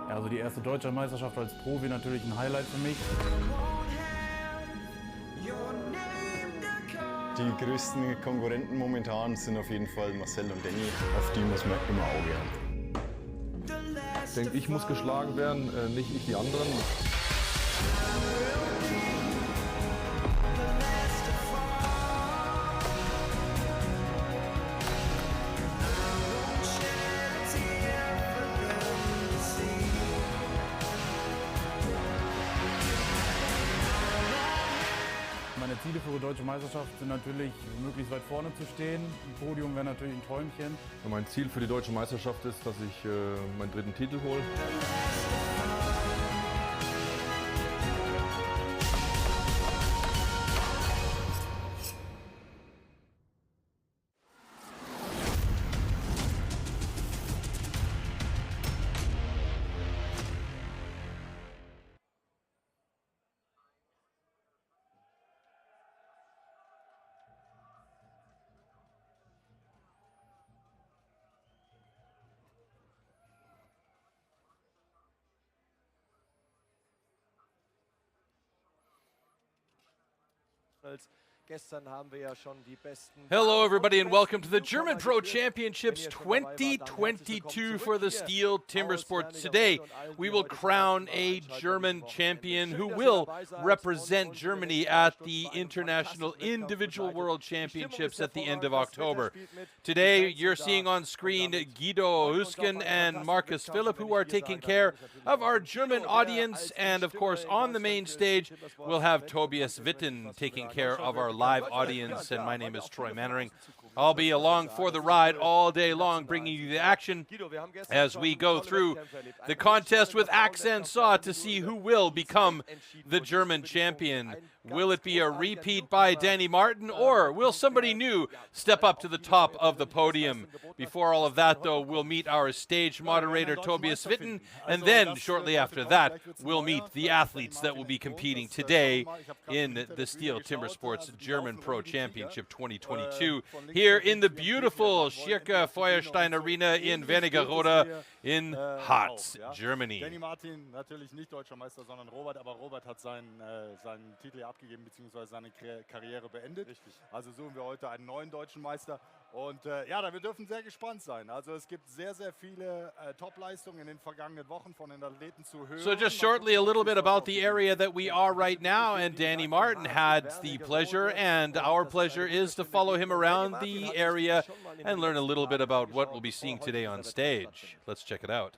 Ja, also die erste deutsche Meisterschaft als Profi natürlich ein Highlight für mich. Die größten Konkurrenten momentan sind auf jeden Fall Marcel und Danny. Auf die muss man immer Auge haben. Ich denke, ich muss geschlagen werden, nicht ich die anderen. Meine Ziele für die deutsche Meisterschaft sind natürlich, möglichst weit vorne zu stehen. Ein Podium wäre natürlich ein Träumchen. Mein Ziel für die deutsche Meisterschaft ist, dass ich meinen 3. Titel hole. Hello everybody and welcome to the German Pro Championships 2022 for the STIHL Timbersports. Today we will crown a German champion who will represent Germany at the International Individual World Championships at the end of October. Today you're seeing on screen Guido Husken and Markus Philipp, who are taking care of our German audience, and of course on the main stage we'll have Tobias Witten taking care of our live audience, and my name is Troy Mannering. I'll be along for the ride all day long, bringing you the action as we go through the contest with axe and saw to see who will become the German champion. Will it be a repeat by Danny Martin, or will somebody new step up to the top of the podium? Before all of that, though, we'll meet our stage moderator, Tobias Witten, and then shortly after that, we'll meet the athletes that will be competing today in the STIHL Timbersports German Pro Championship 2022 here in the beautiful Schirke Feuerstein Arena in Wernigerode in Harz, Germany. Danny Martin natürlich nicht deutscher Meister, sondern Robert, aber Robert hat seinen Titel ja abgegeben bzw. seine Karriere beendet. Richtig. Also suchen wir heute einen neuen deutschen Meister. Und ja, wir dürfen sehr gespannt sein. Also es gibt sehr, sehr viele Top-Leistungen in den vergangenen Wochen von den Athleten zu hören. So just shortly a little bit about the area that we are right now, and Danny Martin had the pleasure, and our pleasure is to follow him around the area and learn a little bit about what we'll be seeing today on stage. Let's check it out.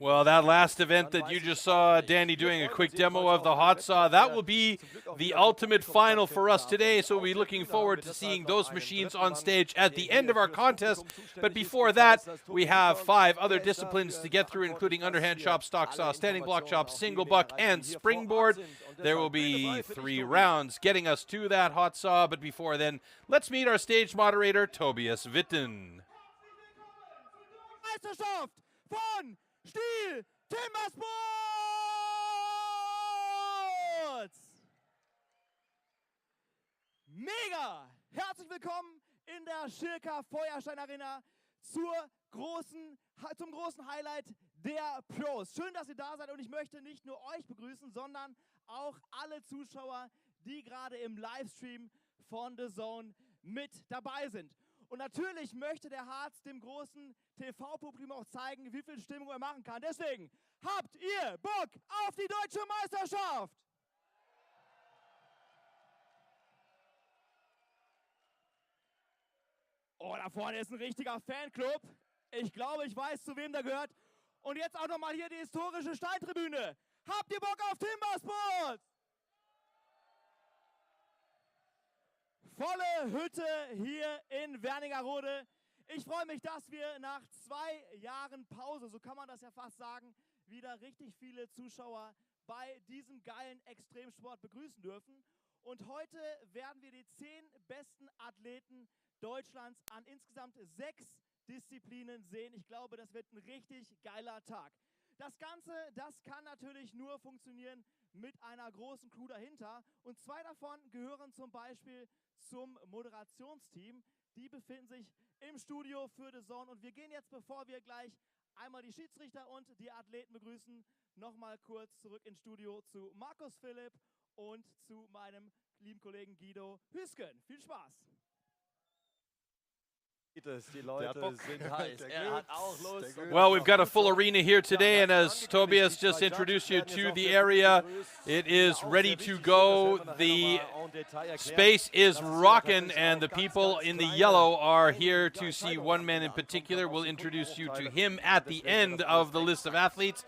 Well, that last event that you just saw Danny doing a quick demo of the hot saw, that will be the ultimate final for us today. So we'll be looking forward to seeing those machines on stage at the end of our contest. But before that, we have 5 other disciplines to get through, including underhand chop, stock saw, standing block chop, single buck, and springboard. There will be 3 rounds getting us to that hot saw. But before then, let's meet our stage moderator, Tobias Witten. Meisterschaft von STIHL Timbersports! Mega! Herzlich willkommen in der Schirka Feuerstein Arena zum großen Highlight der Pros. Schön, dass ihr da seid und ich möchte nicht nur euch begrüßen, sondern auch alle Zuschauer, die gerade im Livestream von The Zone mit dabei sind. Und natürlich möchte der Harz dem großen TV-Publikum auch zeigen, wie viel Stimmung er machen kann. Deswegen, habt ihr Bock auf die deutsche Meisterschaft? Oh, da vorne ist ein richtiger Fanclub. Ich glaube, ich weiß, zu wem der gehört. Und jetzt auch nochmal hier die historische Steintribüne. Habt ihr Bock auf Timbersports? Volle Hütte hier in Wernigerode. Ich freue mich, dass wir nach 2 Jahren Pause, so kann man das ja fast sagen, wieder richtig viele Zuschauer bei diesem geilen Extremsport begrüßen dürfen. Und heute werden wir die 10 besten Athleten Deutschlands an insgesamt 6 Disziplinen sehen. Ich glaube, das wird ein richtig geiler Tag. Das Ganze, das kann natürlich nur funktionieren mit einer großen Crew dahinter. Und 2 davon gehören zum Beispiel zum Moderationsteam. Die befinden sich im Studio für The Zone. Und wir gehen jetzt, bevor wir gleich einmal die Schiedsrichter und die Athleten begrüßen, nochmal kurz zurück ins Studio zu Markus Philipp und zu meinem lieben Kollegen Guido Hüsken. Viel Spaß! Well, we've got a full arena here today, and as Tobias just introduced you to the area, it is ready to go. The space is rocking, and the people in the yellow are here to see one man in particular. We'll introduce you to him at the end of the list of athletes.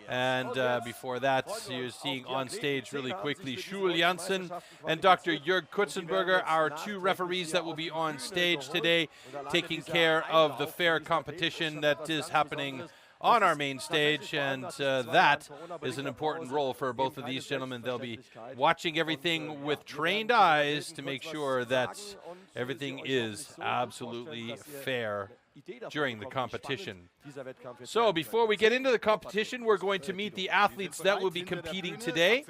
And before that, you're seeing on stage really quickly Schul Janssen and Dr. Jörg Kutzenberger, our 2 referees that will be on stage today, taking care of the fair competition that is happening on our main stage, and that is an important role for both of these gentlemen. They'll be watching everything with trained eyes to make sure that everything is absolutely fair during the competition. So before we get into the competition, we're going to meet the athletes that will be competing today.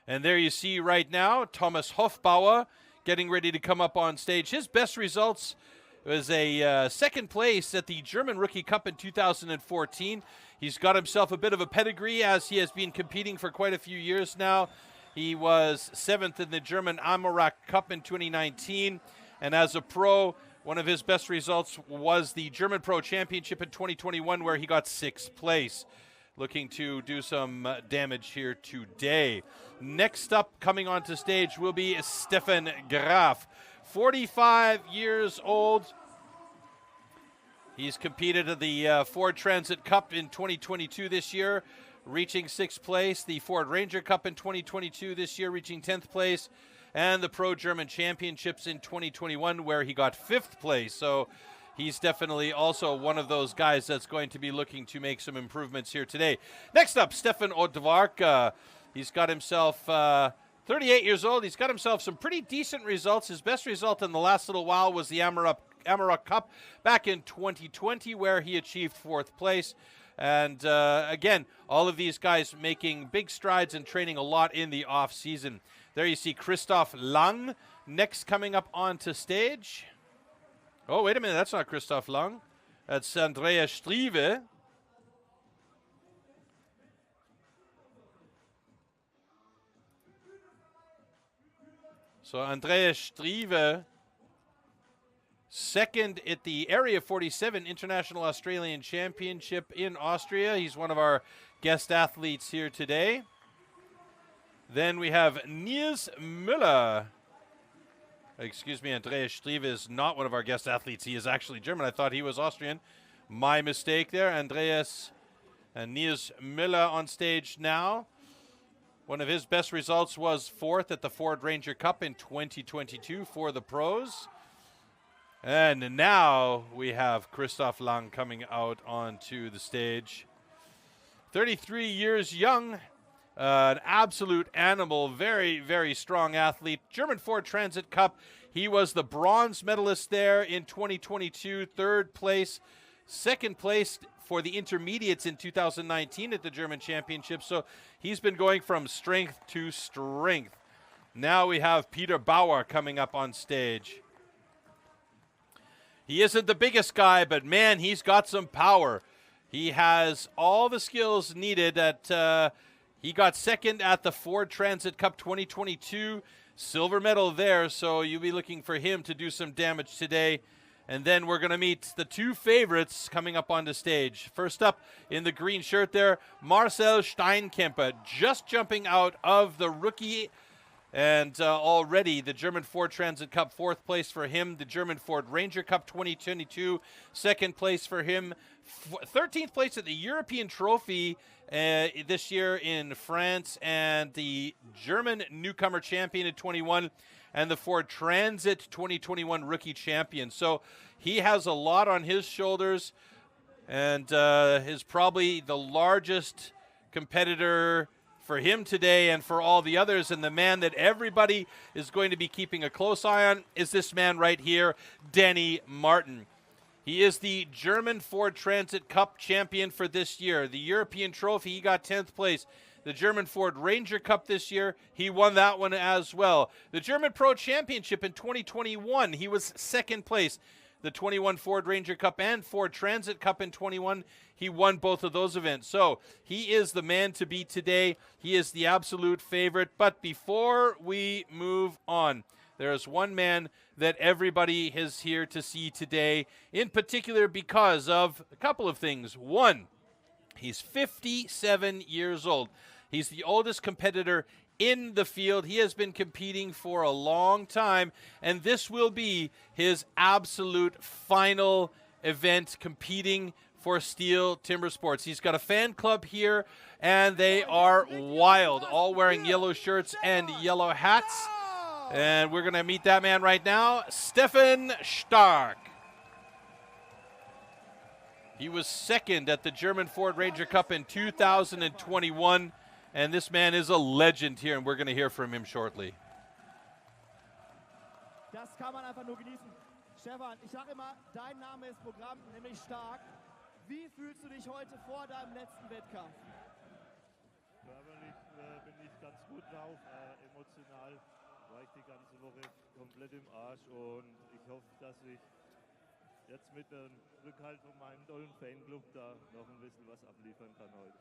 And there you see right now Thomas Hofbauer getting ready to come up on stage. His best results was a 2nd place at the German Rookie Cup in 2014. He's got himself a bit of a pedigree as he has been competing for quite a few years now. He was 7th in the German Amarok Cup in 2019. And as a pro, one of his best results was the German Pro Championship in 2021, where he got 6th place. Looking to do some damage here today. Next up, coming onto stage, will be Stefan Graf, 45 years old. He's competed at the Ford Transit Cup in 2022 this year, reaching 6th place. The Ford Ranger Cup in 2022 this year, reaching 10th place. And the Pro German Championships in 2021, where he got 5th place. So he's definitely also one of those guys that's going to be looking to make some improvements here today. Next up, Stefan Odvark. He's got himself 38 years old. He's got himself some pretty decent results. His best result in the last little while was the Amarok Cup back in 2020, where he achieved 4th place. And again, all of these guys making big strides and training a lot in the off season. There you see Christoph Lang next coming up onto stage. Oh, wait a minute, that's not Christoph Lang. That's Andreas Strive. So Andreas Strive, 2nd at the Area 47 International Australian Championship in Austria. He's one of our guest athletes here today. Then we have Nils Müller. Excuse me, Andreas Strive is not one of our guest athletes. He is actually German. I thought he was Austrian. My mistake there. Andreas and Nils Müller on stage now. One of his best results was 4th at the Ford Ranger Cup in 2022 for the pros. And now we have Christoph Lang coming out onto the stage. 33 years young. An absolute animal, very, very strong athlete. German Ford Transit Cup, he was the bronze medalist there in 2022, 3rd place. 2nd place for the intermediates in 2019 at the German Championship. So he's been going from strength to strength. Now we have Peter Bauer coming up on stage. He isn't the biggest guy, but man, he's got some power. He has all the skills needed. He got second at the Ford Transit Cup 2022, silver medal there, so you'll be looking for him to do some damage today. And then we're going to meet the two favorites coming up on the stage. First up in the green shirt there, Marcel Steinkemper, just jumping out of the rookie. And already the German Ford Transit Cup, 4th place for him. The German Ford Ranger Cup 2022, 2nd place for him. 13th place at the European Trophy this year in France. And the German Newcomer Champion at 21. And the Ford Transit 2021 Rookie Champion. So he has a lot on his shoulders. And is probably the largest competitor for him today and for all the others. And the man that everybody is going to be keeping a close eye on is this man right here, Danny Martin. He is the German Ford Transit Cup champion for this year. The European Trophy, he got 10th place. The German Ford Ranger Cup this year, he won that one as well. The German Pro Championship in 2021, he was 2nd place. The 21 Ford Ranger Cup and Ford Transit Cup in 21, he won both of those events. So he is the man to beat today. He is the absolute favorite. But before we move on, there is one man that everybody is here to see today, in particular because of a couple of things. One, he's 57 years old. He's the oldest competitor in the field. He has been competing for a long time, and this will be his absolute final event competing for STIHL Timbersports. He's got a fan club here, and they are wild, all wearing yellow shirts and yellow hats. And we're going to meet that man right now, Stefan Stark. He was 2nd at the German Ford Ranger Cup in 2021. And this man is a legend here, and we're going to hear from him shortly. Das kann man einfach nur genießen. Stefan, ich sage immer, dein Name ist Programm, nämlich stark. Wie fühlst du dich heute vor deinem letzten Wettkampf? Körperlich bin ich ganz gut drauf. Emotional war ich die ganze Woche komplett im Arsch und ich hoffe, dass ich jetzt mit dem Rückhalt von meinem tollen Fanclub da noch ein bisschen was abliefern kann heute.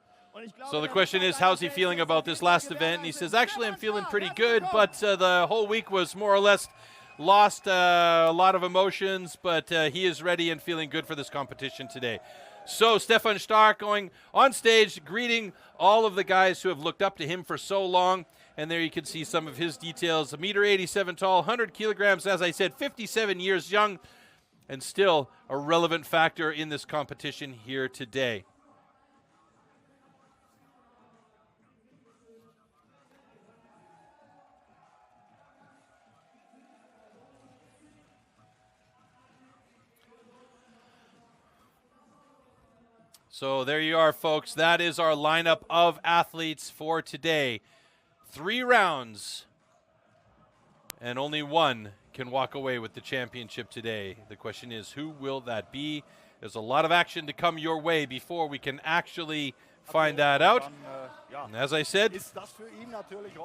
So the question is, how's he feeling about this last event? And he says, actually, I'm feeling pretty good, but the whole week was more or less lost, a lot of emotions, but he is ready and feeling good for this competition today. So Stefan Stark going on stage, greeting all of the guys who have looked up to him for so long. And there you can see some of his details. 1.87 meters tall, 100 kilograms, as I said, 57 years young, and still a relevant factor in this competition here today. So there you are, folks. That is our lineup of athletes for today. 3 rounds, and only one can walk away with the championship today. The question is, who will that be? There's a lot of action to come your way before we can actually find that out. And as I said,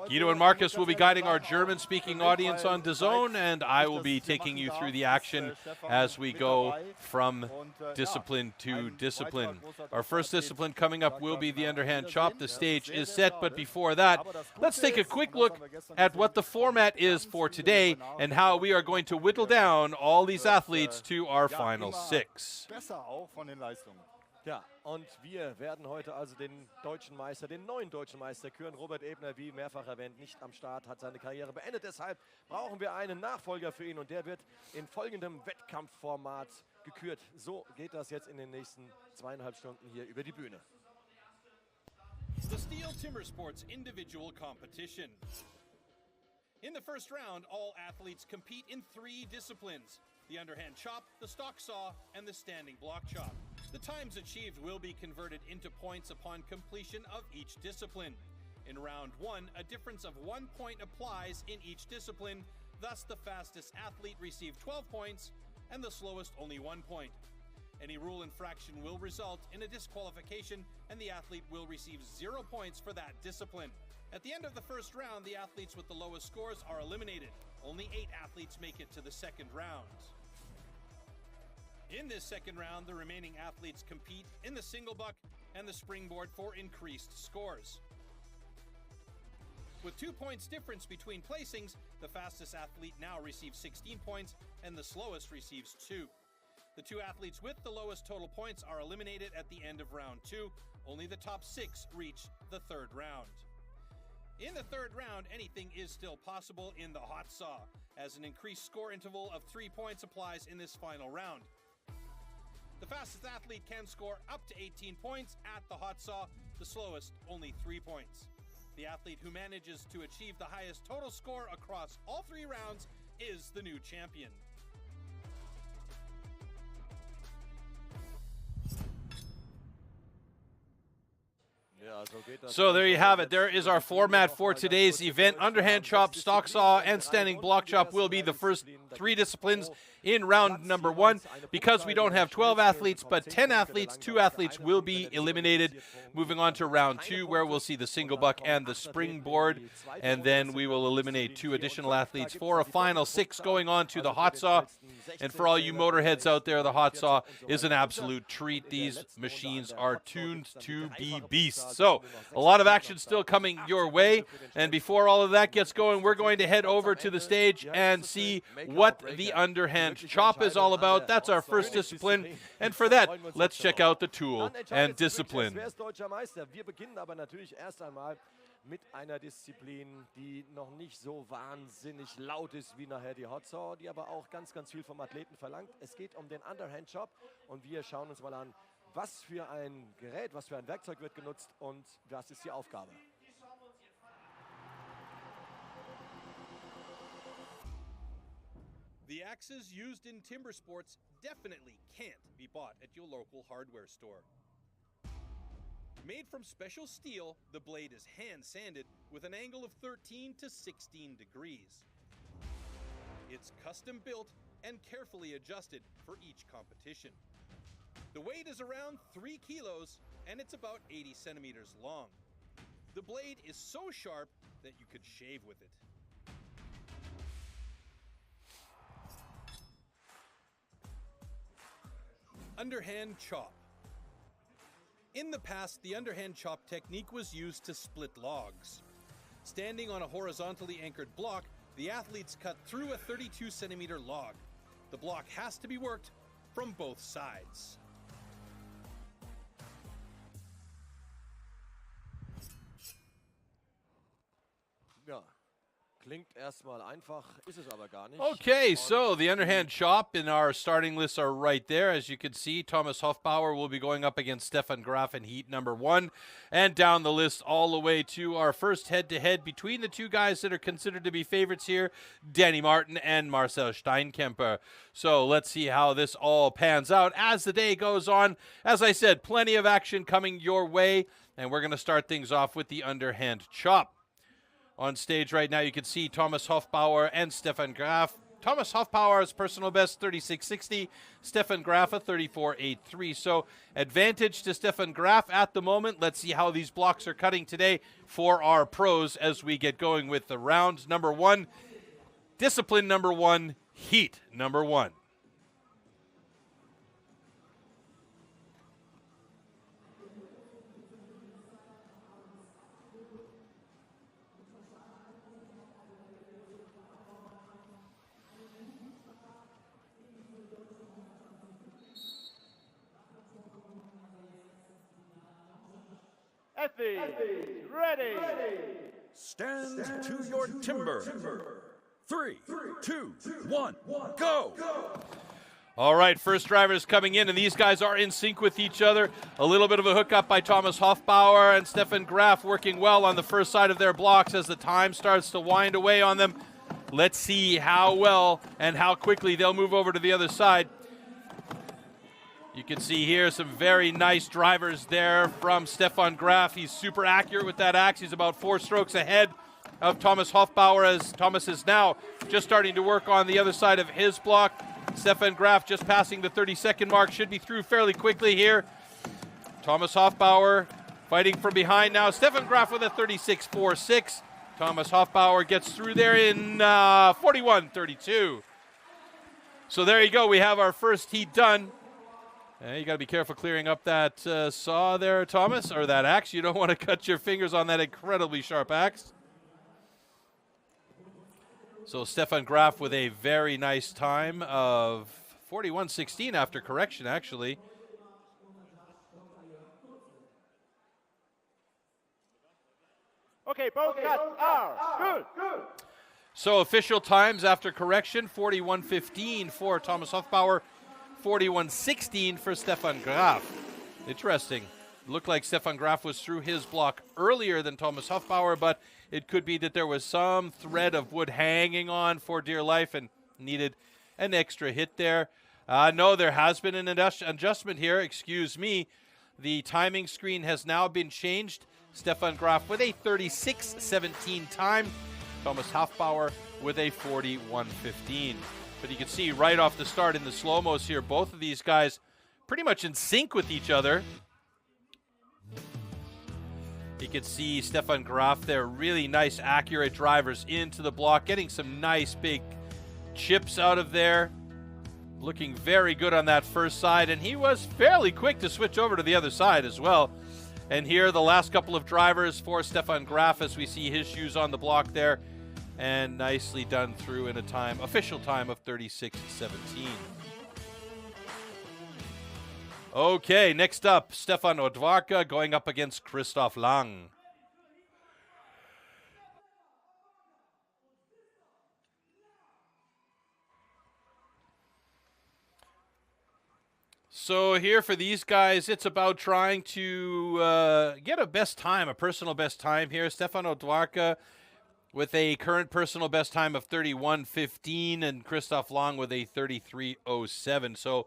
Guido and Marcus will be guiding our German-speaking audience on DAZN, and I will be taking you through the action as we go from discipline to discipline. Our first discipline coming up will be the underhand chop. The stage is set, but before that, let's take a quick look at what the format is for today and how we are going to whittle down all these athletes to our final 6. Ja, und wir werden heute also den deutschen Meister, den neuen deutschen Meister küren. Robert Ebner, wie mehrfach erwähnt, nicht am Start, hat seine Karriere beendet. Deshalb brauchen wir einen Nachfolger für ihn und der wird in folgendem Wettkampfformat gekürt. So geht das jetzt in den nächsten 2,5 Stunden hier über die Bühne. The STIHL Timbersports individual competition. In the first round, all athletes compete in 3 disciplines: the underhand chop, the stock saw, and the standing block chop. The times achieved will be converted into points upon completion of each discipline. In round 1, a difference of 1 point applies in each discipline, thus the fastest athlete received 12 points and the slowest only 1 point. Any rule infraction will result in a disqualification and the athlete will receive 0 points for that discipline. At the end of the first round, the athletes with the lowest scores are eliminated. Only 8 athletes make it to the second round. In this second round, the remaining athletes compete in the single buck and the springboard for increased scores. With 2 points difference between placings, the fastest athlete now receives 16 points and the slowest receives 2. The 2 athletes with the lowest total points are eliminated at the end of round 2. Only the top 6 reach the third round. In the third round, anything is still possible in the hot saw, as an increased score interval of 3 points applies in this final round. The fastest athlete can score up to 18 points at the hot saw, the slowest only 3 points. The athlete who manages to achieve the highest total score across all 3 rounds is the new champion. So there you have it. There is our format for today's event. Underhand chop, stock saw, and standing block chop will be the first 3 disciplines in round number 1. Because we don't have 12 athletes, but 10 athletes, 2 athletes will be eliminated. Moving on to round 2, where we'll see the single buck and the springboard. And then we will eliminate 2 additional athletes for a final 6 going on to the hot saw. And for all you motorheads out there, the hot saw is an absolute treat. These machines are tuned to be beasts. So a lot of action still coming your way. And before all of that gets going, we're going to head over to the stage and see what the underhand chop is all about. That's our first discipline. And for that, let's check out the tool and discipline. Wir beginnen aber natürlich erst einmal mit einer Disziplin, die noch nicht so wahnsinnig laut ist wie nachher die Hot Saw, die aber auch ganz, ganz viel vom Athleten verlangt. Es geht um den Underhand Chop und wir schauen uns mal an, was für ein Gerät, was für ein Werkzeug wird genutzt und was ist die Aufgabe. The axes used in timber sports definitely can't be bought at your local hardware store. Made from special steel, the blade is hand-sanded with an angle of 13 to 16 degrees. It's custom-built and carefully adjusted for each competition. The weight is around 3 kilos and it's about 80 centimeters long. The blade is so sharp that you could shave with it. Underhand chop. In the past, the underhand chop technique was used to split logs. Standing on a horizontally anchored block, the athletes cut through a 32-centimeter log. The block has to be worked from both sides. Ja, klingt erstmal einfach, ist es aber gar nicht. Okay, so the underhand chop in our starting lists are right there. As you can see, Thomas Hofbauer will be going up against Stefan Graf in heat number 1. And down the list all the way to our first head-to-head between the 2 guys that are considered to be favorites here, Danny Martin and Marcel Steinkemper. So let's see how this all pans out as the day goes on. As I said, plenty of action coming your way. And we're going to start things off with the underhand chop. On stage right now, you can see Thomas Hofbauer and Stefan Graf. Thomas Hofbauer's personal best, 36.60. Stefan Graf, a 34.83. So advantage to Stefan Graf at the moment. Let's see how these blocks are cutting today for our pros as we get going with the round number 1. Discipline number 1, heat number 1. Ready. Stand to your timber. 3, 2, 1, go! All right, first drivers coming in, and these guys are in sync with each other. A little bit of a hookup by Thomas Hofbauer and Stefan Graf working well on the first side of their blocks as the time starts to wind away on them. Let's see how well and how quickly they'll move over to the other side. You can see here some very nice drivers there from Stefan Graf. He's super accurate with that axe. He's about 4 strokes ahead of Thomas Hofbauer as Thomas is now just starting to work on the other side of his block. Stefan Graf just passing the 30-second mark, should be through fairly quickly here. Thomas Hofbauer Fighting from behind now, Stefan Graf with a 36.46. Thomas Hofbauer gets through there in 41.32. So there you go. We have our first heat done. You got to be careful clearing up that saw there, Thomas, or that axe. You don't want to cut your fingers on that incredibly sharp axe. So Stefan Graf with a very nice time of 41.16 after correction, actually. Okay, both cuts are good. So official times after correction, 41.15 for Thomas Hofbauer, 41.16 for Stefan Graf. Interesting. Looked like Stefan Graf was through his block earlier than Thomas Hofbauer, but it could be that there was some thread of wood hanging on for dear life and needed an extra hit there. No, there has been an adjustment here. Excuse me. The timing screen has now been changed. Stefan Graf with a 36.17 time. Thomas Hofbauer with a 41.15. But you can see right off the start in the slow-mos here, both of these guys pretty much in sync with each other. You can see Stefan Graf there, really nice, accurate drivers into the block, getting some nice big chips out of there. Looking very good on that first side, and he was fairly quick to switch over to the other side as well. And here the last couple of drivers for Stefan Graf as we see his shoes on the block there. And nicely done through in a time, official time of 36.17. Okay, next up, Stefan Odwarka going up against Christoph Lang. So here for these guys, it's about trying to get a best time, a personal best time here. Stefan Odwarka with a current personal best time of 31.15 and Christoph Lang with a 33.07. So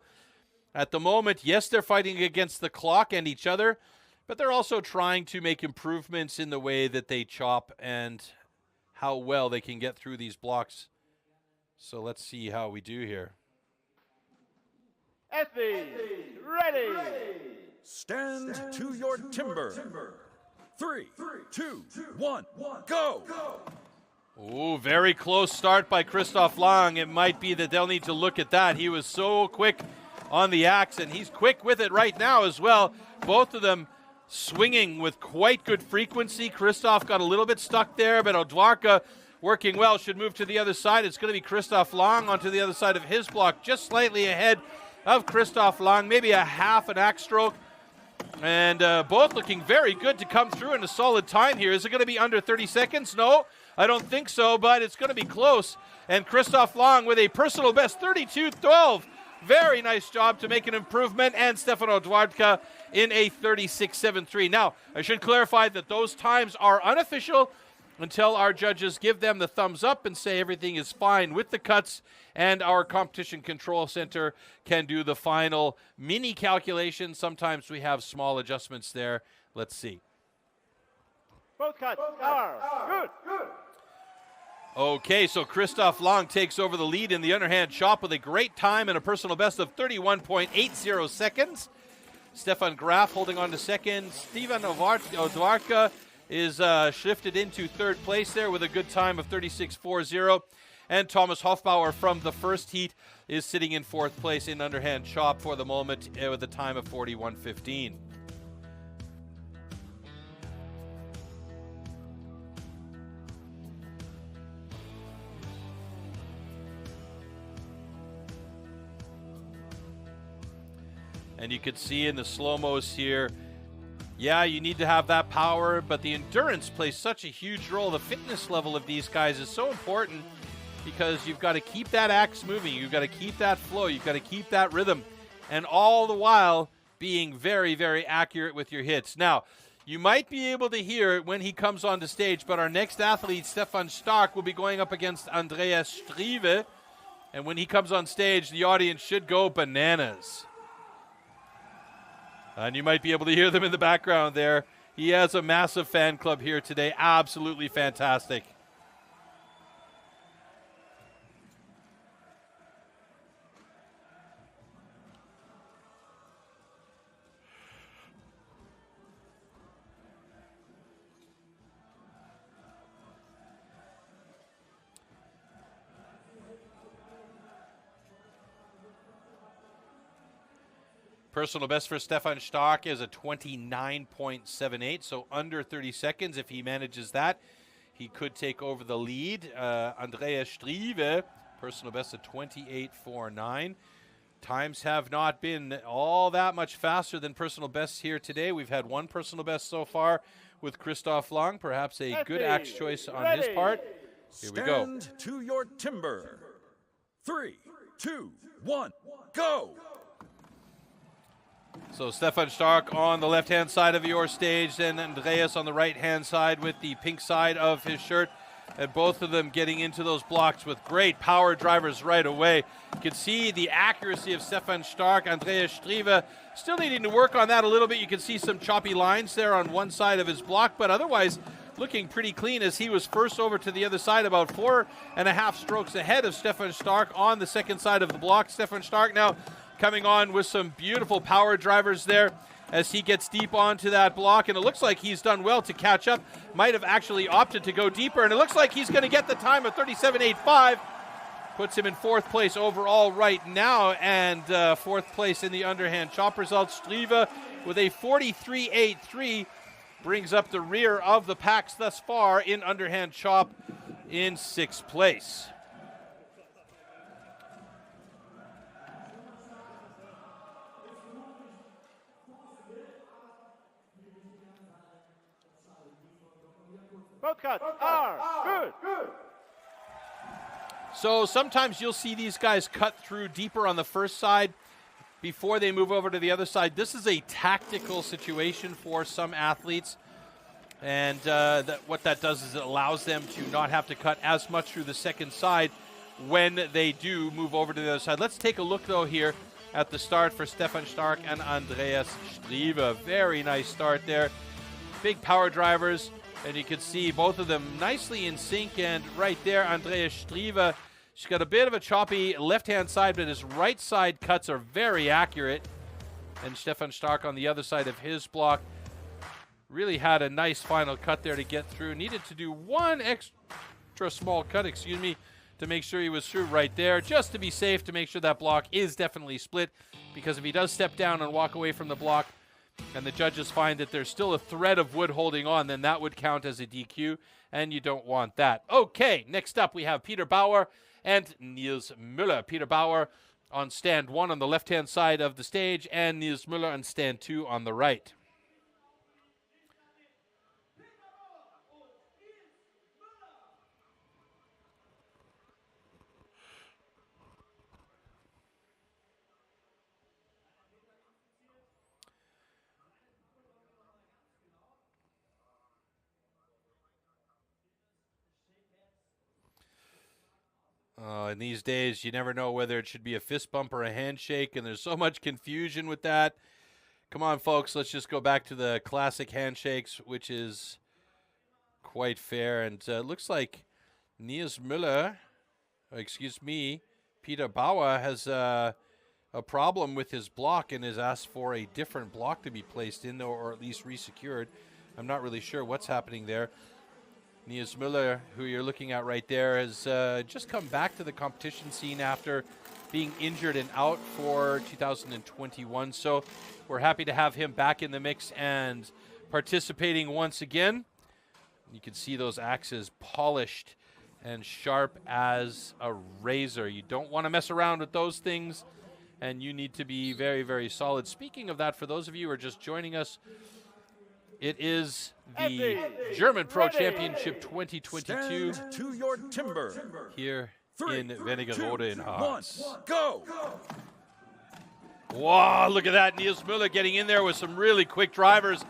at the moment, yes, they're fighting against the clock and each other, but they're also trying to make improvements in the way that they chop and how well they can get through these blocks. So let's see how we do here. STIHL, ready. Stand to your timber. 3, 2, 1, go! Ooh, very close start by Christoph Lang. It might be that they'll need to look at that. He was so quick on the axe, and he's quick with it right now as well. Both of them swinging with quite good frequency. Christoph got a little bit stuck there, but Odwarka working well, should move to the other side. It's going to be Christoph Lang onto the other side of his block, just slightly ahead of Christoph Lang, maybe a half an axe stroke. And both looking very good to come through in a solid time here. Is it going to be under 30 seconds? No, I don't think so, but it's going to be close. And Christoph Lang with a personal best 32.12. Very nice job to make an improvement. And Stefan Odwarka in a 36.73. Now, I should clarify that those times are unofficial until our judges give them the thumbs up and say everything is fine with the cuts, and our competition control center can do the final mini calculation. Sometimes we have small adjustments there. Let's see. Both cuts are good. Okay, so Christoph Lang takes over the lead in the underhand chop with a great time and a personal best of 31.80 seconds. Stefan Graf holding on to second. Stefan Odwarka is shifted into third place there with a good time of 36.40. And Thomas Hofbauer from the first heat is sitting in fourth place in underhand chop for the moment with a time of 41.15. And you can see in the slow-mos here, yeah, you need to have that power, but the endurance plays such a huge role. The fitness level of these guys is so important because you've got to keep that axe moving. You've got to keep that flow. You've got to keep that rhythm. And all the while being very, very accurate with your hits. Now, you might be able to hear it when he comes on the stage, but our next athlete, Stefan Stark, will be going up against Andreas Strive. And when he comes on stage, the audience should go bananas. And you might be able to hear them in the background there. He has a massive fan club here today. Absolutely fantastic. Personal best for Stefan Stark is a 29.78, so under 30 seconds. If he manages that, he could take over the lead. Andreas Strive, personal best of 28.49. Times have not been all that much faster than personal bests here today. We've had one personal best so far with Christoph Lang, perhaps a good axe choice on his part. Here we go. Stand to your timber. 3, 2, 1, go! So Stefan Stark on the left-hand side of your stage, then Andreas on the right-hand side with the pink side of his shirt. And both of them getting into those blocks with great power drivers right away. You can see the accuracy of Stefan Stark. Andreas Strive still needing to work on that a little bit. You can see some choppy lines there on one side of his block, but otherwise looking pretty clean as he was first over to the other side, about 4.5 strokes ahead of Stefan Stark on the second side of the block. Stefan Stark now coming on with some beautiful power drivers there as he gets deep onto that block, and it looks like he's done well to catch up. Might have actually opted to go deeper, and it looks like he's going to get the time of 37.85. Puts him in fourth place overall right now, and fourth place in the underhand chop results. Strive with a 43.83 brings up the rear of the packs thus far in underhand chop in sixth place. Both cuts are good. So sometimes you'll see these guys cut through deeper on the first side before they move over to the other side. This is a tactical situation for some athletes, and what that does is it allows them to not have to cut as much through the second side when they do move over to the other side. Let's take a look, though, here at the start for Stefan Stark and Andreas Strive. Very nice start there. Big power drivers. And you can see both of them nicely in sync. And right there, Andreas Strive, she's got a bit of a choppy left-hand side, but his right side cuts are very accurate. And Stefan Stark on the other side of his block really had a nice final cut there to get through. Needed to do one extra small cut, to make sure he was through right there, just to be safe, to make sure that block is definitely split. Because if he does step down and walk away from the block, and the judges find that there's still a thread of wood holding on, then that would count as a DQ, and you don't want that. Okay, next up we have Peter Bauer and Niels Müller. Peter Bauer on stand 1 on the left-hand side of the stage, and Niels Müller on stand 2 on the right. In these days, you never know whether it should be a fist bump or a handshake, and there's so much confusion with that. Come on, folks, let's just go back to the classic handshakes, which is quite fair. And it looks like Niels Müller, Peter Bauer has a problem with his block and has asked for a different block to be placed in, or at least resecured. I'm not really sure what's happening there. Niels Müller, who you're looking at right there, has just come back to the competition scene after being injured and out for 2021. So we're happy to have him back in the mix and participating once again. You can see those axes polished and sharp as a razor. You don't want to mess around with those things, and you need to be very, very solid. Speaking of that, for those of you who are just joining us, it is the German Pro Championship 2022 Stand to your timber. here 3, in Wernigerode in 2, Harz. 1, go! Wow, look at that. Niels Müller getting in there with some really quick drivers.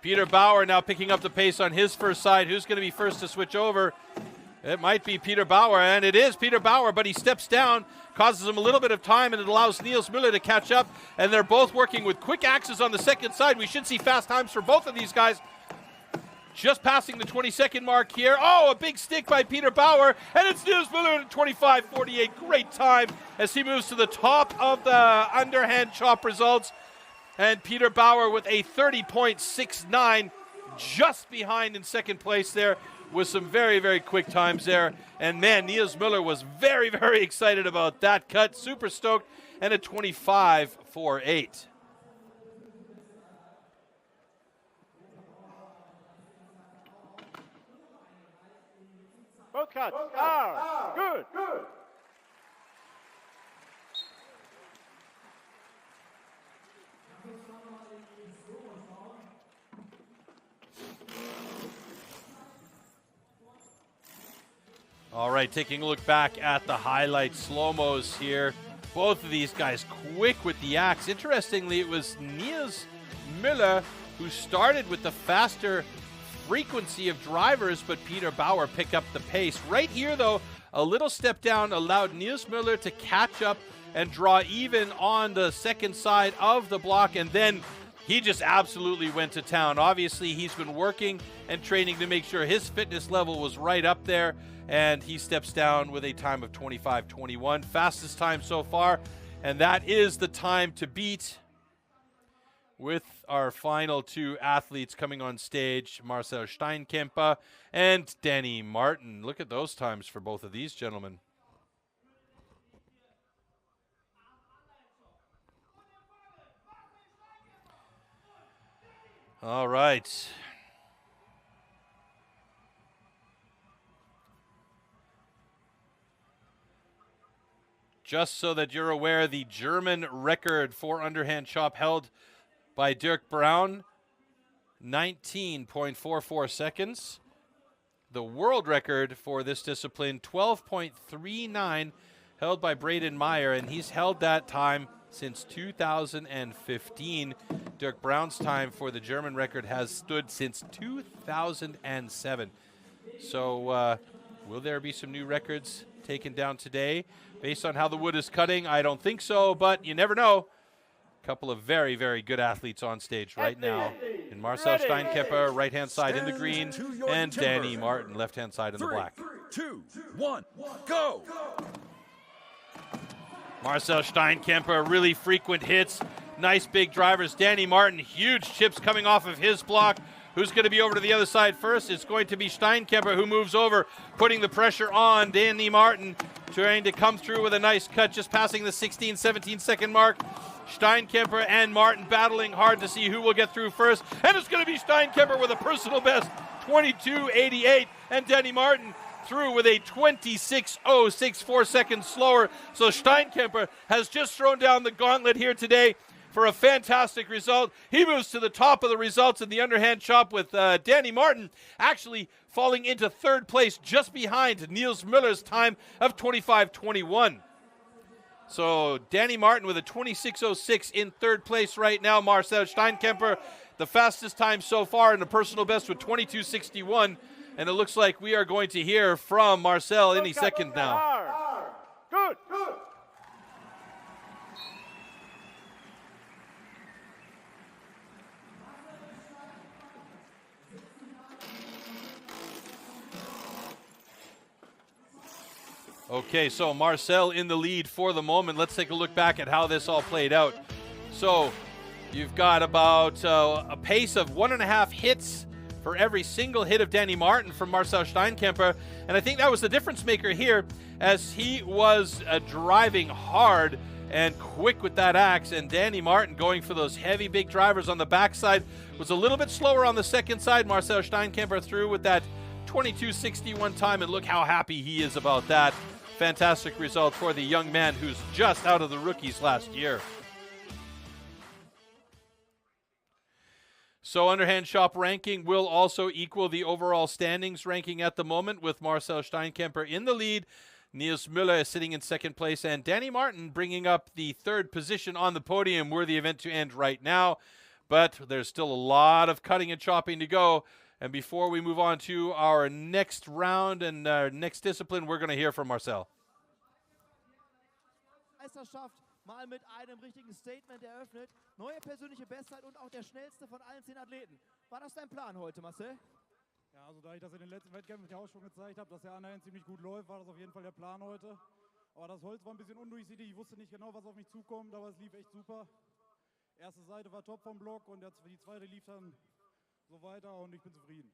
Peter Bauer now picking up the pace on his first side. Who's going to be first to switch over? It might be Peter Bauer, and it is Peter Bauer, but he steps down, causes him a little bit of time, and it allows Niels Müller to catch up, and they're both working with quick axes on the second side. We should see fast times for both of these guys. Just passing the 20-second mark here. Oh, a big stick by Peter Bauer, and it's Niels Müller at 25.48. Great time as he moves to the top of the underhand chop results. And Peter Bauer with a 30.69, just behind in second place there, with some very, very quick times there. And man, Niels Müller was very, very excited about that cut. Super stoked, and a 25.48. Both cuts are good. All right, taking a look back at the highlight slow-mos here. Both of these guys quick with the axe. Interestingly, it was Niels Müller who started with the faster frequency of drivers, but Peter Bauer picked up the pace. Right here, though, a little step down allowed Niels Müller to catch up and draw even on the second side of the block, and then he just absolutely went to town. Obviously, he's been working and training to make sure his fitness level was right up there, and he steps down with a time of 25:21. Fastest time so far, and that is the time to beat with our final two athletes coming on stage, Marcel Steinkemper and Danny Martin. Look at those times for both of these gentlemen. All right. Just so that you're aware, the German record for underhand chop held by Dirk Braun, 19.44 seconds. The world record for this discipline, 12.39, held by Braden Meyer, and he's held that time since 2015. Dirk Braun's time for the German record has stood since 2007. So will there be some new records taken down today? Based on how the wood is cutting, I don't think so, but you never know. A couple of very, very good athletes on stage right now. And Marcel Steinkemper, right-hand side in the green, and Danny Martin, left-hand side in the black. 3, 2, 1, go! Marcel Steinkemper, really frequent hits, nice big drivers. Danny Martin, huge chips coming off of his block. Who's going to be over to the other side first? It's going to be Steinkemper, who moves over, putting the pressure on Danny Martin, trying to come through with a nice cut, just passing the 16, 17-second mark. Steinkemper and Martin battling hard to see who will get through first. And it's going to be Steinkemper with a personal best, 22.88. And Danny Martin through with a 26.06, 4 seconds slower. So Steinkemper has just thrown down the gauntlet here today for a fantastic result. He moves to the top of the results in the underhand chop with Danny Martin actually falling into third place just behind Niels Müller's time of 25:21. So Danny Martin with a 26.06 in third place right now. Marcel Steinkemper, the fastest time so far in the personal best with 22.61. And it looks like we are going to hear from Marcel any second now. Good. Okay, so Marcel in the lead for the moment. Let's take a look back at how this all played out. So you've got about a pace of 1.5 hits for every single hit of Danny Martin from Marcel Steinkemper. And I think that was the difference maker here, as he was driving hard and quick with that axe. And Danny Martin going for those heavy big drivers on the backside was a little bit slower on the second side. Marcel Steinkemper through with that 22.61 time, and look how happy he is about that. Fantastic result for the young man who's just out of the rookies last year. So underhand chop ranking will also equal the overall standings ranking at the moment, with Marcel Steinkemper in the lead. Niels Müller is sitting in second place, and Danny Martin bringing up the third position on the podium. We're the event to end right now, but there's still a lot of cutting and chopping to go. And before we move on to our next round and our next discipline, we're going to hear from Marcel. Meisterschaft mal mit einem richtigen Statement eröffnet. Neue persönliche Bestzeit und auch der schnellste von allen 10 Athleten. War das dein Plan heute, Marcel? Ja, also da ich das in den letzten Wettkämpfen ja auch schon gezeigt habe, dass der Underhand ziemlich gut läuft, war das auf jeden Fall der Plan heute. Aber das Holz war ein bisschen undurchsichtig. Ich wusste nicht genau, was auf mich zukommt, aber es lief echt super. Erste Seite war top vom Block und die zweite lief dann so weiter und ich bin zufrieden.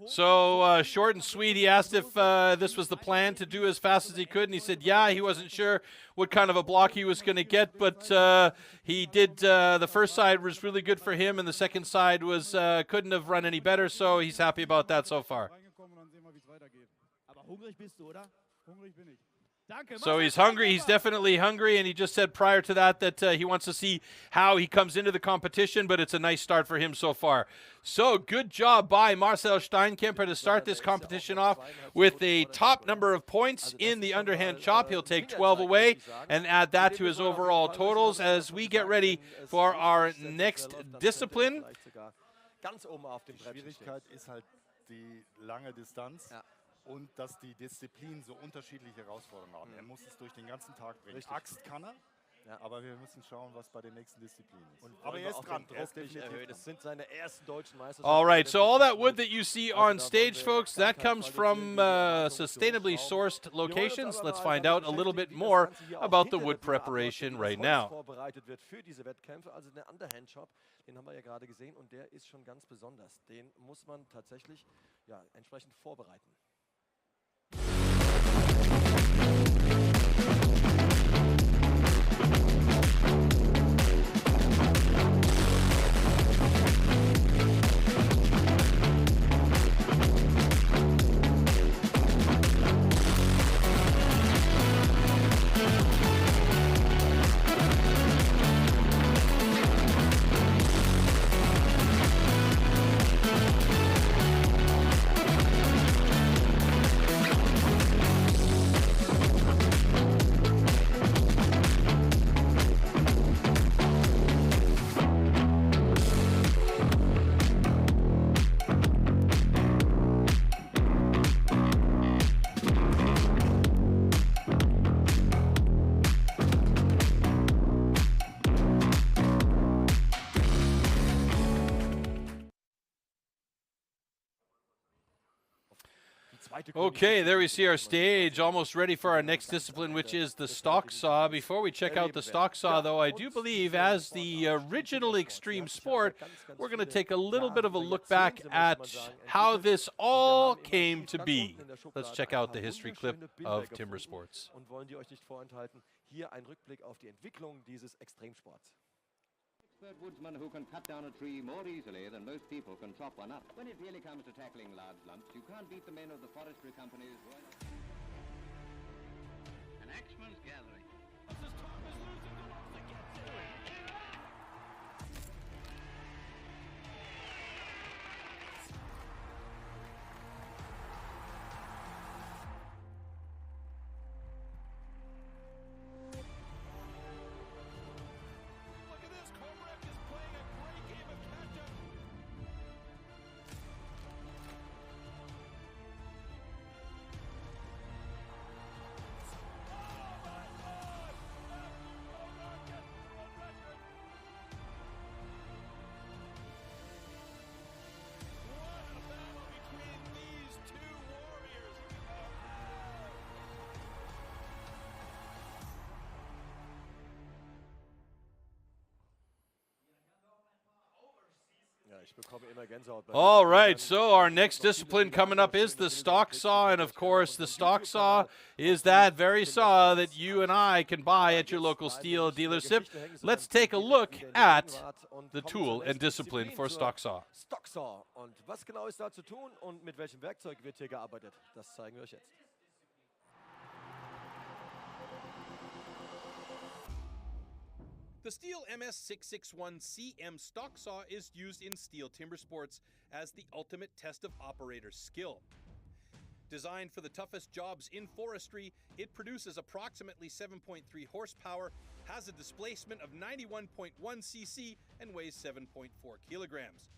So short and sweet, he asked if this was the plan to do as fast as he could, and he said, yeah, he wasn't sure what kind of a block he was going to get, but he did. The first side was really good for him, and the second side was couldn't have run any better, so he's happy about that so far. hungrig bist du, oder? Hungrig bin ich. Danke. So he's hungry. He's definitely hungry, and he just said prior to that he wants to see how he comes into the competition, but it's a nice start for him so far. So good job by Marcel Steinkemper to start this competition off with a top number of points in the underhand chop. He'll take 12 away and add that to his overall totals as we get ready for our next discipline. Die Schwierigkeit ist halt die lange Distanz. Und dass die Disziplinen so unterschiedliche Herausforderungen haben. Er muss es durch den ganzen Tag bringen. Axt kann er, aber wir müssen schauen, was bei den nächsten Disziplinen ist. Aber er ist dran. Er ist definitiv das sind seine ersten deutschen Meisterschaften. All right, so all that wood that you see on stage, folks, that comes from sustainably sourced locations. Let's find out a little bit more about the wood preparation right now. Vorbereitet wird für diese Wettkämpfe, also der Underhand-Shop, den haben wir ja gerade gesehen und der ist schon ganz besonders. Den muss man tatsächlich entsprechend vorbereiten. Okay, there we see our stage, almost ready for our next discipline, which is the stock saw. Before we check out the stock saw, though, I do believe as the original extreme sport, we're going to take a little bit of a look back at how this all came to be. Let's check out the history clip of Timber Sports. Und wollen die euch nicht vorenthalten. Hier ein Rückblick auf die Entwicklung dieses Extremsports. Expert woodsman who can cut down a tree more easily than most people can chop one up. When it really comes to tackling large lumps, you can't beat the men of the forestry companies. An axeman's gathering. All right, so our next discipline coming up is the stock saw, and of course the stock saw is that very saw that you and I can buy at your local STIHL dealership. Let's take a look at the tool and discipline for stock saw. Stock saw. Und was genau ist da zu tun und mit welchem Werkzeug wird hier gearbeitet? Das zeigen wir euch jetzt. The STIHL MS661CM stock saw is used in STIHL Timbersports as the ultimate test of operator's skill. Designed for the toughest jobs in forestry, it produces approximately 7.3 horsepower, has a displacement of 91.1 cc, and weighs 7.4 kilograms.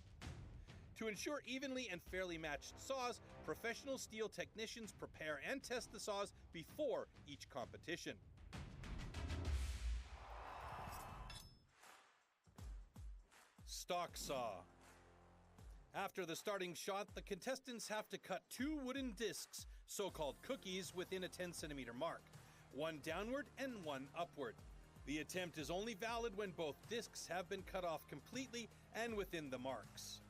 To ensure evenly and fairly matched saws, professional STIHL technicians prepare and test the saws before each competition. Stock saw. After the starting shot, the contestants have to cut 2 wooden discs, so-called cookies, within a 10-centimeter mark, one downward and one upward. The attempt is only valid when both discs have been cut off completely and within the marks.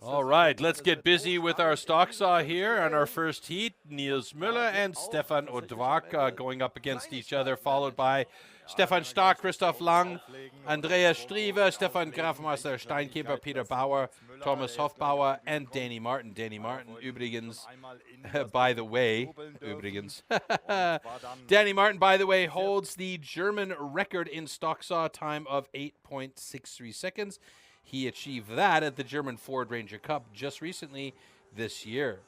All right, let's get busy with our stock saw here on our first heat. Niels Müller and Stefan Odwak going up against each other, followed by Stefan Stark, Christoph Lang, Andreas Striever, Stefan Grafmeister, Steinkeeper, Peter Bauer, Thomas Hofbauer, and Danny Martin. Danny Martin, übrigens, by the way, Danny Martin, by the way, holds the German record in stock saw time of 8.63 seconds. He achieved that at the German Ford Ranger Cup just recently this year.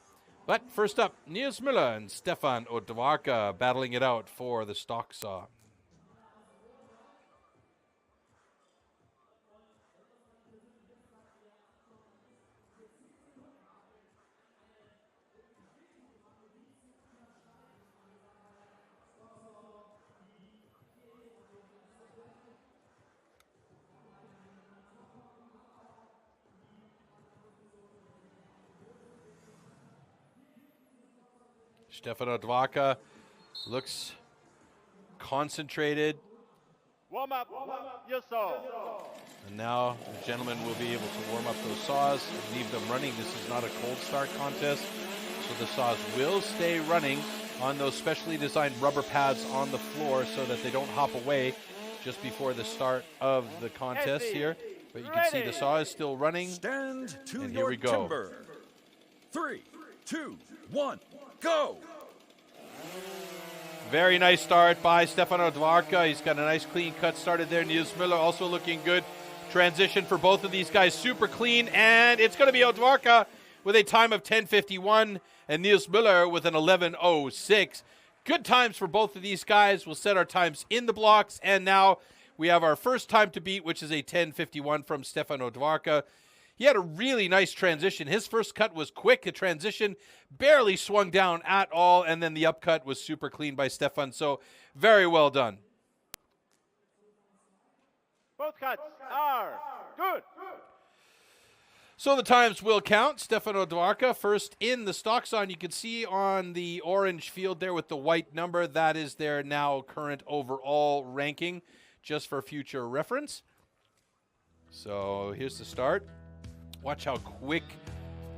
But first up, Nils Müller and Stefan Odwarka battling it out for the stock saw. Stefan Odwarka looks concentrated. Warm up your saw. And now the gentleman will be able to warm up those saws and leave them running. This is not a cold start contest, so the saws will stay running on those specially designed rubber pads on the floor so that they don't hop away just before the start of the contest here. But you can see the saw is still running. Stand to and your here we go. timber. 3, 2, 1, go! Very nice start by Stefan Odwarka. He's got a nice clean cut started there. Nils Müller also looking good. Transition for both of these guys, super clean. And it's going to be Odwarka with a time of 10:51 and Nils Müller with an 11:06. Good times for both of these guys. We'll set our times in the blocks. And now we have our first time to beat, which is a 10:51 from Stefan Odwarka. He had a really nice transition. His first cut was quick. The transition barely swung down at all, and then the upcut was super clean by Stefan. So very well done. Both cuts are good. So the times will count. Stefan Odwarka first in the stock saw. You can see on the orange field there with the white number, that is their now current overall ranking, just for future reference. So here's the start. Watch how quick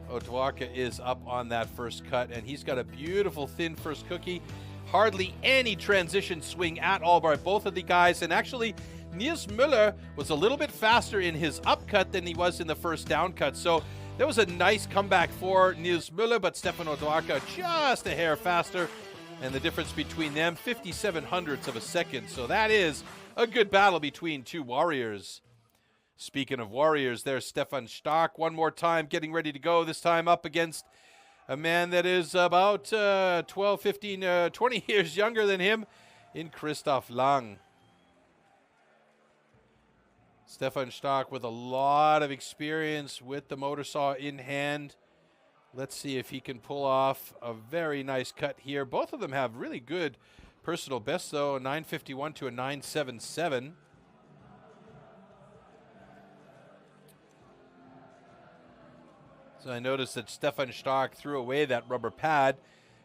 Odwarka is up on that first cut, and he's got a beautiful thin first cookie. Hardly any transition swing at all by both of the guys, and actually Nils Müller was a little bit faster in his upcut than he was in the first down cut. So that was a nice comeback for Nils Müller, but Stefan Odwarka just a hair faster, and the difference between them, 57 hundredths of a second. So that is a good battle between two warriors. Speaking of warriors, there's Stefan Stark one more time, getting ready to go, this time up against a man that is about 12, 15, 20 years younger than him in Christoph Lang. Stefan Stark with a lot of experience with the motor saw in hand. Let's see if he can pull off a very nice cut here. Both of them have really good personal bests, though, a 951 to a 977. So I noticed that Stefan Stark threw away that rubber pad,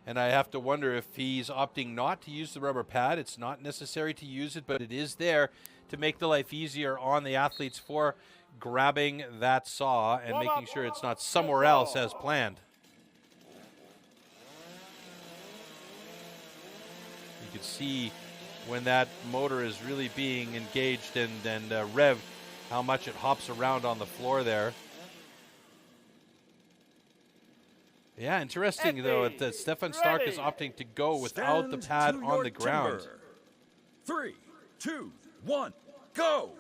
and I have to wonder if he's opting not to use the rubber pad. It's not necessary to use it, but it is there to make the life easier on the athletes for grabbing that saw and making sure it's not somewhere else as planned. You can see when that motor is really being engaged and revved, how much it hops around on the floor there. Yeah, interesting, though, that Stefan Stark is opting to go without the pad on the ground. 3, 2, 1, go!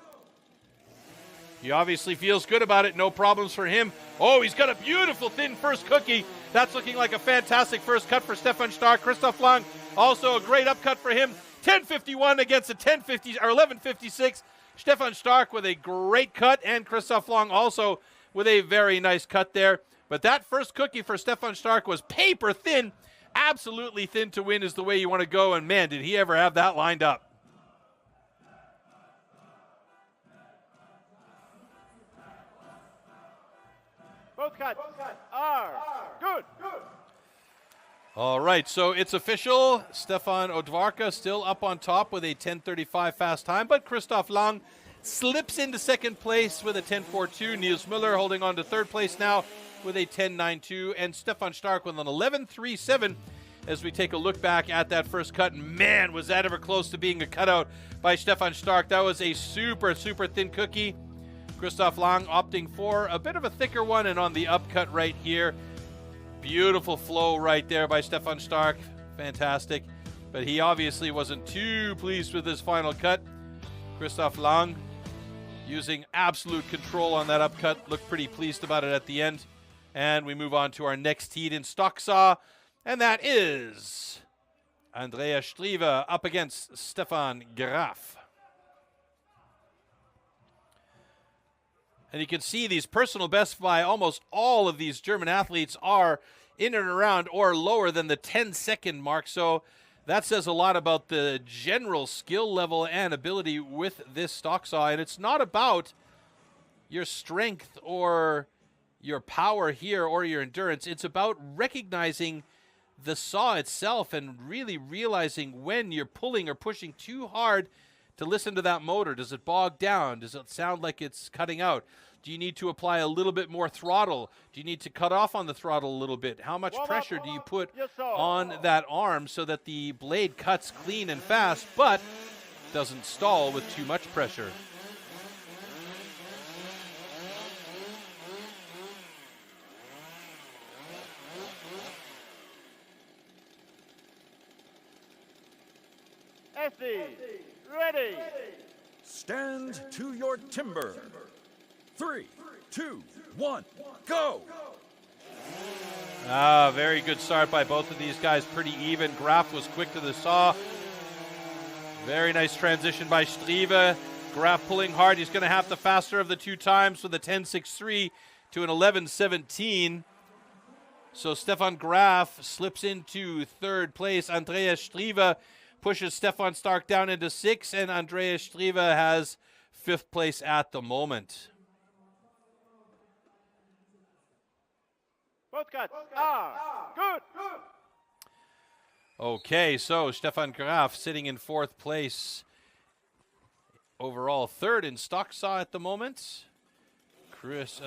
He obviously feels good about it. No problems for him. Oh, he's got a beautiful thin first cookie. That's looking like a fantastic first cut for Stefan Stark. Christoph Lang, also a great upcut for him. 10:51 against a 10:50 or 11:56. Stefan Stark with a great cut, and Christoph Lang also with a very nice cut there. But that first cookie for Stefan Stark was paper thin. Absolutely thin to win is the way you want to go. And, man, did he ever have that lined up. Both cuts are good. All right, so it's official. Stefan Odwarka still up on top with a 10:35 fast time. But Christoph Lang slips into second place with a 10:42. Nils Müller holding on to third place now with a 10:92, and Stefan Stark with an 11:37 as we take a look back at that first cut. Man, was that ever close to being a cutout by Stefan Stark. That was a super, super thin cookie. Christoph Lang opting for a bit of a thicker one, and on the upcut right here, beautiful flow right there by Stefan Stark. Fantastic. But he obviously wasn't too pleased with his final cut. Christoph Lang using absolute control on that upcut. Looked pretty pleased about it at the end. And we move on to our next heat in stock saw, and that is Andreas Strive up against Stefan Graf. And you can see these personal bests by almost all of these German athletes are in and around or lower than the 10-second mark. So that says a lot about the general skill level and ability with this stock saw. And it's not about your strength or your power here or your endurance. It's about recognizing the saw itself and really realizing when you're pulling or pushing too hard to listen to that motor. Does it bog down? Does it sound like it's cutting out? Do you need to apply a little bit more throttle? Do you need to cut off on the throttle a little bit? How much pressure do you put on that arm so that the blade cuts clean and fast but doesn't stall with too much pressure? STIHL, ready. Stand to your timber. 3, 2, 1, go! Very good start by both of these guys. Pretty even. Graf was quick to the saw. Very nice transition by Strive. Graf pulling hard. He's going to have the faster of the two times with a 10.63 to an 11.17. So Stefan Graf slips into third place. Andreas Strive pushes Stefan Stark down into 6th, and Andreas Strive has 5th place at the moment. Both cuts are good. Okay, so Stefan Graf sitting in 4th place. Overall 3rd in stock saw at the moment.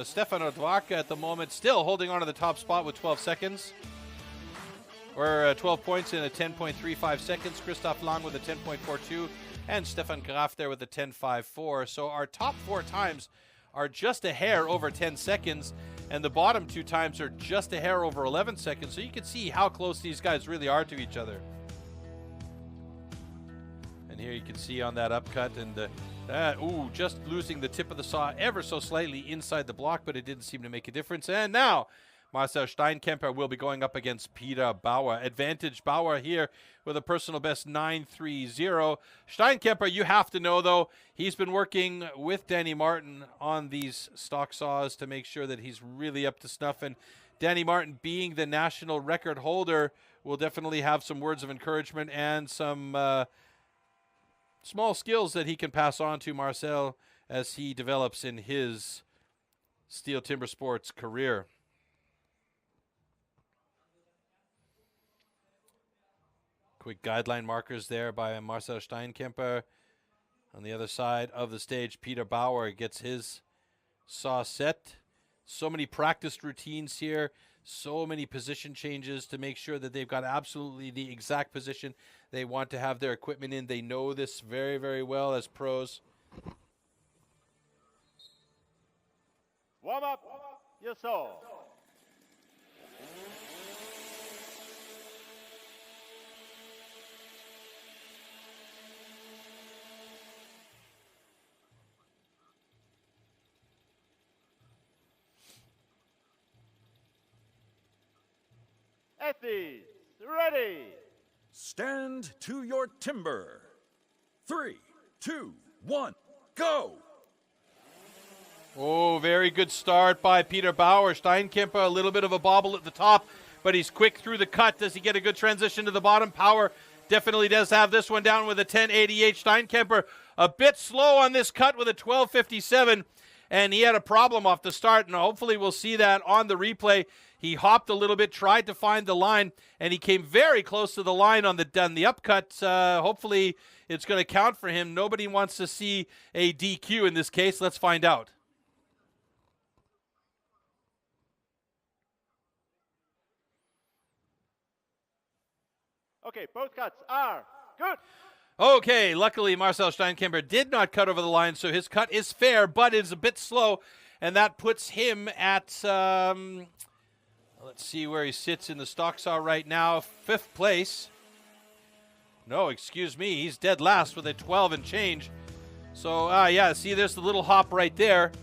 Stefan Odwarka at the moment still holding on to the top spot with 12 seconds. Or 12 points in a 10.35 seconds. Christoph Lang with a 10.42. And Stefan Graf there with a 10.54. So our top 4 times are just a hair over 10 seconds. And the bottom 2 times are just a hair over 11 seconds. So you can see how close these guys really are to each other. And here you can see on that upcut. And just losing the tip of the saw ever so slightly inside the block. But it didn't seem to make a difference. And now Marcel Steinkemper will be going up against Peter Bauer. Advantage Bauer here with a personal best 9.30. Steinkemper, you have to know, though, he's been working with Danny Martin on these stock saws to make sure that he's really up to snuff. And Danny Martin, being the national record holder, will definitely have some words of encouragement and some small skills that he can pass on to Marcel as he develops in his STIHL Timbersports career. Quick guideline markers there by Marcel Steinkemper. On the other side of the stage, Peter Bauer gets his saw set. So many practiced routines here. So many position changes to make sure that they've got absolutely the exact position they want to have their equipment in. They know this very, very well as pros. Warm up your saw. STIHL, ready. Stand to your timber. 3, 2, 1, go! Oh, very good start by Peter Bauer. Steinkemper, a little bit of a bobble at the top, but he's quick through the cut. Does he get a good transition to the bottom? Power definitely does have this one down with a 10.88. Steinkemper a bit slow on this cut with a 12.57, and he had a problem off the start, and hopefully we'll see that on the replay. He hopped a little bit, tried to find the line, and he came very close to the line on the upcut. Hopefully it's going to count for him. Nobody wants to see a DQ in this case. Let's find out. Okay, both cuts are good. Okay, luckily Marcel Steinkemper did not cut over the line, so his cut is fair, but it's a bit slow, and that puts him at, let's see where he sits in the stock saw right now, 5th place. No, excuse me, he's dead last with a 12 and change. So, yeah, see, there's the little hop right there,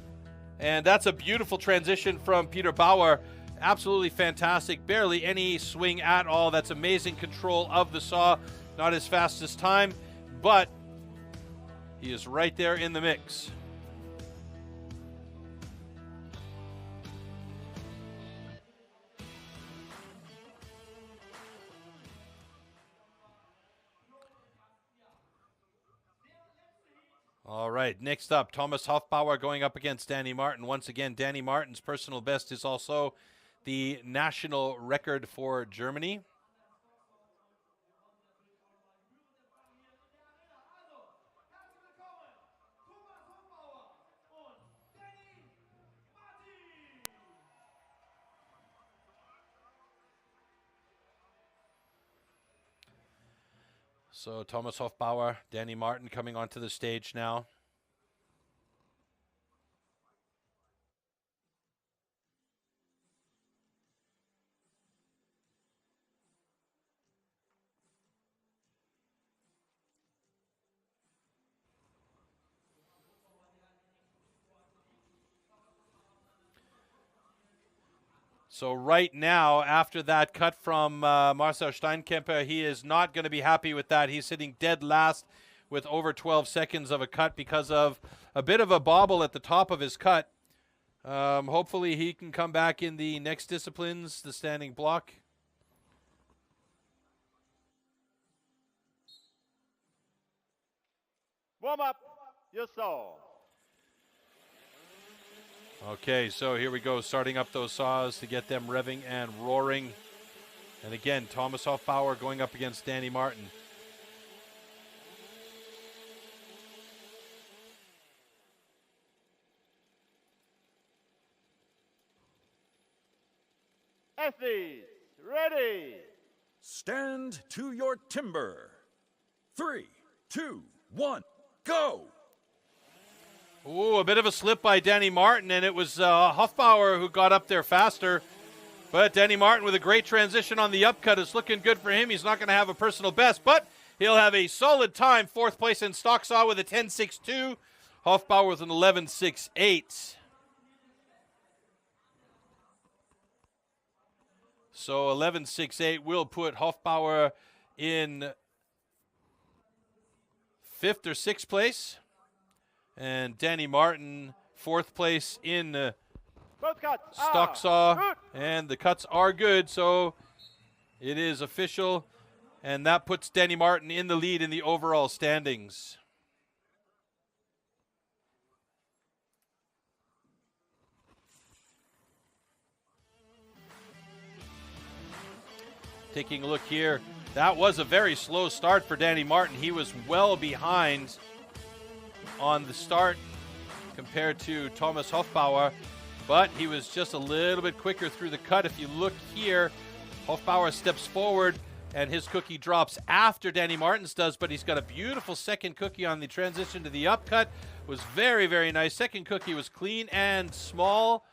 and that's a beautiful transition from Peter Bauer. Absolutely fantastic, barely any swing at all. That's amazing control of the saw, not his fastest time, but he is right there in the mix. All right, next up, Thomas Hofbauer going up against Danny Martin. Once again, Danny Martin's personal best is also the national record for Germany. So Thomas Hofbauer, Danny Martin coming onto the stage now. So right now, after that cut from Marcel Steinkemper, he is not going to be happy with that. He's sitting dead last with over 12 seconds of a cut because of a bit of a bobble at the top of his cut. Hopefully he can come back in the next disciplines, the standing block. Warm up your saw. Okay, so here we go, starting up those saws to get them revving and roaring. And again, Thomas Hofbauer going up against Danny Martin. Athletes, ready. Stand to your timber. 3, 2, 1, go! Ooh, a bit of a slip by Danny Martin, and it was Hofbauer who got up there faster. But Danny Martin with a great transition on the upcut is looking good for him. He's not going to have a personal best, but he'll have a solid time. 4th place in stock saw with a 10.62. Hofbauer with an 11.68. So 11.68 will put Hofbauer in 5th or 6th place. And Danny Martin, 4th place in stock saw. And the cuts are good, so it is official. And that puts Danny Martin in the lead in the overall standings. Taking a look here, that was a very slow start for Danny Martin. He was well behind on the start compared to Thomas Hofbauer, but he was just a little bit quicker through the cut. If you look here, Hofbauer steps forward and his cookie drops after Danny Martin's does, but he's got a beautiful second cookie on the transition to the upcut. It was very, very nice. Second cookie was clean and small,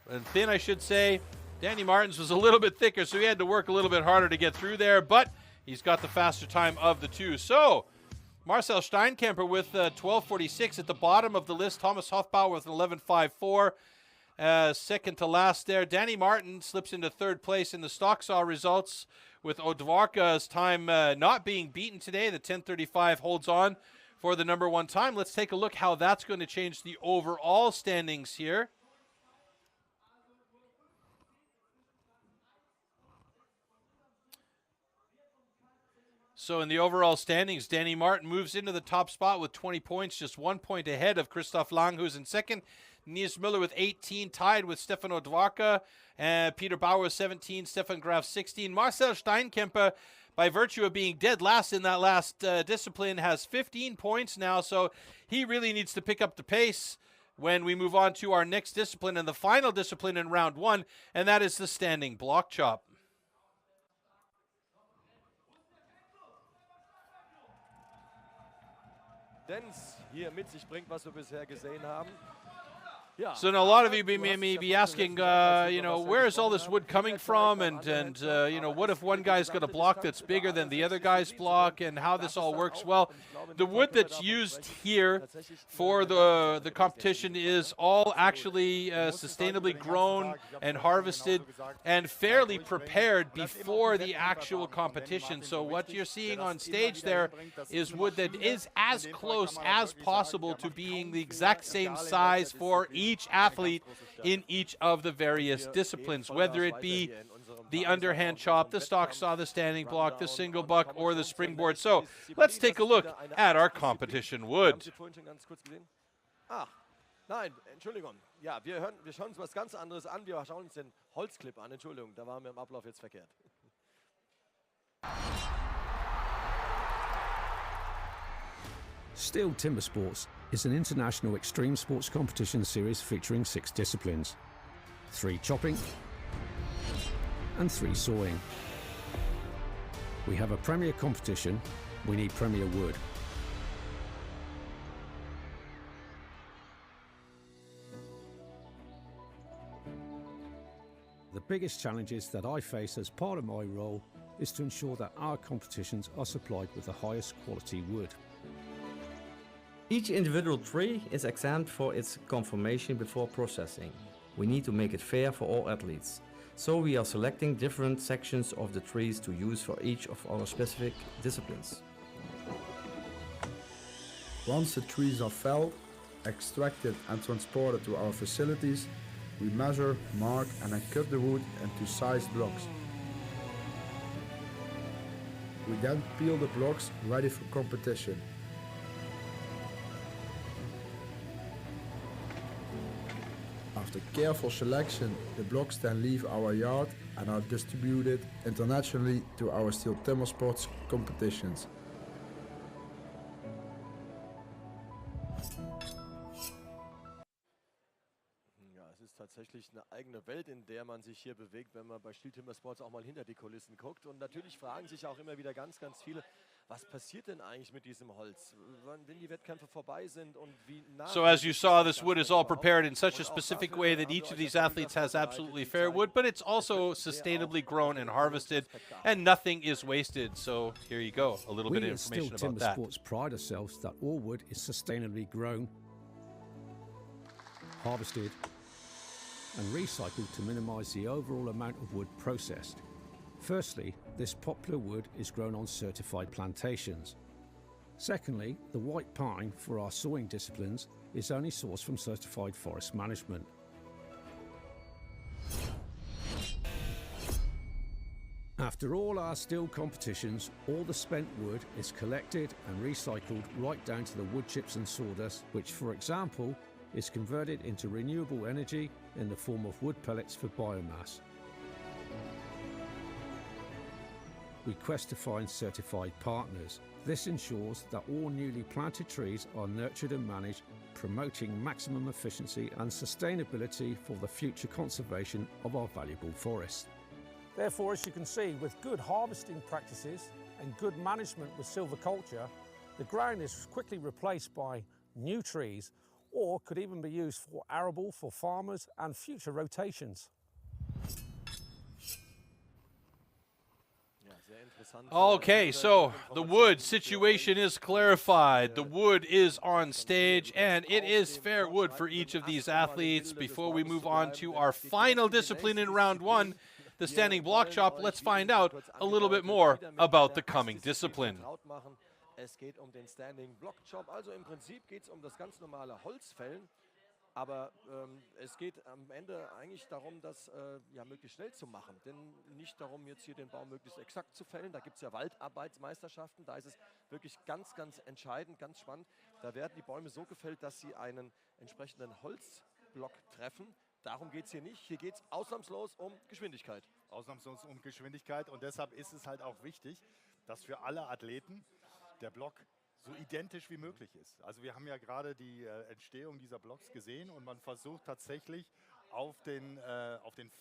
and thin, I should say. Danny Martin's was a little bit thicker, so he had to work a little bit harder to get through there, but he's got the faster time of the two. So Marcel Steinkemper with 12.46 at the bottom of the list. Thomas Hofbauer with an 11.54. Second to last there. Danny Martin slips into 3rd place in the stock saw results with Odvarka's time not being beaten today. The 10.35 holds on for the number 1 time. Let's take a look how that's going to change the overall standings here. So in the overall standings, Danny Martin moves into the top spot with 20 points, just 1 point ahead of Christoph Lang, who's in second. Nils Müller with 18, tied with Stefan Odvarka. Peter Bauer 17, Stefan Graf 16. Marcel Steinkemper, by virtue of being dead last in that last discipline, has 15 points now, so he really needs to pick up the pace when we move on to our next discipline and the final discipline in round 1, and that is the standing block chop. Tendenz hier mit sich bringt, was wir bisher gesehen haben. So now a lot of you may be asking, you know, where is all this wood coming from, and you know, what if one guy's got a block that's bigger than the other guy's block, and how this all works? Well, the wood that's used here for the competition is all actually sustainably grown and harvested and fairly prepared before the actual competition. So what you're seeing on stage there is wood that is as close as possible to being the exact same size for each athlete in each of the various disciplines, whether it be the underhand chop, the stock saw, the standing block, the single buck, or the springboard. So let's take a look at our competition wood. Ach, nein, Entschuldigung. Ja, wir schauen uns was ganz anderes an. Wir schauen uns den Holzclip an. Entschuldigung, da waren wir im Ablauf jetzt verkehrt. STIHL Timbersports is an international extreme sports competition series featuring 6 disciplines, 3 chopping and 3 sawing. We have a premier competition, we need premier wood. The biggest challenges that I face as part of my role is to ensure that our competitions are supplied with the highest quality wood. Each individual tree is examined for its conformation before processing. We need to make it fair for all athletes. So we are selecting different sections of the trees to use for each of our specific disciplines. Once the trees are felled, extracted and transported to our facilities, we measure, mark and then cut the wood into sized blocks. We then peel the blocks ready for competition. After careful selection, the blocks then leave our yard and are distributed internationally to our STIHL Timbersports competitions. Ja, es ist tatsächlich eine eigene Welt, in der man sich hier bewegt, wenn man bei STIHL Timbersports auch mal hinter die Kulissen guckt. Und natürlich fragen sich auch immer wieder ganz viele, was passiert denn eigentlich mit diesem Holz, wenn die Wettkämpfe vorbei sind und wie nah. So as you saw, this wood is all prepared in such a specific way that each of these athletes has absolutely fair wood, but it's also sustainably grown and harvested, and nothing is wasted. So here you go, a little bit of information about that. We at STIHL Timbersports pride ourselves that all wood is sustainably grown, harvested, and recycled to minimize the overall amount of wood processed. Firstly, this poplar wood is grown on certified plantations. Secondly, the white pine for our sawing disciplines is only sourced from certified forest management. After all our STIHL competitions, all the spent wood is collected and recycled right down to the wood chips and sawdust, which, for example, is converted into renewable energy in the form of wood pellets for biomass. We quest to find certified partners. This ensures that all newly planted trees are nurtured and managed, promoting maximum efficiency and sustainability for the future conservation of our valuable forests. Therefore, as you can see, with good harvesting practices and good management with silviculture, the ground is quickly replaced by new trees, or could even be used for arable for farmers and future rotations. Okay, so the wood situation is clarified. The wood is on stage, and it is fair wood for each of these athletes. Before we move on to our final discipline in round 1, the standing block chop, let's find out a little bit more about the coming discipline. Es geht den Standing Block Chop, also im Prinzip geht es das ganz normale Holzfällen. Aber es geht am Ende eigentlich darum, das ja, möglichst schnell zu machen. Denn nicht darum, jetzt hier den Baum möglichst exakt zu fällen. Da gibt es ja Waldarbeitsmeisterschaften. Da ist es wirklich ganz entscheidend, ganz spannend. Da werden die Bäume so gefällt, dass sie einen entsprechenden Holzblock treffen. Darum geht es hier nicht. Hier geht es ausnahmslos um Geschwindigkeit. Ausnahmslos um Geschwindigkeit. Und deshalb ist es halt auch wichtig, dass für alle Athleten der Block so identisch wie möglich ist. Also wir haben ja gerade die Entstehung dieser Blocks gesehen und man versucht tatsächlich auf den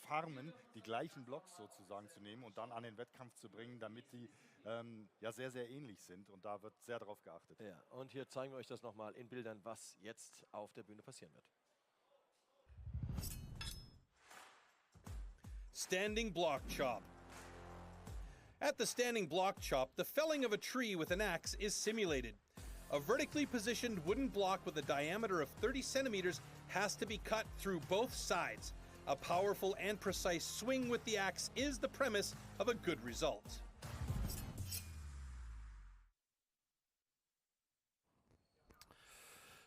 Farmen die gleichen Blocks sozusagen zu nehmen und dann an den Wettkampf zu bringen, damit die ja sehr, sehr ähnlich sind. Und da wird sehr darauf geachtet. Ja, und hier zeigen wir euch das nochmal in Bildern, was jetzt auf der Bühne passieren wird. Standing block chop. At the standing block chop, the felling of a tree with an axe is simulated. A vertically positioned wooden block with a diameter of 30 centimeters has to be cut through both sides. A powerful and precise swing with the axe is the premise of a good result.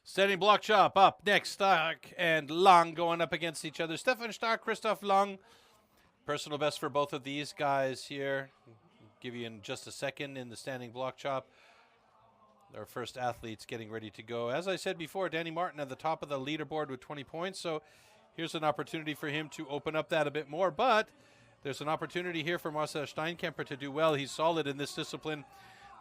Standing block chop up next. Stark and Lang going up against each other. Stefan Stark, Christoph Lang. Personal best for both of these guys here. Give you in just a second in the standing block chop. Our first athletes getting ready to go. As I said before, Danny Martin at the top of the leaderboard with 20 points. So here's an opportunity for him to open up that a bit more. But there's an opportunity here for Marcel Steinkemper to do well. He's solid in this discipline.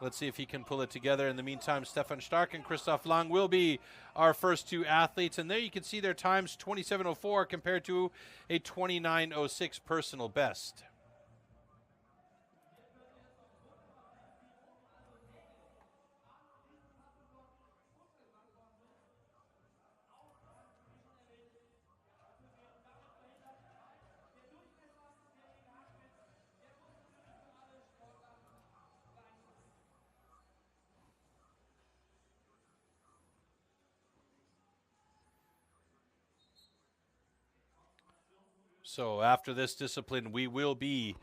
Let's see if he can pull it together. In the meantime, Stefan Stark and Christoph Lang will be our first two athletes. And there you can see their times, 27:04 compared to a 29:06 personal best. So after this discipline, we will be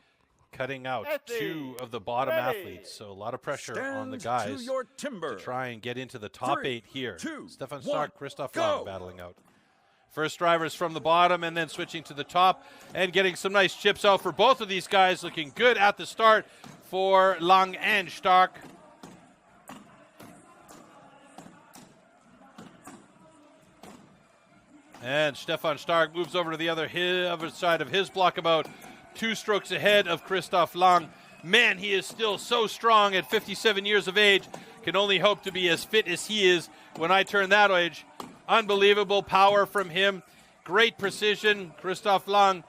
cutting out two of the bottom athletes. So a lot of pressure on the guys to try and get into the top 8 here. Stefan Stark, Christoph Lang battling out. First drivers from the bottom and then switching to the top and getting some nice chips out for both of these guys. Looking good at the start for Lang and Stark. And Stefan Stark moves over to the other side of his block, about 2 strokes ahead of Christoph Lang. Man, he is still so strong at 57 years of age. Can only hope to be as fit as he is when I turn that age. Unbelievable power from him. Great precision. Christoph Lang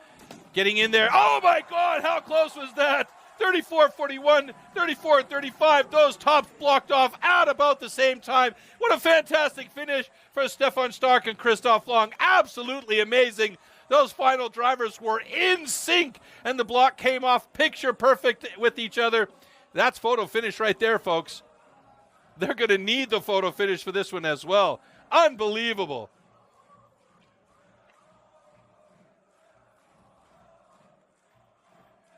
getting in there. Oh my God, how close was that? 34-41, 34-35. Those tops blocked off at about the same time. What a fantastic finish for Stefan Stark and Christoph Lang. Absolutely amazing. Those final drivers were in sync, and the block came off picture perfect with each other. That's photo finish right there, folks. They're going to need the photo finish for this one as well. Unbelievable.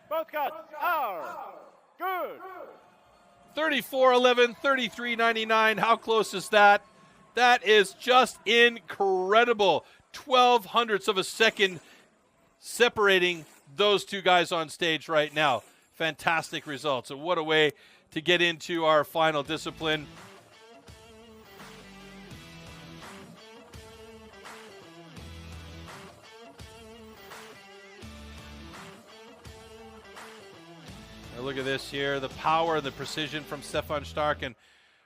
Both cuts are good. 34-11, 33-99. How close is that? That is just incredible. 12 hundredths of a second separating those two guys on stage right now. Fantastic results. So what a way to get into our final discipline. Now look at this here, the power and the precision from Stefan Stark. And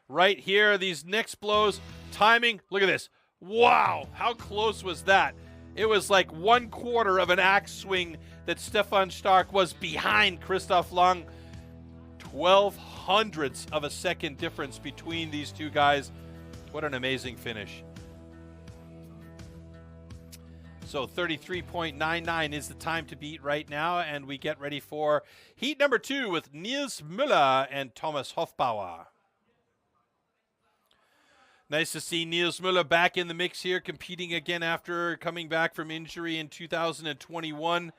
right here, these next blows, timing, look at this. Wow, how close was that? It was like 1/4 of an axe swing that Stefan Stark was behind Christoph Lang. 12 hundredths of a second difference between these two guys. What an amazing finish. So 33.99 is the time to beat right now, and we get ready for heat number 2 with Nils Müller and Thomas Hofbauer. Nice to see Nils Müller back in the mix here, competing again after coming back from injury in 2021.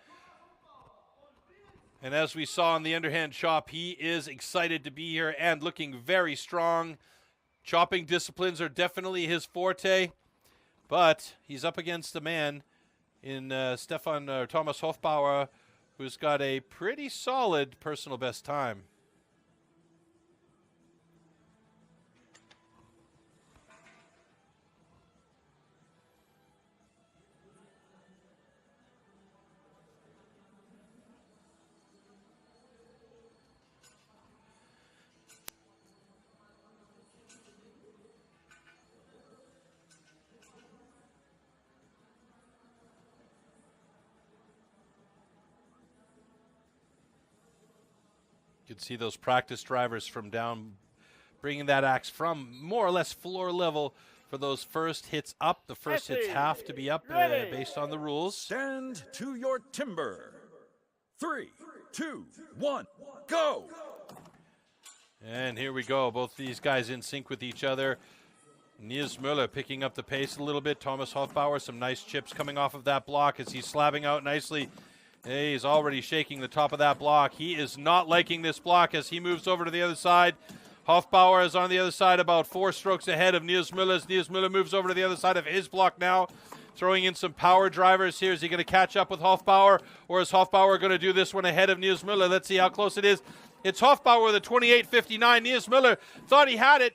And as we saw in the underhand chop, he is excited to be here and looking very strong. Chopping disciplines are definitely his forte, but he's up against a man in Thomas Hofbauer, who's got a pretty solid personal best time. You can see those practice drivers from down, bringing that axe from more or less floor level for those first hits up. The first hits have to be up based on the rules. Stand to your timber. 3, 2, 1, go! And here we go. Both these guys in sync with each other. Nils Müller picking up the pace a little bit. Thomas Hofbauer, some nice chips coming off of that block as he's slabbing out nicely. He's already shaking the top of that block. He is not liking this block as he moves over to the other side. Hofbauer is on the other side, about 4 strokes ahead of Nils Müller. As Nils Müller moves over to the other side of his block now, throwing in some power drivers here. Is he going to catch up with Hofbauer, or is Hofbauer going to do this one ahead of Nils Müller? Let's see how close it is. It's Hofbauer with a 28.59. Nils Müller thought he had it,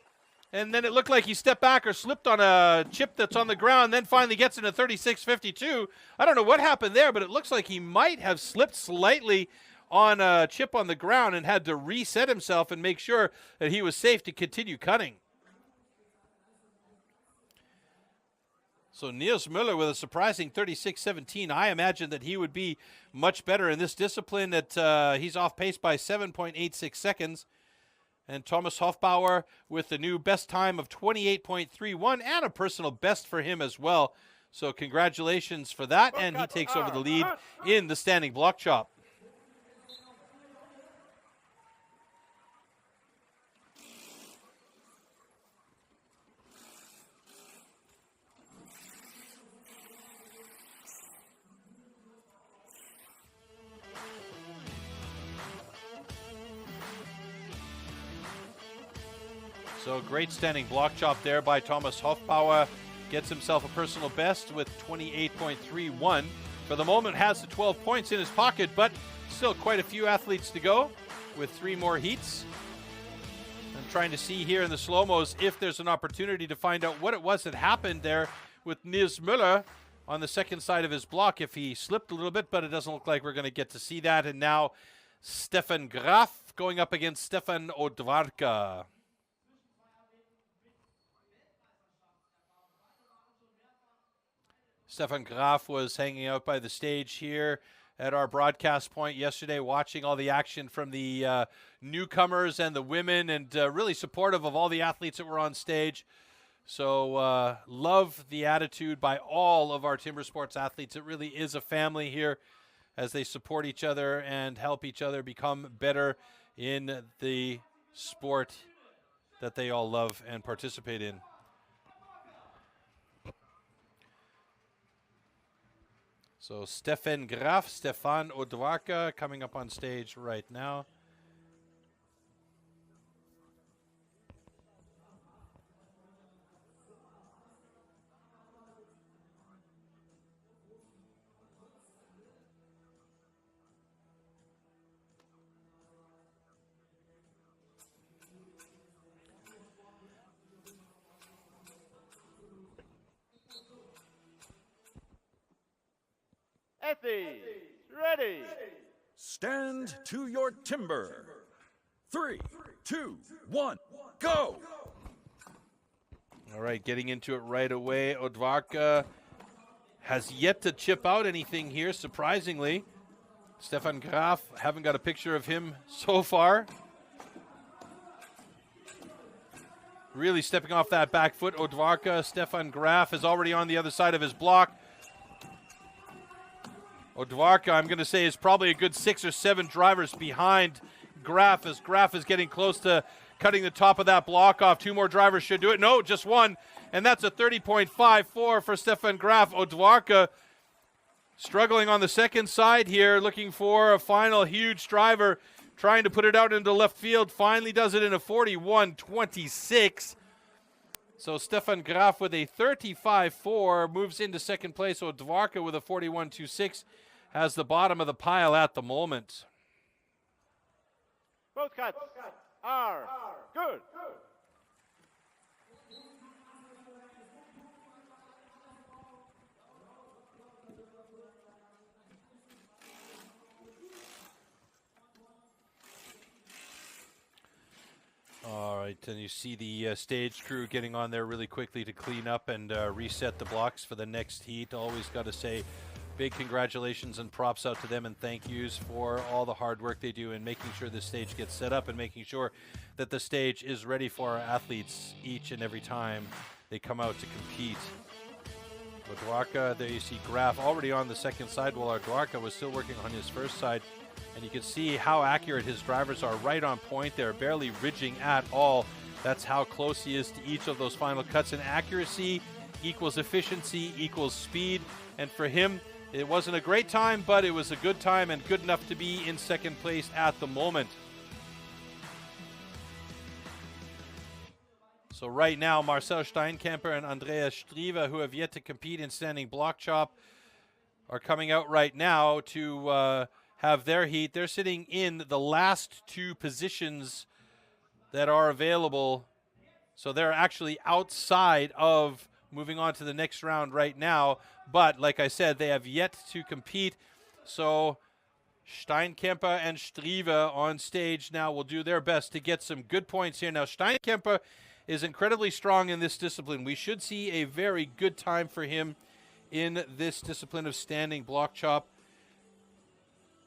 and then it looked like he stepped back or slipped on a chip that's on the ground, then finally gets into 36.52. I don't know what happened there, but it looks like he might have slipped slightly on a chip on the ground and had to reset himself and make sure that he was safe to continue cutting. So Nils Müller with a surprising 36.17. I imagine that he would be much better in this discipline. That he's off pace by 7.86 seconds. And Thomas Hofbauer with the new best time of 28.31 and a personal best for him as well. So congratulations for that. And he takes over the lead in the standing block chop. So great standing block chop there by Thomas Hofbauer. Gets himself a personal best with 28.31. For the moment has the 12 points in his pocket, but still quite a few athletes to go with 3 more heats. I'm trying to see here in the slow-mos if there's an opportunity to find out what it was that happened there with Nils Müller on the second side of his block, if he slipped a little bit, but it doesn't look like we're going to get to see that. And now Stefan Graf going up against Stefan Odvarka. Stefan Graf was hanging out by the stage here at our broadcast point yesterday, watching all the action from the newcomers and the women, and really supportive of all the athletes that were on stage. So love the attitude by all of our Timber Sports athletes. It really is a family here as they support each other and help each other become better in the sport that they all love and participate in. So Stefan Graf, Stefan Odvarka coming up on stage right now. Ready. Stand to your timber. 3, 2, 1, go! All right, getting into it right away. Odvarka has yet to chip out anything here, surprisingly. Stefan Graf, haven't got a picture of him so far. Really stepping off that back foot. Odvarka, Stefan Graf is already on the other side of his block. Odvarka, I'm going to say, is probably a good 6 or 7 drivers behind Graf, as Graf is getting close to cutting the top of that block off. 2 more drivers should do it. No, just 1. And that's a 30.54 for Stefan Graf. Odvarka struggling on the second side here, looking for a final huge driver, trying to put it out into left field. Finally does it in a 41.26. So Stefan Graf with a 35.4 moves into second place. Odvarka with a 41.26 has the bottom of the pile at the moment. Both cuts are good. All right, and you see the stage crew getting on there really quickly to clean up and reset the blocks for the next heat. Always got to say big congratulations and props out to them and thank yous for all the hard work they do in making sure this stage gets set up and making sure that the stage is ready for our athletes each and every time they come out to compete. With Dwarka, there you see Graf already on the second side while our Dwarka was still working on his first side. And you can see how accurate his drivers are, right on point. They're barely ridging at all. That's how close he is to each of those final cuts. And accuracy equals efficiency equals speed. And for him, it wasn't a great time, but it was a good time and good enough to be in second place at the moment. So right now, Marcel Steinkemper and Andreas Strive, who have yet to compete in standing block chop, are coming out right now to have their heat. They're sitting in the last two positions that are available. So they're actually outside of moving on to the next round right now. But like I said, they have yet to compete. So Steinkemper and Strive on stage now will do their best to get some good points here. Now Steinkemper is incredibly strong in this discipline. We should see a very good time for him in this discipline of standing block chop.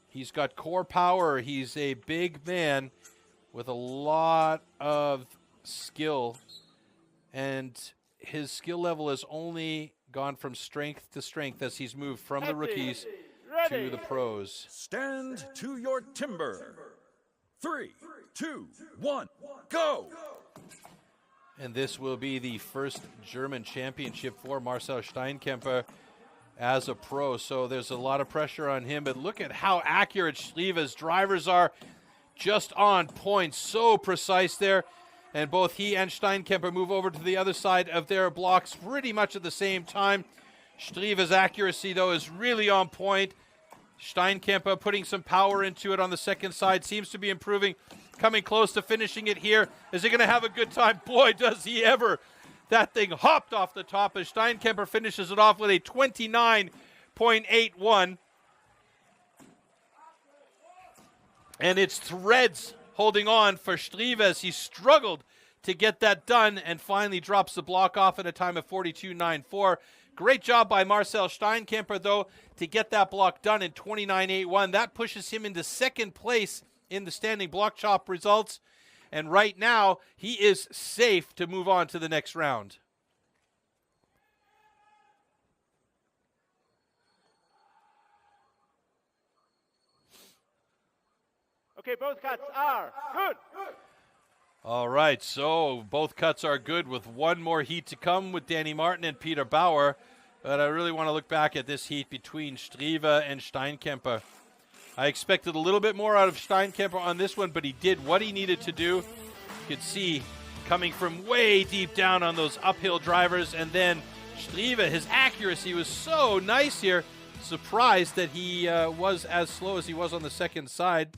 He's got core power. He's a big man with a lot of skill, and his skill level has only gone from strength to strength as he's moved from the rookies to the pros. Stand to your timber. 3, 2, 1, go! And this will be the first German championship for Marcel Steinkemper as a pro. So there's a lot of pressure on him, but look at how accurate Strive's drivers are, just on point, so precise there. And both he and Steinkemper move over to the other side of their blocks pretty much at the same time. Strive's accuracy, though, is really on point. Steinkemper putting some power into it on the second side, seems to be improving, coming close to finishing it here. Is he going to have a good time? Boy, does he ever. That thing hopped off the top as Steinkemper finishes it off with a 29.81. And it's threads holding on for Strive as he struggled to get that done and finally drops the block off at a time of 42.94. Great job by Marcel Steinkemper, though, to get that block done in 29.81. That pushes him into second place in the standing block chop results. And right now, he is safe to move on to the next round. Okay, both cuts are good. All right, so both cuts are good with one more heat to come with Danny Martin and Peter Bauer. But I really want to look back at this heat between Strive and Steinkemper. I expected a little bit more out of Steinkemper on this one, but he did what he needed to do. You could see coming from way deep down on those uphill drivers. And then Strive, his accuracy was so nice here. Surprised that he was as slow as he was on the second side.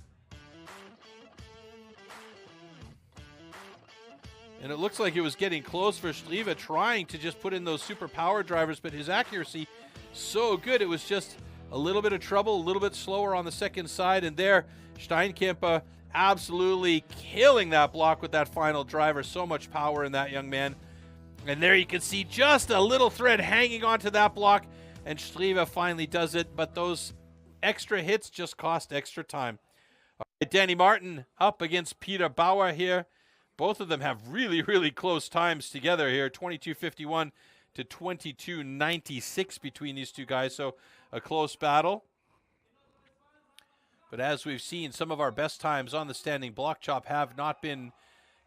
And it looks like it was getting close for Strive, trying to just put in those super power drivers, but his accuracy so good. It was just a little bit of trouble, a little bit slower on the second side. And there, Steinkemper absolutely killing that block with that final driver. So much power in that young man. And there you can see just a little thread hanging onto that block. And Strive finally does it, but those extra hits just cost extra time. All right, Danny Martin up against Peter Bauer here. Both of them have really, really close times together here, 22.51 to 22.96 between these two guys, so a close battle. But as we've seen, some of our best times on the standing block chop have not been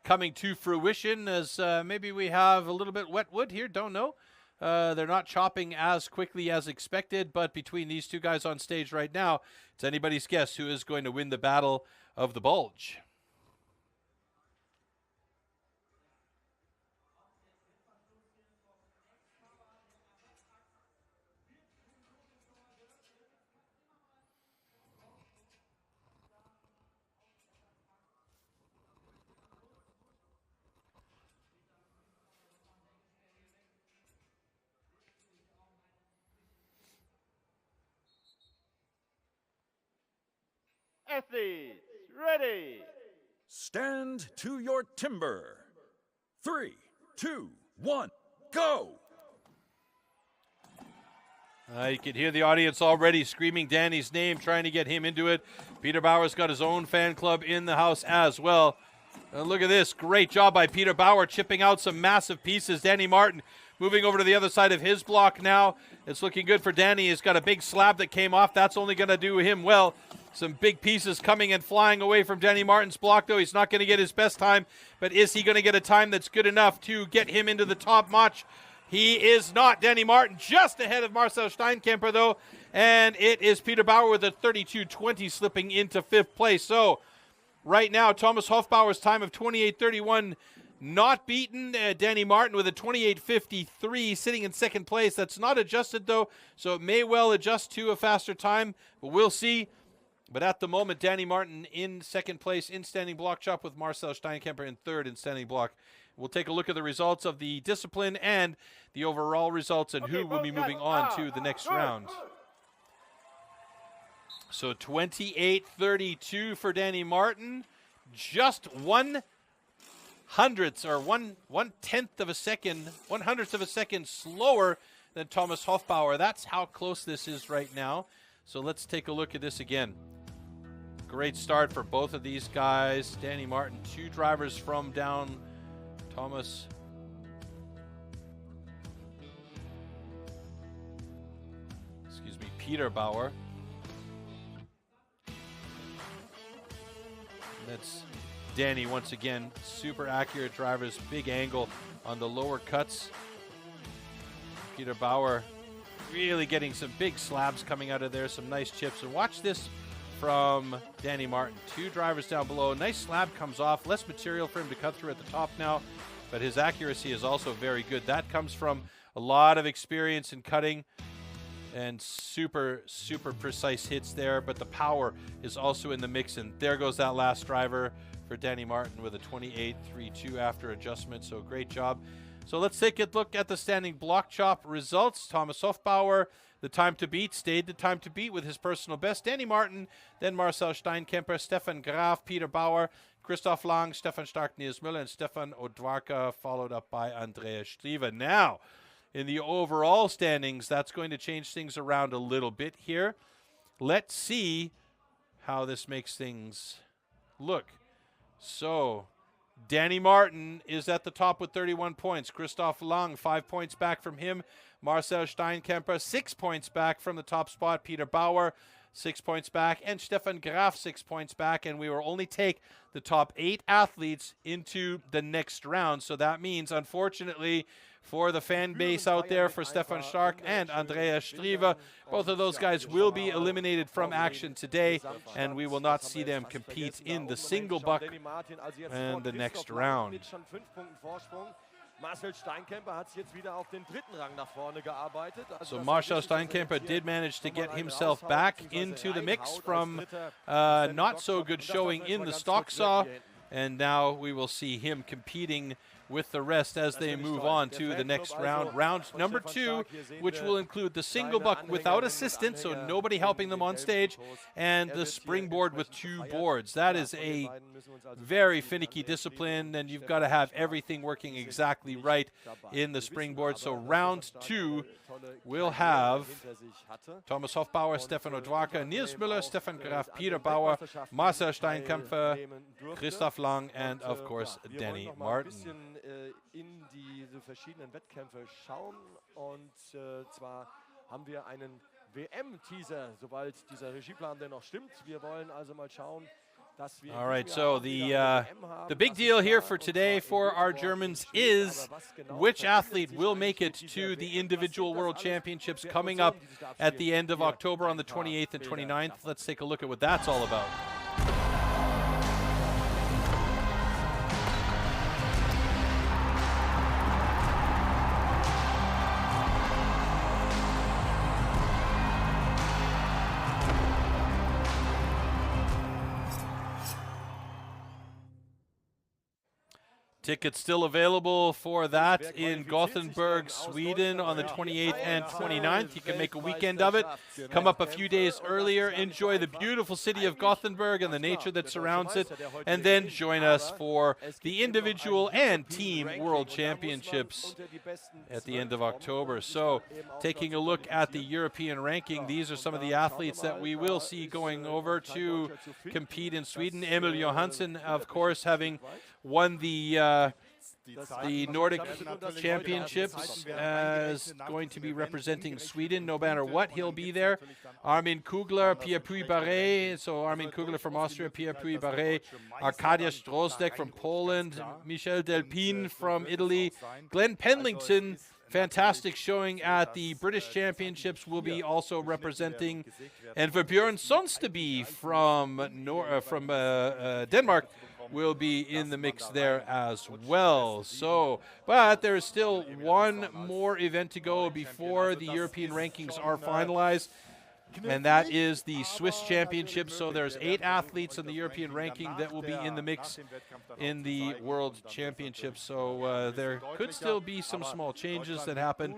coming to fruition, as maybe we have a little bit wet wood here, don't know. They're not chopping as quickly as expected, but between these two guys on stage right now, it's anybody's guess who is going to win the battle of the bulge. Athletes, ready. Stand to your timber. 3, 2, 1, go! You can hear the audience already screaming Danny's name, trying to get him into it. Peter Bauer's got his own fan club in the house as well. Look at this. Great job by Peter Bauer, chipping out some massive pieces. Danny Martin moving over to the other side of his block now. It's looking good for Danny. He's got a big slab that came off. That's only going to do him well. Some big pieces coming and flying away from Danny Martin's block, though. He's not going to get his best time, but is he going to get a time that's good enough to get him into the top notch? He is not. Danny Martin just ahead of Marcel Steinkemper, though, and it is Peter Bauer with a 32.20 slipping into 5th place. So right now, Thomas Hofbauer's time of 28.31 not beaten. Danny Martin with a 28.53 sitting in 2nd place. That's not adjusted, though, so it may well adjust to a faster time, but we'll see. But at the moment, Danny Martin in 2nd place in standing block chop with Marcel Steinkemper in 3rd in standing block. We'll take a look at the results of the discipline and the overall results and who will be moving on to the next round. So 28.32 for Danny Martin, just 1/100th or 1/10th of a second, 100th of a second slower than Thomas Hofbauer. That's how close this is right now. So let's take a look at this again. Great start for both of these guys. Danny Martin, 2 drivers from down. Thomas Peter Bauer. That's Danny once again. Super accurate drivers, big angle on the lower cuts. Peter Bauer really getting some big slabs coming out of there, some nice chips. And watch this from Danny Martin. 2 drivers down below. Nice slab comes off. Less material for him to cut through at the top now, but his accuracy is also very good. That comes from a lot of experience in cutting and super, super precise hits there, but the power is also in the mix. And there goes that last driver for Danny Martin with a 28.32 after adjustment, so great job. So let's take a look at the standing block chop results. Thomas Hofbauer, the time to beat, stayed the time to beat with his personal best. Danny Martin, then Marcel Steinkemper, Stefan Graf, Peter Bauer, Christoph Lang, Stefan Stark, Nils Müller, and Stefan Odwarka, followed up by Andreas Strieve. Now, in the overall standings, that's going to change things around a little bit here. Let's see how this makes things look. So, Danny Martin is at the top with 31 points. Christoph Lang, 5 points back from him. Marcel Steinkemper, 6 points back from the top spot. Peter Bauer, 6 points back. And Stefan Graf, 6 points back. And we will only take the top 8 athletes into the next round. So that means, unfortunately, for the fan base out there, for Stefan Stark and Andreas Strieve, both of those guys will be eliminated from action today, and we will not see them compete in the single buck and the next round. So Marcel Steinkemper did manage to get himself back into the mix from not so good showing in the stock saw, and now we will see him competing with the rest as they move on to the next round. Round number 2, which will include the single buck without assistance, so nobody helping them on stage, and the springboard with 2 boards. That is a very finicky discipline, and you've got to have everything working exactly right in the springboard. So round 2 will have Thomas Hofbauer, Stefan Odwarka, Nils Müller, Stefan Graf, Peter Bauer, Marcel Steinkemper, Christoph Lang, and of course Danny Martin. In diese verschiedenen Wettkämpfe schauen, und zwar haben wir einen WM-Teaser, sobald dieser Regieplan denn noch stimmt. Wir wollen also mal schauen. All right, so the big deal here for today for our Germans is which athlete will make it to the individual world championships coming up at the end of October on the 28th and 29th. Let's take a look at what that's all about. Tickets still available for that in Gothenburg, Sweden on the 28th and 29th. You can make a weekend of it. Come up a few days earlier, enjoy the beautiful city of Gothenburg and the nature that surrounds it, and then join us for the individual and team world championships at the end of October. So taking a look at the European ranking, these are some of the athletes that we will see going over to compete in Sweden. Emil Johansson, of course, having won the Nordic Championships, is going to be representing Sweden no matter what. He'll be there. Armin Kugler, Pierre-Puy Barret, so Armin Kugler from Austria, Pierre-Puy Barret, Arkadia Strozdek from Poland, Michel Delpine from Italy, Glenn Pendlington, fantastic showing at the British Championships, will be also representing, and Verbjørn Sonsteby from Denmark will be in the mix there as well. So, but there is still one more event to go before the European rankings are finalized, and that is the Swiss Championship. So there's 8 athletes in the European ranking that will be in the mix in the World Championship. So there could still be some small changes that happen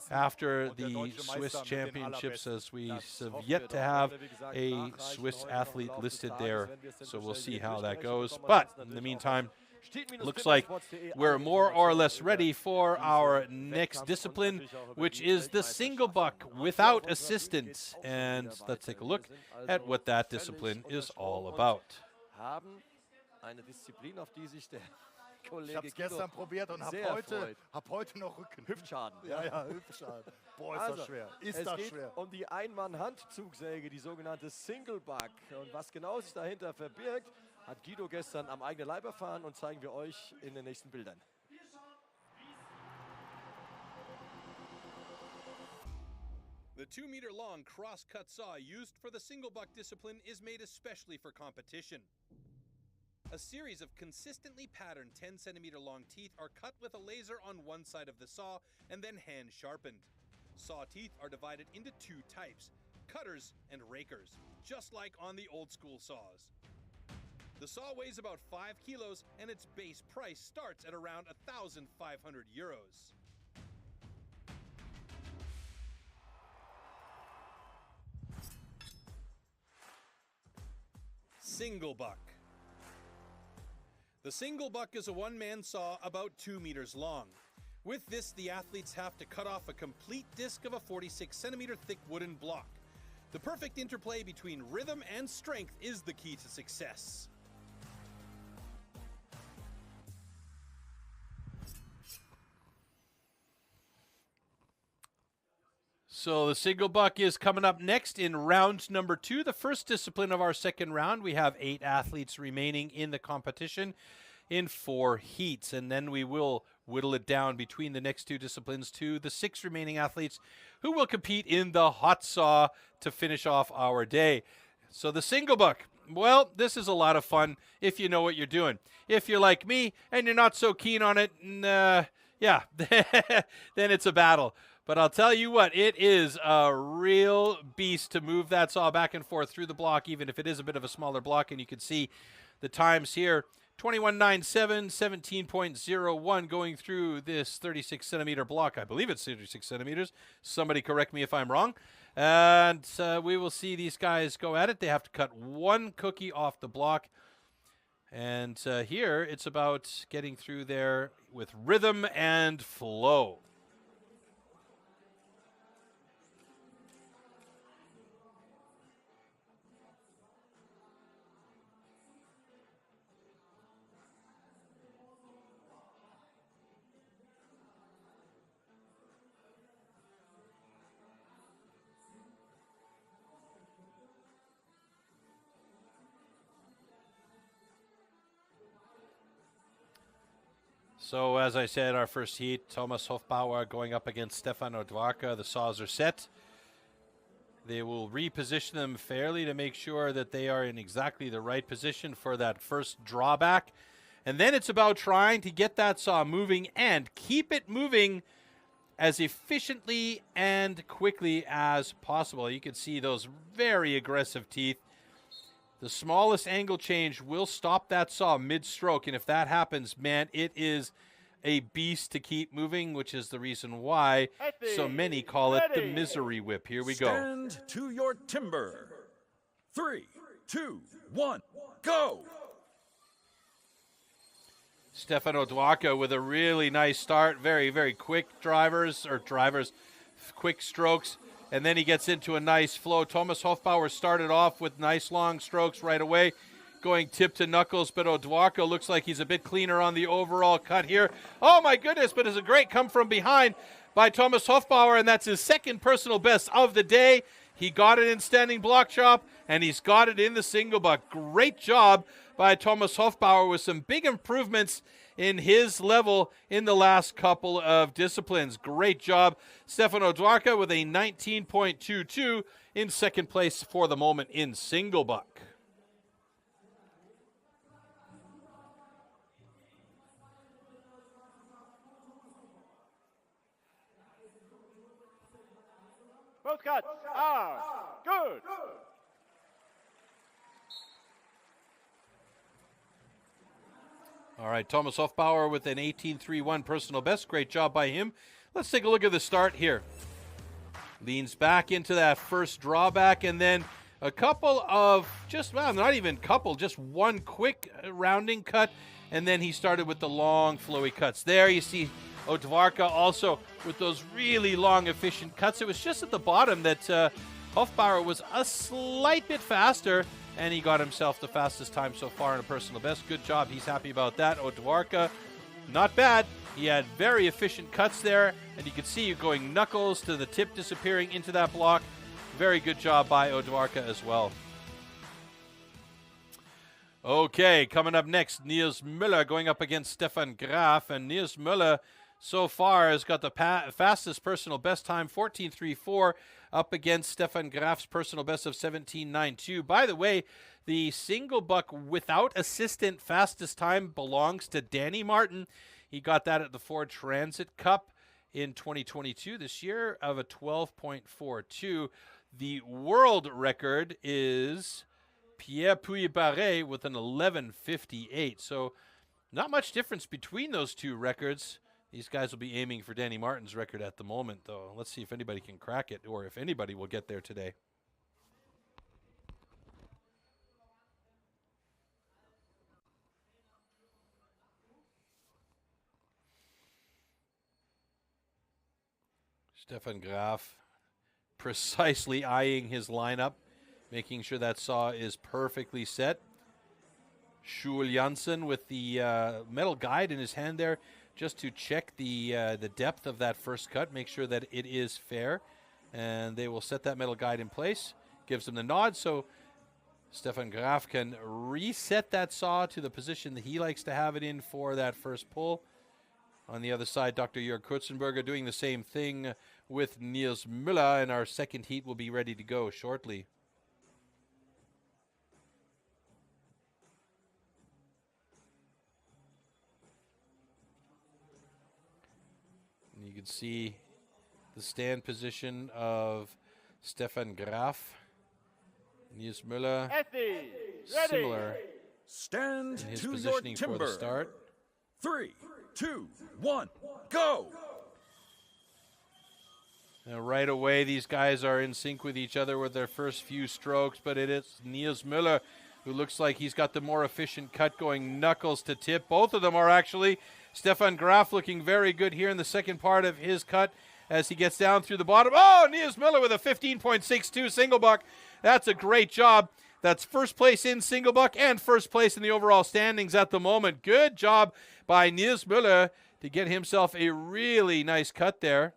after the Swiss Championships, as we have yet to have a Swiss athlete listed there. So we'll see how that goes. But in the meantime, looks like we're more or less ready for our next discipline, which is the single buck without assistance. And let's take a look at what that discipline is all about. Ich habe es gestern probiert und hab heute noch Rücken. Hüftschaden. Ja, Hüftschaden. Boah, ist das schwer. Ist das schwer. Um die Ein-Mann-Handzugsäge, die sogenannte Single Buck. Und was genau sich dahinter verbirgt, hat Guido gestern am eigenen Leib erfahren und zeigen wir euch in den nächsten Bildern. The 2-meter-long cross-cut saw used for the single buck discipline is made especially for competition. A series of consistently patterned 10-centimeter-long teeth are cut with a laser on one side of the saw and then hand-sharpened. Saw teeth are divided into 2 types, cutters and rakers, just like on the old-school saws. The saw weighs about 5 kilos, and its base price starts at around 1,500 euros. Single buck. The single buck is a one-man saw about 2 meters long. With this, the athletes have to cut off a complete disc of a 46-centimeter thick wooden block. The perfect interplay between rhythm and strength is the key to success. So the single buck is coming up next in round number 2, the first discipline of our second round. We have 8 athletes remaining in the competition in 4 heats, and then we will whittle it down between the next 2 disciplines to the 6 remaining athletes who will compete in the hot saw to finish off our day. So the single buck, well, this is a lot of fun if you know what you're doing. If you're like me and you're not so keen on it, yeah, then it's a battle. But I'll tell you what, it is a real beast to move that saw back and forth through the block, even if it is a bit of a smaller block. And you can see the times here, 21.97, 17.01 going through this 36-centimeter block. I believe it's 36 centimeters. Somebody correct me if I'm wrong. And we will see these guys go at it. They have to cut 1 cookie off the block. And here it's about getting through there with rhythm and flow. So, as I said, our first heat, Thomas Hofbauer going up against Stefan Odvarka. The saws are set. They will reposition them fairly to make sure that they are in exactly the right position for that first drawback. And then it's about trying to get that saw moving and keep it moving as efficiently and quickly as possible. You can see those very aggressive teeth The smallest angle change will stop that saw mid-stroke, and if that happens, man, it is a beast to keep moving, which is the reason why so many call it the misery whip. Here we go. Stand to your timber. 3, 2, 1, go! Stefan Odwaka with a really nice start. Very, very quick quick strokes. And then he gets into a nice flow. Thomas Hofbauer started off with nice long strokes right away, going tip to knuckles, but Odwaka looks like he's a bit cleaner on the overall cut here. Oh my goodness, but it's a great come from behind by Thomas Hofbauer, and that's his second personal best of the day. He got it in standing block chop, and he's got it in the single buck. Great job by Thomas Hofbauer with some big improvements in his level in the last couple of disciplines. Great job. Stefan Odwaka with a 19.22 in second place for the moment in single buck. Both cuts are good. All right, Thomas Hofbauer with an 18.31 personal best. Great job by him. Let's take a look at the start here. Leans back into that first drawback, and then a couple of just one quick rounding cut, and then he started with the long flowy cuts. There you see Odwaka also with those really long efficient cuts. It was just at the bottom that Hofbauer was a slight bit faster, and he got himself the fastest time so far in a personal best. Good job. He's happy about that. Odwaka, not bad. He had very efficient cuts there, and you can see you going knuckles to the tip disappearing into that block. Very good job by Odwaka as well. Okay, coming up next, Niels Müller going up against Stefan Graf, and Niels Müller so far has got the fastest personal best time, 14.34, up against Stefan Graf's personal best of 17.92. By the way, the single buck without assistant fastest time belongs to Danny Martin. He got that at the Ford Transit Cup in 2022 this year of a 12.42. The world record is Pierre Puy-Barré with an 11.58. So not much difference between those two records. These guys will be aiming for Danny Martin's record at the moment, though. Let's see if anybody can crack it or if anybody will get there today. Stefan Graf precisely eyeing his lineup, making sure that saw is perfectly set. Schul Janssen with the metal guide in his hand there, just to check the depth of that first cut, make sure that it is fair, and they will set that metal guide in place. Gives them the nod, so Stefan Graf can reset that saw to the position that he likes to have it in for that first pull. On the other side, Dr. Jörg Kurzenberger doing the same thing with Niels Müller, and our second heat will be ready to go shortly. You can see the stand position of Stefan Graf. Niels Müller, similar Stand in his to positioning your for the timber. start. 3, 2, 1, go! Now right away, these guys are in sync with each other with their first few strokes, but it is Niels Müller who looks like he's got the more efficient cut going knuckles to tip. Both of them are actually. Stefan Graf looking very good here in the second part of his cut as he gets down through the bottom. Oh, Niels Müller with a 15.62 single buck. That's a great job. That's first place in single buck and first place in the overall standings at the moment. Good job by Niels Müller to get himself a really nice cut there.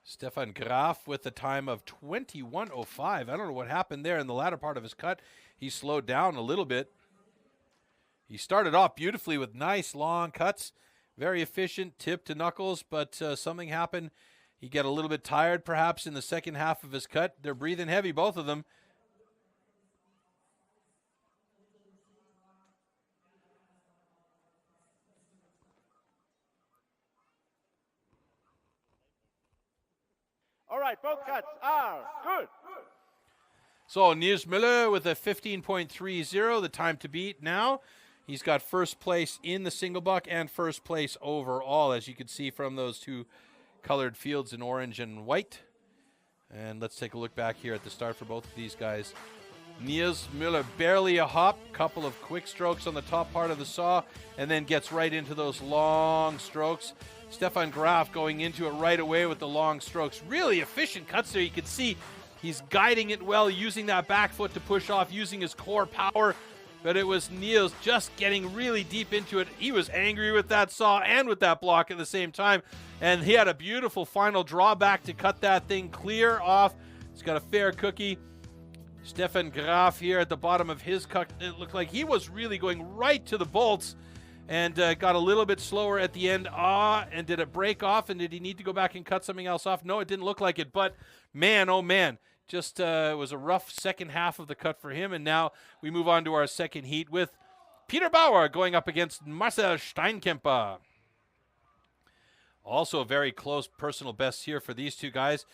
Stefan Graf with a time of 21.05. I don't know what happened there in the latter part of his cut. He slowed down a little bit. He started off beautifully with nice long cuts. Very efficient, tip to knuckles, but something happened. He got a little bit tired perhaps in the second half of his cut. They're breathing heavy, both of them. right, both cuts are good. So Niels Müller with a 15.30, the time to beat now. He's got first place in the single buck and first place overall, as you can see from those two colored fields in orange and white. And let's take a look back here at the start for both of these guys. Niels Müller barely a hop, couple of quick strokes on the top part of the saw, and then gets right into those long strokes. Stefan Graf going into it right away with the long strokes. Really efficient cuts there. You can see he's guiding it well, using that back foot to push off, using his core power. But it was Niels just getting really deep into it. He was angry with that saw and with that block at the same time. And he had a beautiful final drawback to cut that thing clear off. He's got a fair cookie. Stefan Graf here at the bottom of his cut. It looked like he was really going right to the bolts and got a little bit slower at the end. And did it break off? And did he need to go back and cut something else off? No, it didn't look like it. But man, oh man. Just it was a rough second half of the cut for him. And now we move on to our second heat with Peter Bauer going up against Marcel Steinkemper. Also a very close personal best here for these two guys.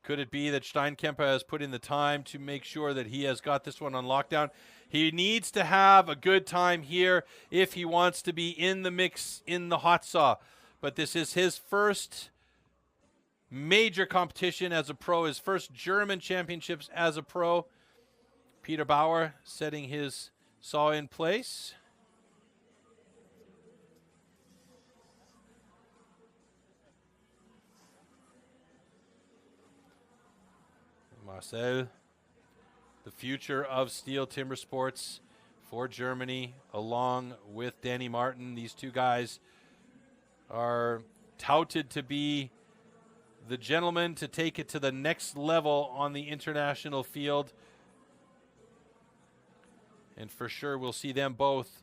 Could it be that Steinkemper has put in the time to make sure that he has got this one on lockdown? He needs to have a good time here if he wants to be in the mix in the hot saw. But this is his first major competition as a pro, his first German championships as a pro. Peter Bauer setting his saw in place. Marcel, the future of STIHL Timbersports for Germany, along with Danny Martin. These two guys are touted to be the gentleman to take it to the next level on the international field. And for sure, we'll see them both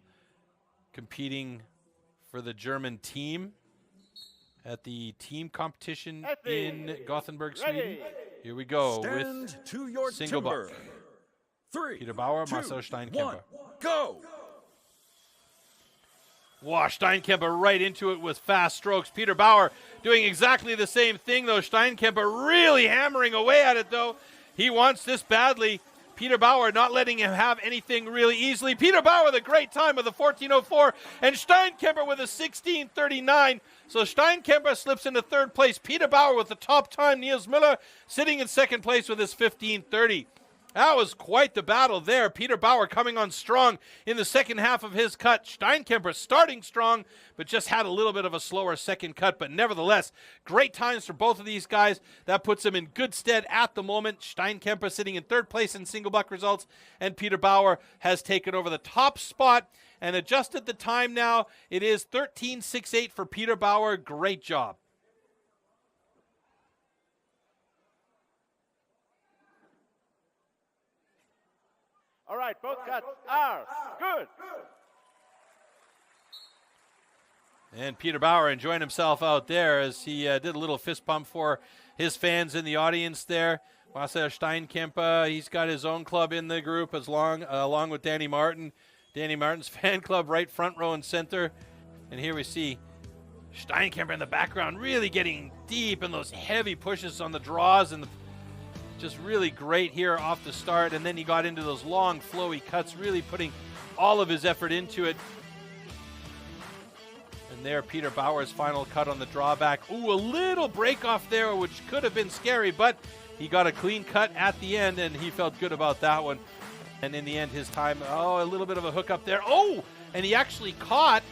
competing for the German team at the team competition in Gothenburg, Sweden. Here we go. Stand with to your single timber. buck. 3, Peter Bauer, 2, Marcel Steinkemper. 1, go! Wow, Steinkemper right into it with fast strokes. Peter Bauer doing exactly the same thing, though. Steinkemper really hammering away at it, though. He wants this badly. Peter Bauer not letting him have anything really easily. Peter Bauer with a great time with a 14.04, and Steinkemper with a 16.39. So Steinkemper slips into third place. Peter Bauer with the top time. Niels Müller sitting in second place with his 15.30. That was quite the battle there. Peter Bauer coming on strong in the second half of his cut. Steinkemper starting strong, but just had a little bit of a slower second cut. But nevertheless, great times for both of these guys. That puts them in good stead at the moment. Steinkemper sitting in third place in single buck results, and Peter Bauer has taken over the top spot and adjusted the time now. It is 13.68 for Peter Bauer. Great job. All right, both cuts are good. And Peter Bauer enjoying himself out there as he did a little fist pump for his fans in the audience there. Marcel Steinkemper, he's got his own club in the group along with Danny Martin. Danny Martin's fan club right front row and center. And here we see Steinkemper in the background really getting deep in those heavy pushes on the draws and just really great here off the start. And then he got into those long flowy cuts, really putting all of his effort into it. And there, Peter Bauer's final cut on the drawback. Ooh, a little break off there, which could have been scary, but he got a clean cut at the end, and he felt good about that one. And in the end, his time, a little bit of a hook up there. Oh, and he actually caught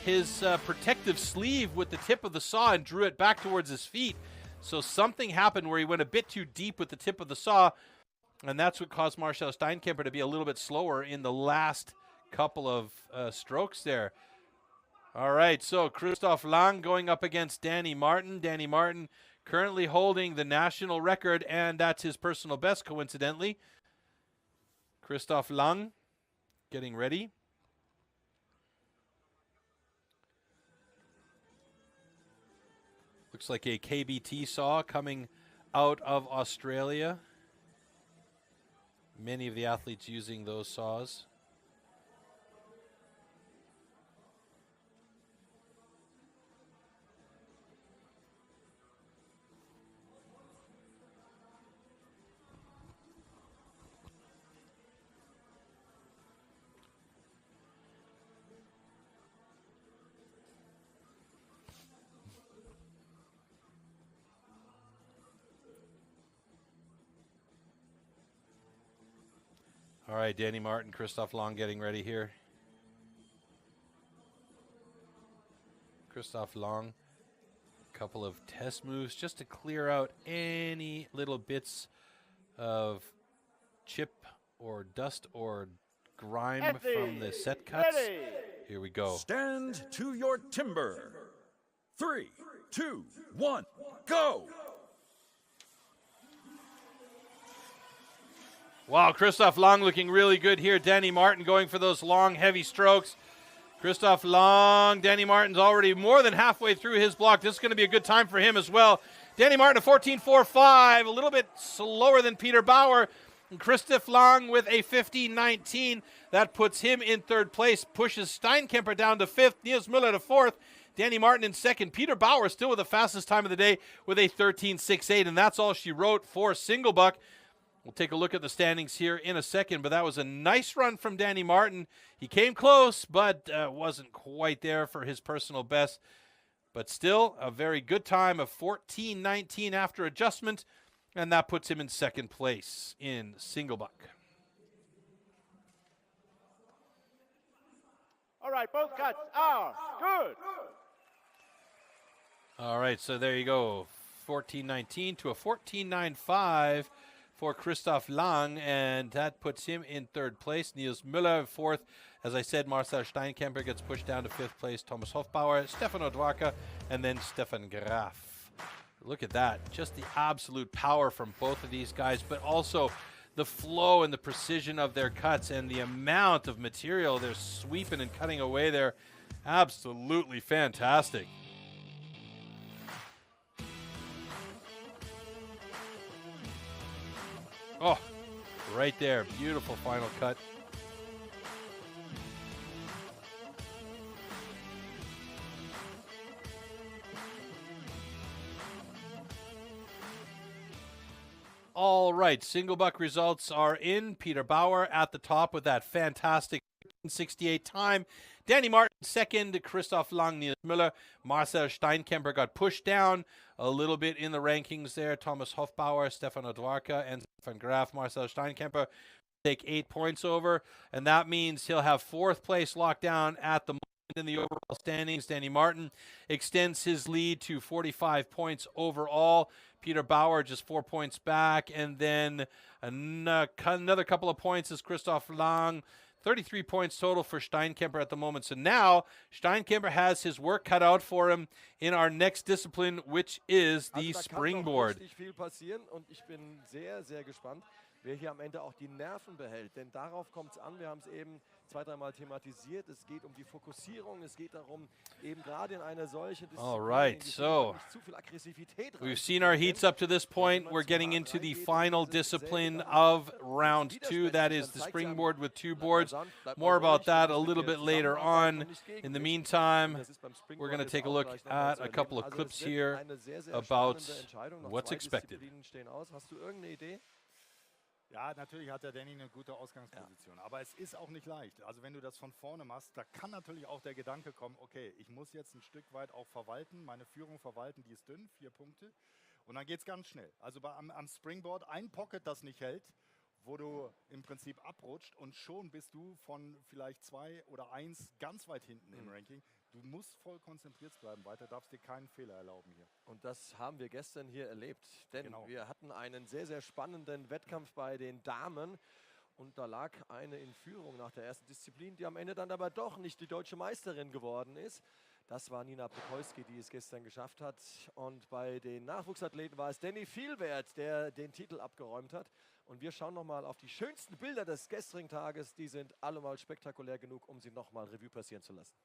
his protective sleeve with the tip of the saw and drew it back towards his feet. So something happened where he went a bit too deep with the tip of the saw, and that's what caused Marcel Steinkemper to be a little bit slower in the last couple of strokes there. All right, so Christoph Lang going up against Danny Martin. Danny Martin currently holding the national record, and that's his personal best, coincidentally. Christoph Lang getting ready. Looks like a KBT saw coming out of Australia. Many of the athletes using those saws. right, Danny Martin, Christoph Long getting ready here. Christoph Long, a couple of test moves just to clear out any little bits of chip or dust or grime from the set cuts. Here we go. Stand to your timber. 3, 2, 1, go! Wow, Christoph Long looking really good here. Danny Martin going for those long, heavy strokes. Christoph Long, Danny Martin's already more than halfway through his block. This is going to be a good time for him as well. Danny Martin, a 14.45, a little bit slower than Peter Bauer. And Christoph Long with a 15.19. That puts him in third place, pushes Steinkemper down to fifth, Niels Müller to fourth, Danny Martin in second. Peter Bauer still with the fastest time of the day with a 13.68, and that's all she wrote for Singlebuck. We'll take a look at the standings here in a second, but that was a nice run from Danny Martin. He came close, but wasn't quite there for his personal best. But still, a very good time of 14.19 after adjustment, and that puts him in second place in Singlebuck. All right, both cuts are good. All right, so there you go. 14.19 to a 14.95 for Christoph Lang, and that puts him in third place. Niels Müller fourth. As I said, Marcel Steinkemper gets pushed down to fifth place. Thomas Hofbauer, Stefan Odwarka, and then Stefan Graf. Look at that. Just the absolute power from both of these guys, but also the flow and the precision of their cuts and the amount of material they're sweeping and cutting away there. Absolutely fantastic. Oh, right there. Beautiful final cut. All right, Singlebuck results are in. Peter Bauer at the top with that fantastic 68 time. Danny Martin second, Christoph Lang, Niels Müller. Marcel Steinkemper got pushed down a little bit in the rankings there. Thomas Hofbauer, Stefan Odwarka, and Stefan Graf. Marcel Steinkemper take 8 points over, and that means he'll have fourth place locked down at the moment in the overall standings. Danny Martin extends his lead to 45 points overall. Peter Bauer just 4 points back, and then another couple of points is Christoph Lang. 33 points total for Steinkemper at the moment. So now Steinkemper has his work cut out for him in our next discipline, which is the springboard. Richtig viel passieren und ich bin sehr, sehr gespannt, wer hier am Ende auch die Nerven behält. Denn darauf kommt es an. Wir haben es eben 2-3 Mal thematisiert. Es geht um die Fokussierung. Es geht darum, eben gerade in einer solchen Disziplin, all right, so zu viel Aggressivität we've seen our heats up to this point. We're getting into the final discipline of round 2. That is the springboard with 2 boards. More about that a little bit later on. In the meantime, we're going to take a look at a couple of clips here about what's expected. Hast du irgendeine Idee? Ja, natürlich hat der Danny eine gute Ausgangsposition, aber es ist auch nicht leicht. Also wenn du das von vorne machst, da kann natürlich auch der Gedanke kommen, okay, ich muss jetzt ein Stück weit auch verwalten, meine Führung verwalten, die ist dünn, 4 Punkte. Und dann geht es ganz schnell. Also am Springboard ein Pocket, das nicht hält, wo du im Prinzip abrutscht und schon bist du von vielleicht 2 oder 1 ganz weit hinten im Ranking. Du musst voll konzentriert bleiben weiter, darfst dir keinen Fehler erlauben hier. Und das haben wir gestern hier erlebt, denn wir hatten einen sehr, sehr spannenden Wettkampf bei den Damen und da lag eine in Führung nach der ersten Disziplin, die am Ende dann aber doch nicht die deutsche Meisterin geworden ist. Das war Nina Pokolski, die es gestern geschafft hat, und bei den Nachwuchsathleten war es Danny Vielwert, der den Titel abgeräumt hat. Und wir schauen nochmal auf die schönsten Bilder des gestrigen Tages, die sind allemal spektakulär genug, um sie nochmal Revue passieren zu lassen.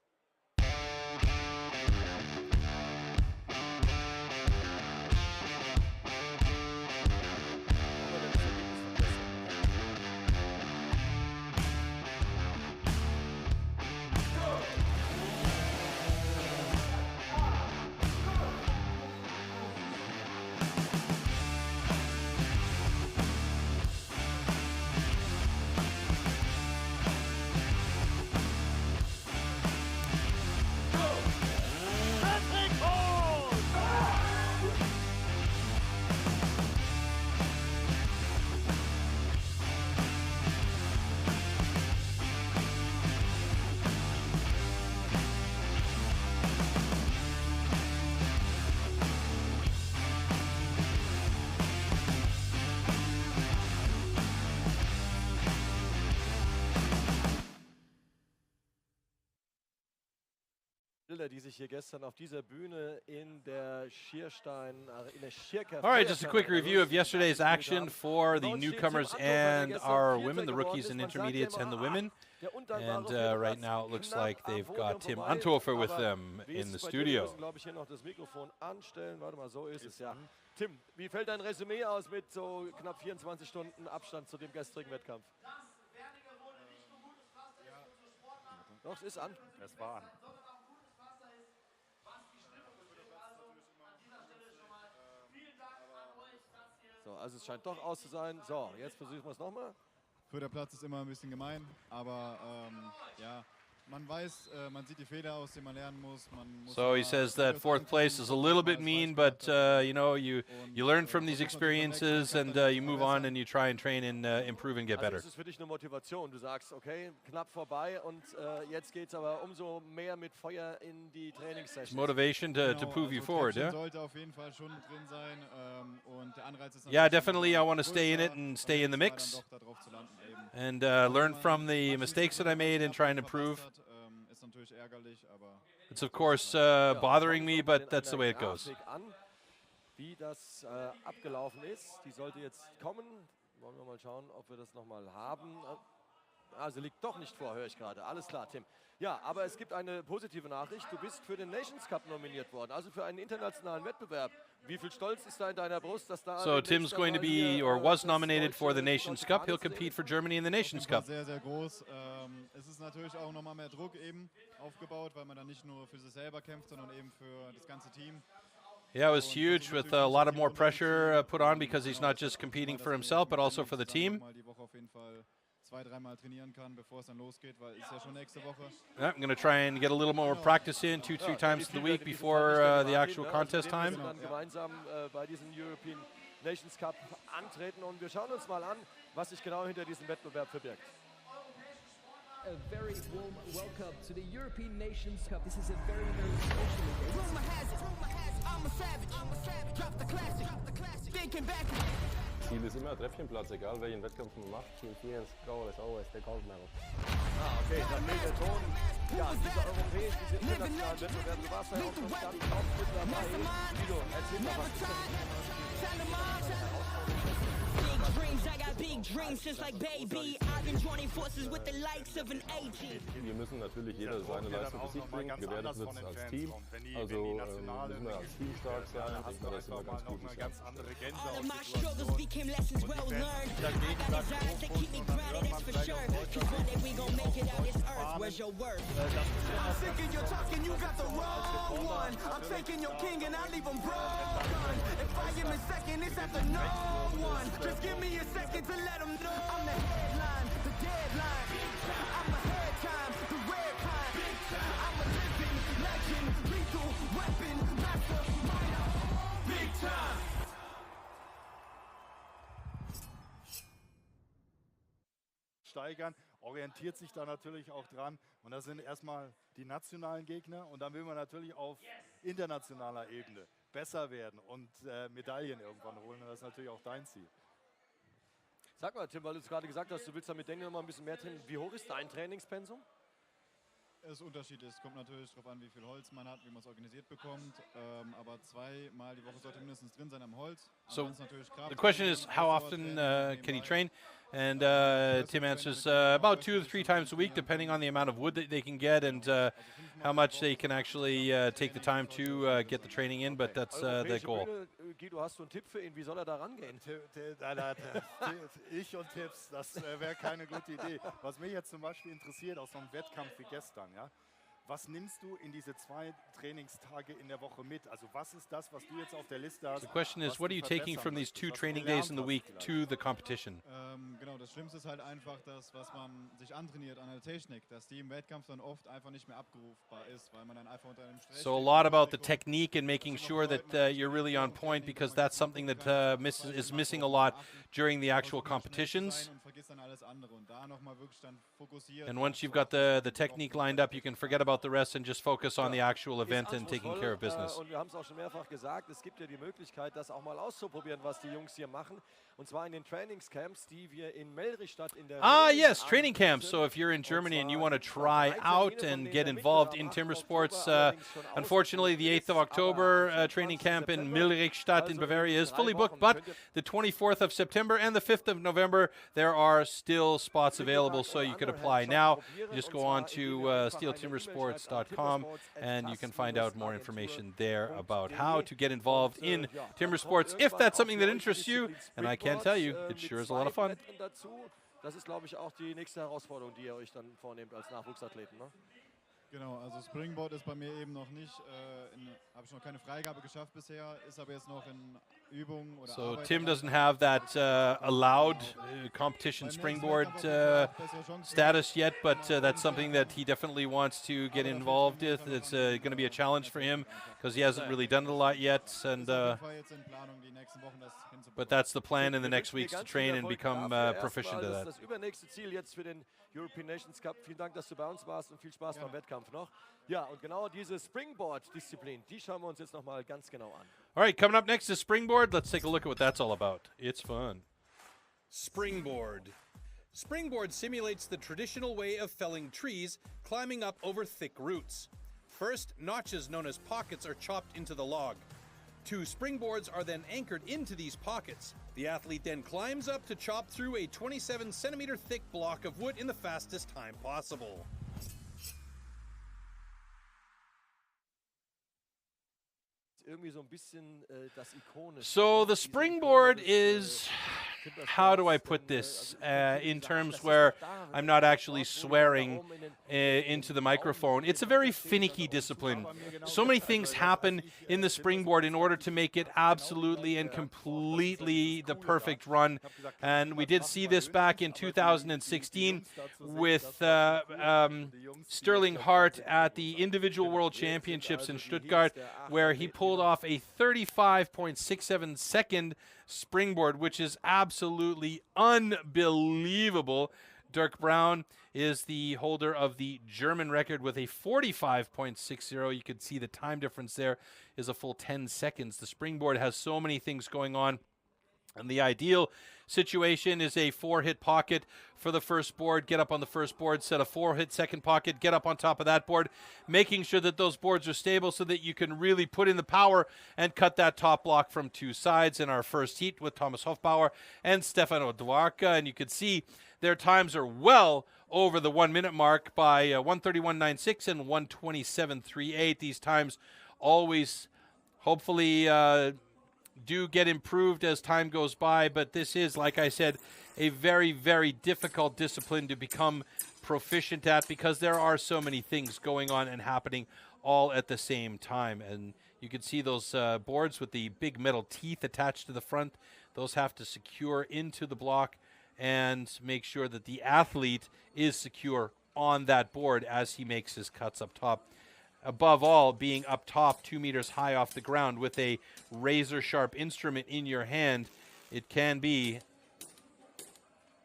Bilder, die sich hier gestern auf dieser Bühne in der All right, just a quick review of yesterday's action for the newcomers and our women, the rookies and intermediates and the women. And right now it looks like they've got Tim Anthofer with them in the studio. glaube ich, hier noch das Mikrofon anstellen. Warte mal, so ist es ja. Tim, wie fällt dein Resümee aus mit so knapp 24 Stunden Abstand zu dem gestrigen Wettkampf? Doch, es ist an. Es war an. So, also es scheint doch aus zu sein. So, jetzt versuchen wir es nochmal. Vierter Platz ist immer ein bisschen gemein, aber ja, man weiß, man sieht die Fehler, aus denen man lernen muss. So he says that fourth place is a little bit mean, but you know, you learn from these experiences and you move on and you try and train and improve and get better. Also es ist für dich eine Motivation. Du sagst, okay, knapp vorbei und jetzt geht es aber umso mehr mit Feuer in die Trainingssessions. It's motivation to prove you forward, yeah? Sollte auf jeden Fall schon drin sein und der Anreiz ist Yeah, definitely I want to stay in it and stay in the mix and learn from the mistakes that I made and try and improve. It's of course bothering me, but that's the way it goes. Wie das abgelaufen ist, die sollte jetzt kommen. Wollen wir mal schauen, ob wir das nochmal haben. Also liegt doch nicht vor, höre ich gerade. Alles klar, Tim. Ja, aber es gibt eine positive Nachricht. Du bist für den Nations Cup nominiert worden, also für einen internationalen Wettbewerb. Wie viel Stolz ist da in deiner Brust, dass da... So Tim's going to be, or was nominated for the Nations Cup. He'll compete for Germany in the Nations Cup. Sehr, sehr groß. Es ist natürlich auch nochmal mehr Druck eben aufgebaut, weil man dann nicht nur für sich selber kämpft, sondern eben für das ganze Team. Yeah, it was huge with a lot of more pressure put on because he's not just competing for himself, but also for the team. Zwei-dreimal trainieren kann, bevor es dann losgeht, weil es ja schon nächste Woche. Yeah, I'm going to try and get a little more practice in 2-3 times in the week before the actual contest time. Dann gemeinsam bei diesem European Nations Cup antreten und wir schauen uns mal an, was sich genau hinter diesem Wettbewerb verbirgt. A very warm welcome to the European Nations Cup. This is a very, very special event. Rumor has it, I'm a savage, drop the classic, thinking back. Ziel ist immer Treppchenplatz, egal welchen Wettkampf man macht. Team 4 ins Goal is always the gold medal. Okay, dann fehlt der Ton. Ja, diese europäischen, diese internationalen Wettbewerbe, du warst ja auch schon ganz oft mit dabei. Guido, erzähl mal, was ist Big dreams, I got big dreams since like baby. I've been joining forces with the likes of an AG. Wir müssen natürlich jeder seine Leistung für sich bringen. Gewertet wird es als Team. Also müssen wir als Team stark sein. Ich denke, das sind wir ganz gut. All of my struggles became lessons well learned. I got desires that keep me grounded, that's for sure. Cause one day we gon' make it out this earth. Where's your worth? I'm sick of your talking, you got the wrong one. I'm taking your king and I leave him broken. If I am in second, it's after no one. Just give me a second to let them know. I'm the headline, the deadline. I'm ahead time, the red kind. I'm a living legend, lethal weapon, mastermind. Big time. Steigern, orientiert sich da natürlich auch dran. Und das sind erstmal die nationalen Gegner. Und dann will man natürlich auf internationaler Ebene besser werden und Medaillen irgendwann holen. Und das ist natürlich auch dein Ziel. Sag mal, Tim, weil du es gerade gesagt hast, du willst damit denken, noch mal ein bisschen mehr trainieren. Wie hoch ist dein Trainingspensum? Es ist unterschiedlich. Es kommt natürlich darauf an, wie viel Holz man hat, wie man es organisiert bekommt. Aber zweimal die Woche sollte mindestens drin sein am Holz. So the question is, how often can he train? And Tim answers about 2 to 3 times a week, depending on the amount of wood that they can get and how much they can actually take the time to get the training in. But that's the goal. Guido, hast du einen Tipp für ihn? Wie soll er da rangehen? Ich und Tipps, das wäre keine gute Idee. Was mich jetzt zum Beispiel interessiert, aus so einem Wettkampf wie gestern, ja, was nimmst du in diese 2 Trainingstage in der Woche mit? Also was ist das, was du jetzt auf der Liste hast? The question is, what are you taking from these 2 training days in the week to the competition? Genau, das Schlimmste ist halt einfach das, was man sich antrainiert an der Technik, dass die im Wettkampf dann oft einfach nicht mehr abrufbar ist, weil man dann einfach unter einem Stress So a lot about the technique and making sure that you're really on point, because that's something that is missing a lot during the actual competitions. ist dann alles andere und da nochmal wirklich dann fokussiert. And once you've got the technique lined up, you can forget about the rest and just focus on the actual event and taking care of business. Und wir haben es auch schon mehrfach gesagt, es gibt ja die Möglichkeit, das auch mal auszuprobieren, was die Jungs hier machen. Und zwar in den Trainingscamps, die wir in Melrichstadt in der Yes, training camps. So if you're in Germany and you want to try out and get involved in timber sports, unfortunately the 8th of October training camp in Melrichstadt in Bavaria is fully booked, but the 24th of September and the 5th of November, there are still spots available, so you could apply now. Just go on to STIHLTimbersports.com and you can find out more information there about how to get involved in timber sports if that's something that interests you. And I can tell you, it sure is a lot of fun. Das ist, glaube ich, auch die nächste Herausforderung, die ihr euch dann vornehmt als Nachwuchsathleten, ne? Genau, also Springboard ist bei mir eben noch nicht, habe ich noch keine Freigabe geschafft bisher, ist aber jetzt noch in Übung oder So Arbeit. Tim doesn't have that allowed competition springboard status yet, but that's something that he definitely wants to get involved with. It's going to be a challenge for him because he hasn't really done it a lot yet, and but that's the plan in the next weeks to train and become proficient at that. Das übernächste Ziel jetzt für den European Nations Cup. Vielen Dank, dass du bei uns warst und viel Spaß beim Wettkampf noch. Ja, und genau diese Springboard-Disziplin, die schauen wir uns jetzt nochmal ganz genau an. All right, coming up next is springboard. Let's take a look at what that's all about. It's fun. Springboard. Springboard simulates the traditional way of felling trees, climbing up over thick roots. First, notches known as pockets are chopped into the log. 2 springboards are then anchored into these pockets. The athlete then climbs up to chop through a 27-centimeter thick block of wood in the fastest time possible. So the springboard is, how do I put this in terms where I'm not actually swearing into the microphone? It's a very finicky discipline. So many things happen in the springboard in order to make it absolutely and completely the perfect run. And we did see this back in 2016 with Sterling Hart at the Individual World Championships in Stuttgart, where he pulled off a 35.67 second springboard, which is absolutely unbelievable. Dirk Braun is the holder of the German record with a 45.60. You can see the time difference there is a full 10 seconds. The springboard has so many things going on, and the ideal situation is a 4-hit pocket for the first board, get up on the first board, set a 4-hit second pocket, get up on top of that board, making sure that those boards are stable so that you can really put in the power and cut that top block from 2 sides in our first heat with Thomas Hofbauer and Stefano Dwarka. And you can see their times are well over the 1-minute mark by 1:31.96 and 1:27.38. These times always hopefully do get improved as time goes by, but this is, like I said, a very, very difficult discipline to become proficient at because there are so many things going on and happening all at the same time. And you can see those boards with the big metal teeth attached to the front. Those have to secure into the block and make sure that the athlete is secure on that board as he makes his cuts up top. Above all, being up top 2 meters high off the ground with a razor-sharp instrument in your hand, it can be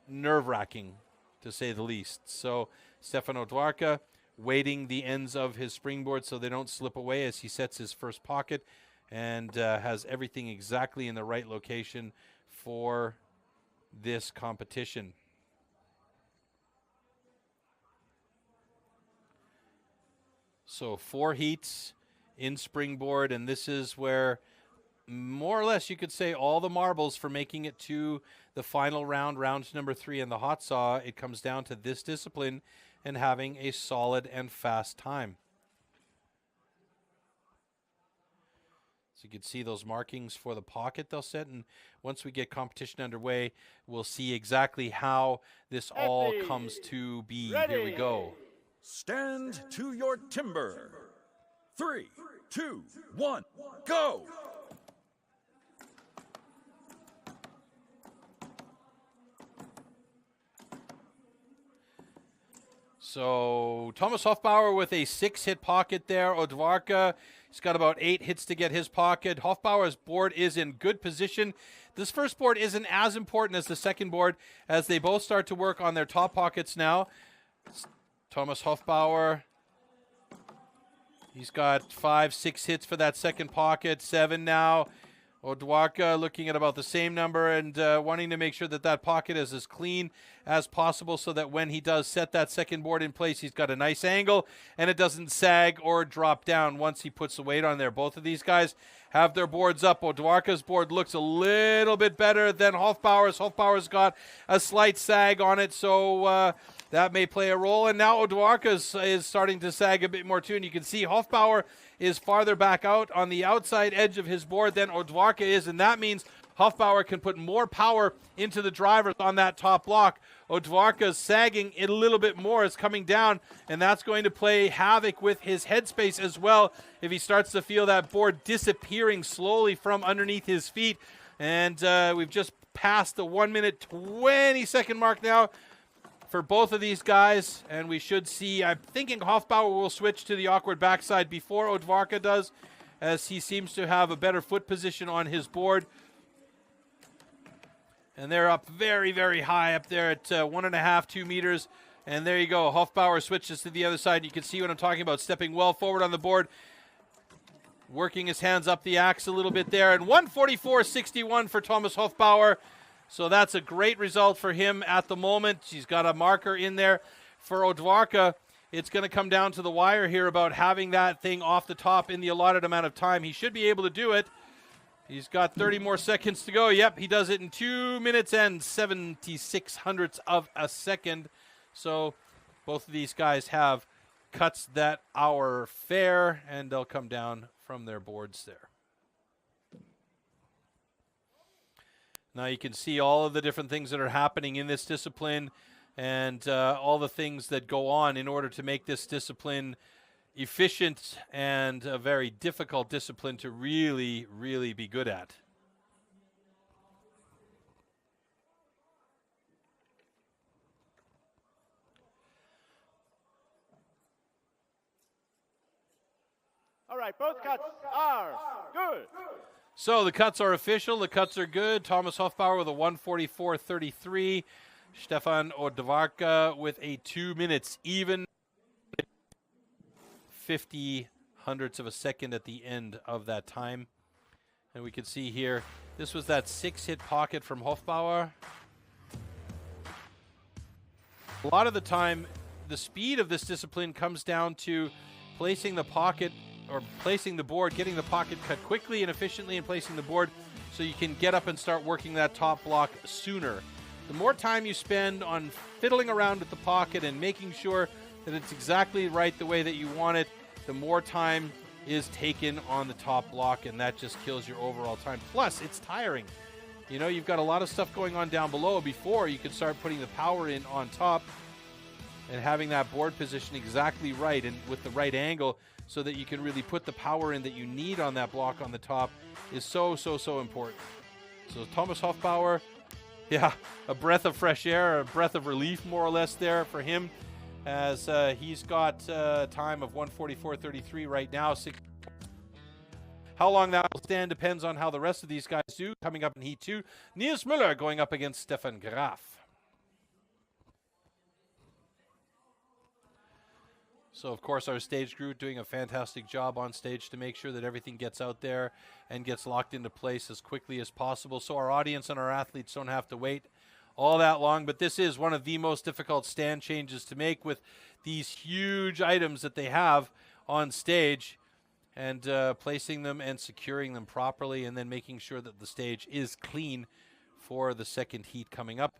nerve-wracking, to say the least. So Stefano Dwarka weighting the ends of his springboard so they don't slip away as he sets his first pocket and has everything exactly in the right location for this competition. So 4 heats in springboard, and this is where more or less you could say all the marbles for making it to the final round, round number 3 in the hot saw. It comes down to this discipline and having a solid and fast time. So you can see those markings for the pocket they'll set, and once we get competition underway, we'll see exactly how this all comes to be. Here we go. Stand to your timber. 3, 2, 1, go! So Thomas Hofbauer with a 6-hit pocket there. Odvarka, he's got about 8 hits to get his pocket. Hofbauer's board is in good position. This first board isn't as important as the second board as they both start to work on their top pockets now. Thomas Hofbauer, he's got 5, 6 hits for that second pocket, 7 now. Odvarka looking at about the same number and wanting to make sure that that pocket is as clean as possible so that when he does set that second board in place, he's got a nice angle and it doesn't sag or drop down once he puts the weight on there. Both of these guys have their boards up. Odvarka's board looks a little bit better than Hofbauer's. Hofbauer's got a slight sag on it, so that may play a role. And now Odvarka's is starting to sag a bit more too, and you can see Hofbauer is farther back out on the outside edge of his board than Odvarka is, and that means Hofbauer can put more power into the drivers on that top block. Odvarka's sagging it a little bit more, is coming down, and that's going to play havoc with his headspace as well if he starts to feel that board disappearing slowly from underneath his feet. And we've just passed the 1 minute 20 second mark now for both of these guys, and we should see, I'm thinking Hofbauer will switch to the awkward backside before Odvarka does, as he seems to have a better foot position on his board. And they're up very, very high up there at 1.5, 2 meters. And there you go. Hofbauer switches to the other side. You can see what I'm talking about, stepping well forward on the board, working his hands up the axe a little bit there. And 144.61 for Thomas Hofbauer. So that's a great result for him at the moment. He's got a marker in there. For Odvarka, it's going to come down to the wire here about having that thing off the top in the allotted amount of time. He should be able to do it. He's got 30 more seconds to go. Yep, he does it in 2 minutes and 76 hundredths of a second. So both of these guys have cuts that are fair, and they'll come down from their boards there. Now you can see all of the different things that are happening in this discipline and all the things that go on in order to make this discipline efficient and a very difficult discipline to really, really be good at. All right, both cuts are good. So the cuts are official. The cuts are good. Thomas Hofbauer with a 144.33. Stefan Odvarka with a 2 minutes even. 50 hundredths of a second at the end of that time. And we can see here, this was that 6-hit pocket from Hofbauer. A lot of the time, the speed of this discipline comes down to placing the pocket or placing the board, getting the pocket cut quickly and efficiently and placing the board so you can get up and start working that top block sooner. The more time you spend on fiddling around with the pocket and making sure that it's exactly right the way that you want it, the more time is taken on the top block, and that just kills your overall time. Plus, it's tiring. You know, you've got a lot of stuff going on down below before you can start putting the power in on top and having that board position exactly right and with the right angle so that you can really put the power in that you need on that block on the top is so, so, so important. So Thomas Hofbauer, yeah, a breath of fresh air, a breath of relief more or less there for him, as he's got a time of 144.33 right now. How long that will stand depends on how the rest of these guys do. Coming up in Heat 2, Nils Müller going up against Stefan Graf. So, of course, our stage crew doing a fantastic job on stage to make sure that everything gets out there and gets locked into place as quickly as possible so our audience and our athletes don't have to wait all that long. But this is one of the most difficult stand changes to make with these huge items that they have on stage, and placing them and securing them properly and then making sure that the stage is clean for the second heat coming up.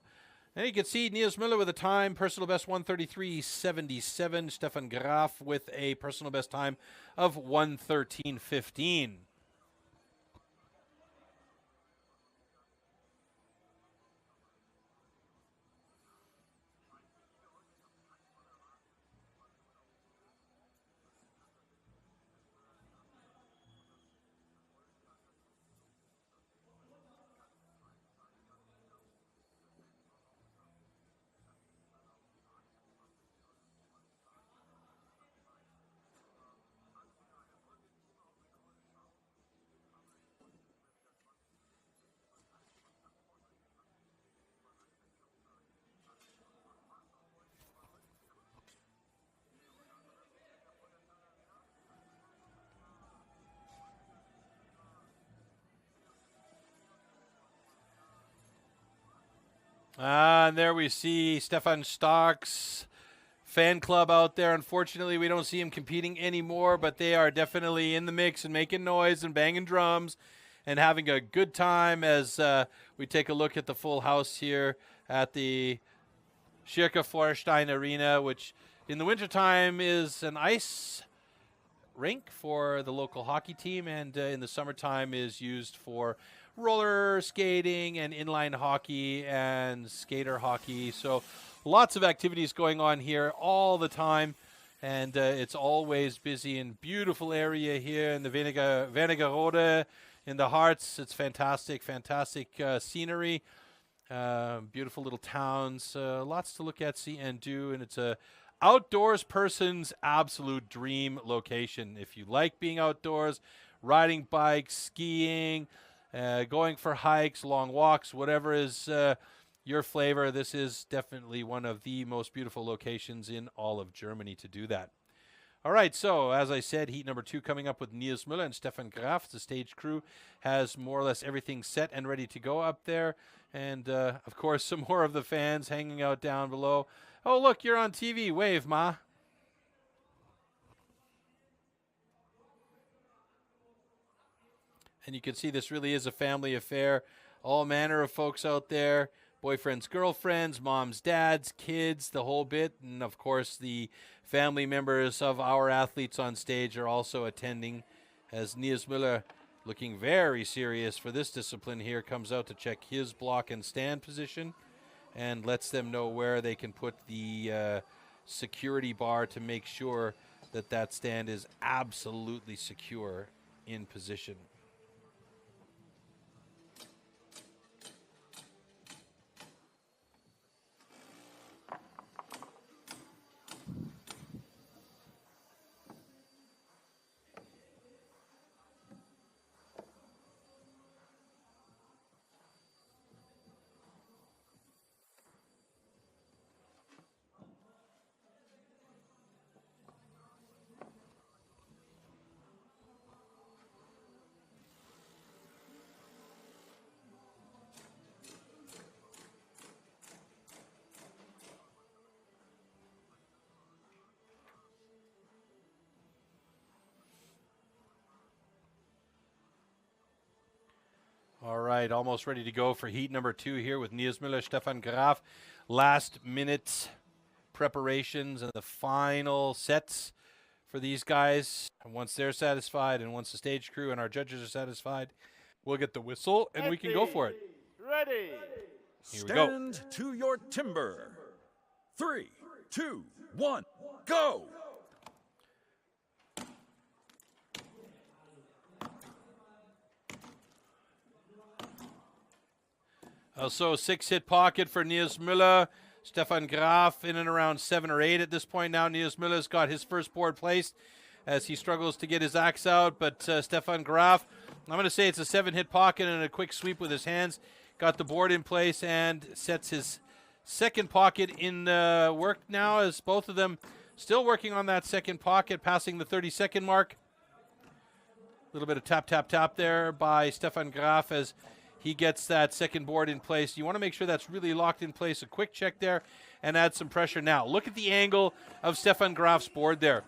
And you can see Nils Müller with a time, personal best 133.77. Stefan Graf with a personal best time of 113.15. And there we see Stefan Stark's fan club out there. Unfortunately, we don't see him competing anymore, but they are definitely in the mix and making noise and banging drums and having a good time as we take a look at the full house here at the Schirke Feuerstein Arena, which in the wintertime is an ice rink for the local hockey team, and in the summertime is used for roller skating and inline hockey and skater hockey. So lots of activities going on here all the time, and it's always busy and beautiful area here in the Wernigerode in the Harz. It's fantastic scenery, beautiful little towns, lots to look at, see, and do, and it's a outdoors person's absolute dream location. If you like being outdoors, riding bikes, skiing, going for hikes, long walks, whatever is your flavor, this is definitely one of the most beautiful locations in all of Germany to do that. All right, so as I said, heat number 2 coming up with Nils Müller and Stefan Graf. The stage crew has more or less everything set and ready to go up there. And, of course, some more of the fans hanging out down below. Oh, look, you're on TV. Wave, Ma. And you can see this really is a family affair. All manner of folks out there. Boyfriends, girlfriends, moms, dads, kids, the whole bit. And, of course, the family members of our athletes on stage are also attending as Nils Müller, looking very serious for this discipline here, comes out to check his block and stand position and lets them know where they can put the security bar to make sure that that stand is absolutely secure in position. All right, almost ready to go for heat number 2 here with Nils Müller, Stefan Graf. Last minute preparations and the final sets for these guys. And once they're satisfied and once the stage crew and our judges are satisfied, we'll get the whistle and we can go for it. Ready. Here we go. Stand to your timber. 3, 2, 1, go! So 6-hit pocket for Nils Müller. Stefan Graf in and around 7 or 8 at this point now. Nils Müller's got his first board placed as he struggles to get his axe out. But Stefan Graf, I'm going to say it's a 7-hit pocket and a quick sweep with his hands. Got the board in place and sets his second pocket in work now as both of them still working on that second pocket, passing the 30-second mark. A little bit of tap, tap, tap there by Stefan Graf as he gets that second board in place. You want to make sure that's really locked in place. A quick check there and add some pressure now. Look at the angle of Stefan Graf's board there.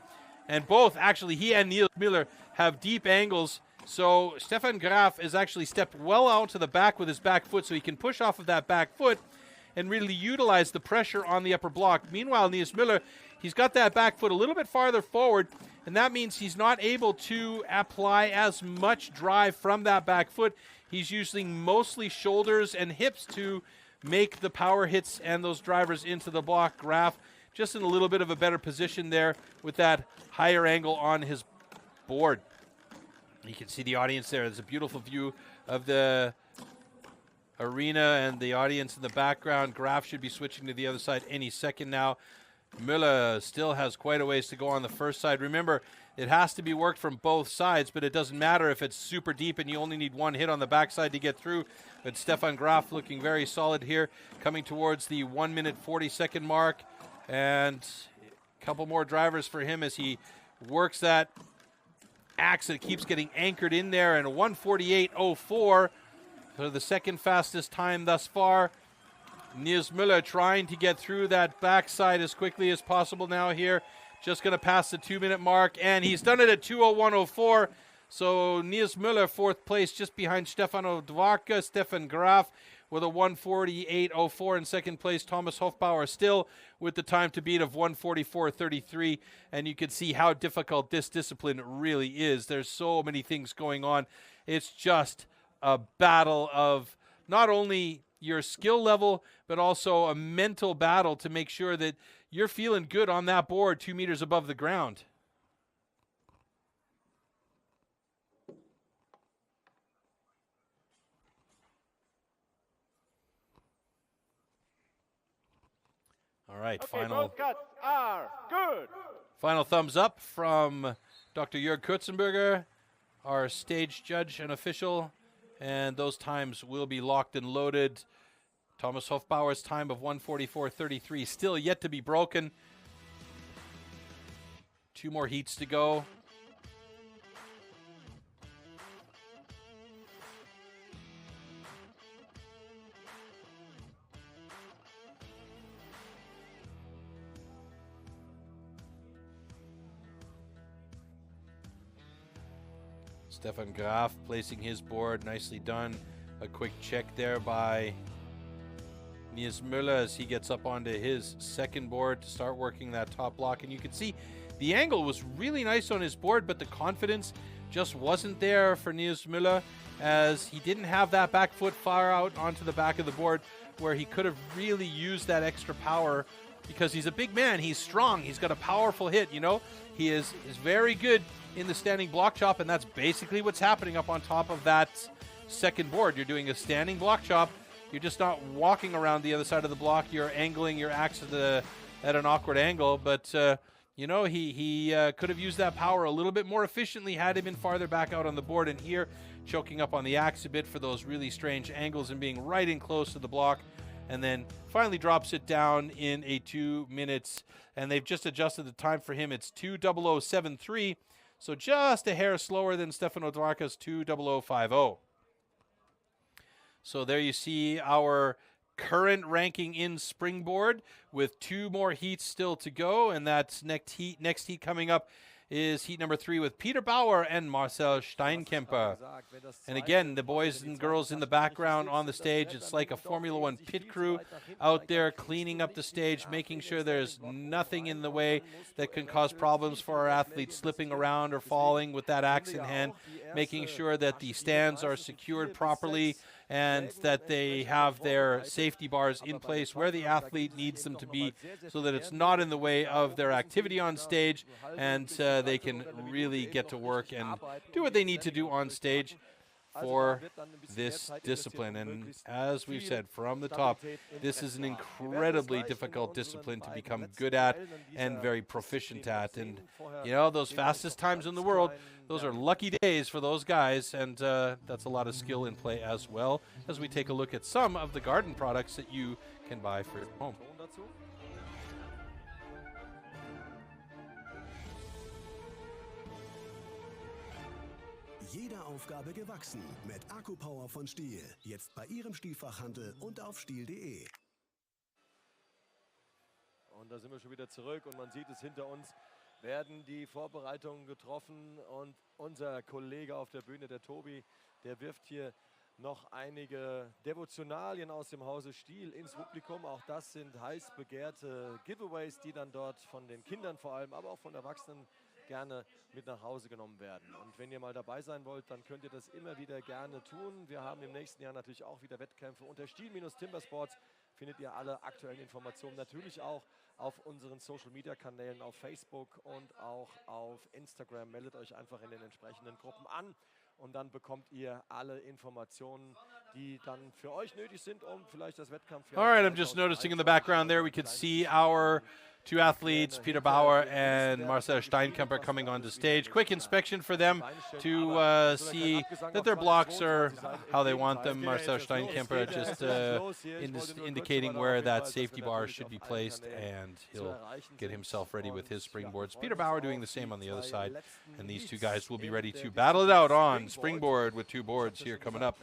And both, actually, he and Nils Müller have deep angles. So Stefan Graf is actually stepped well out to the back with his back foot so he can push off of that back foot and really utilize the pressure on the upper block. Meanwhile, Nils Müller, he's got that back foot a little bit farther forward, and that means he's not able to apply as much drive from that back foot. He's using mostly shoulders and hips to make the power hits and those drivers into the block. Graf just in a little bit of a better position there with that higher angle on his board. You can see the audience there. There's a beautiful view of the arena and the audience in the background. Graf should be switching to the other side any second now. Müller still has quite a ways to go on the first side. Remember, it has to be worked from both sides, but it doesn't matter if it's super deep and you only need one hit on the backside to get through. But Stefan Graf looking very solid here, coming towards the 1 minute 40-second mark. And a couple more drivers for him as he works that axe that keeps getting anchored in there. And a 1:48.04 for the second fastest time thus far. Nils Müller trying to get through that backside as quickly as possible now here. Just going to pass the 2-minute mark, and he's done it at 2:01:04. So Nils Müller, 4th place, just behind Stefano Dwarka, Stefan Graf with a 1:48:04 in 2nd place. Thomas Hofbauer still with the time to beat of 1:44:33. And you can see how difficult this discipline really is. There's so many things going on. It's just a battle of not only your skill level, but also a mental battle to make sure that you're feeling good on that board 2 meters above the ground. All right, Okay, both cuts are good. Final thumbs up from Dr. Jörg Kurzenberger, our stage judge and official, and those times will be locked and loaded. Thomas Hofbauer's time of 1:44:33 still yet to be broken. 2 more heats to go. Stefan Graf placing his board, nicely done. A quick check there by Nils Müller as he gets up onto his 2nd board to start working that top block. And you can see the angle was really nice on his board, but the confidence just wasn't there for Nils Müller as he didn't have that back foot far out onto the back of the board where he could have really used that extra power because he's a big man. He's strong. He's got a powerful hit, you know. He is very good in the standing block chop, and that's basically what's happening up on top of that 2nd board. You're doing a standing block chop. You're just not walking around the other side of the block. You're angling your axe at an awkward angle, but you know, he could have used that power a little bit more efficiently had he been farther back out on the board. And here, choking up on the axe a bit for those really strange angles and being right in close to the block, and then finally drops it down in a 2 minutes. And they've just adjusted the time for him. It's 2:00:73, so just a hair slower than Stefano Dwarka's 2:00:50. So there you see our current ranking in springboard with 2 more heats still to go, and that's next heat coming up is heat number 3 with Peter Bauer and Marcel Steinkemper. And again, the boys and girls in the background on the stage, it's like a Formula One pit crew out there cleaning up the stage, making sure there's nothing in the way that can cause problems for our athletes slipping around or falling with that axe in hand, making sure that the stands are secured properly and that they have their safety bars in place where the athlete needs them to be so that it's not in the way of their activity on stage, and they can really get to work and do what they need to do on stage for this discipline. And as we've said from the top, this is an incredibly difficult discipline to become good at and very proficient at. And you know, those fastest times in the world, those are lucky days for those guys, and that's a lot of skill in play as well, as we take a look at some of the garden products that you can buy for your home. Jeder Aufgabe gewachsen mit Akkupower von STIHL. Jetzt bei Ihrem Stihlfachhandel und auf stihl.de. Und da sind wir schon wieder zurück und man sieht es hinter uns. Werden die Vorbereitungen getroffen und unser Kollege auf der Bühne, der Tobi, der wirft hier noch einige Devotionalien aus dem Hause STIHL ins Publikum. Auch das sind heiß begehrte Giveaways, die dann dort von den Kindern vor allem, aber auch von Erwachsenen gerne mit nach Hause genommen werden. Und wenn ihr mal dabei sein wollt, dann könnt ihr das immer wieder gerne tun. Wir haben im nächsten Jahr natürlich auch wieder Wettkämpfe. Unter STIHL-Timbersports findet ihr alle aktuellen Informationen natürlich auch auf unseren Social-Media-Kanälen, auf Facebook und auch auf Instagram. Meldet euch einfach in den entsprechenden Gruppen an und dann bekommt ihr alle Informationen, die dann für euch nötig sind, um vielleicht das Wettkampfjahr. All right, I'm just noticing in the background there we could see our 2 athletes, Peter Bauer and Marcel Steinkemper, coming onto stage. Quick inspection for them to see that their blocks are how they want them. Marcel Steinkemper just indicating where that safety bar should be placed, and he'll get himself ready with his springboards. Peter Bauer doing the same on the other side, and these 2 guys will be ready to battle it out on springboard with 2 boards here coming up.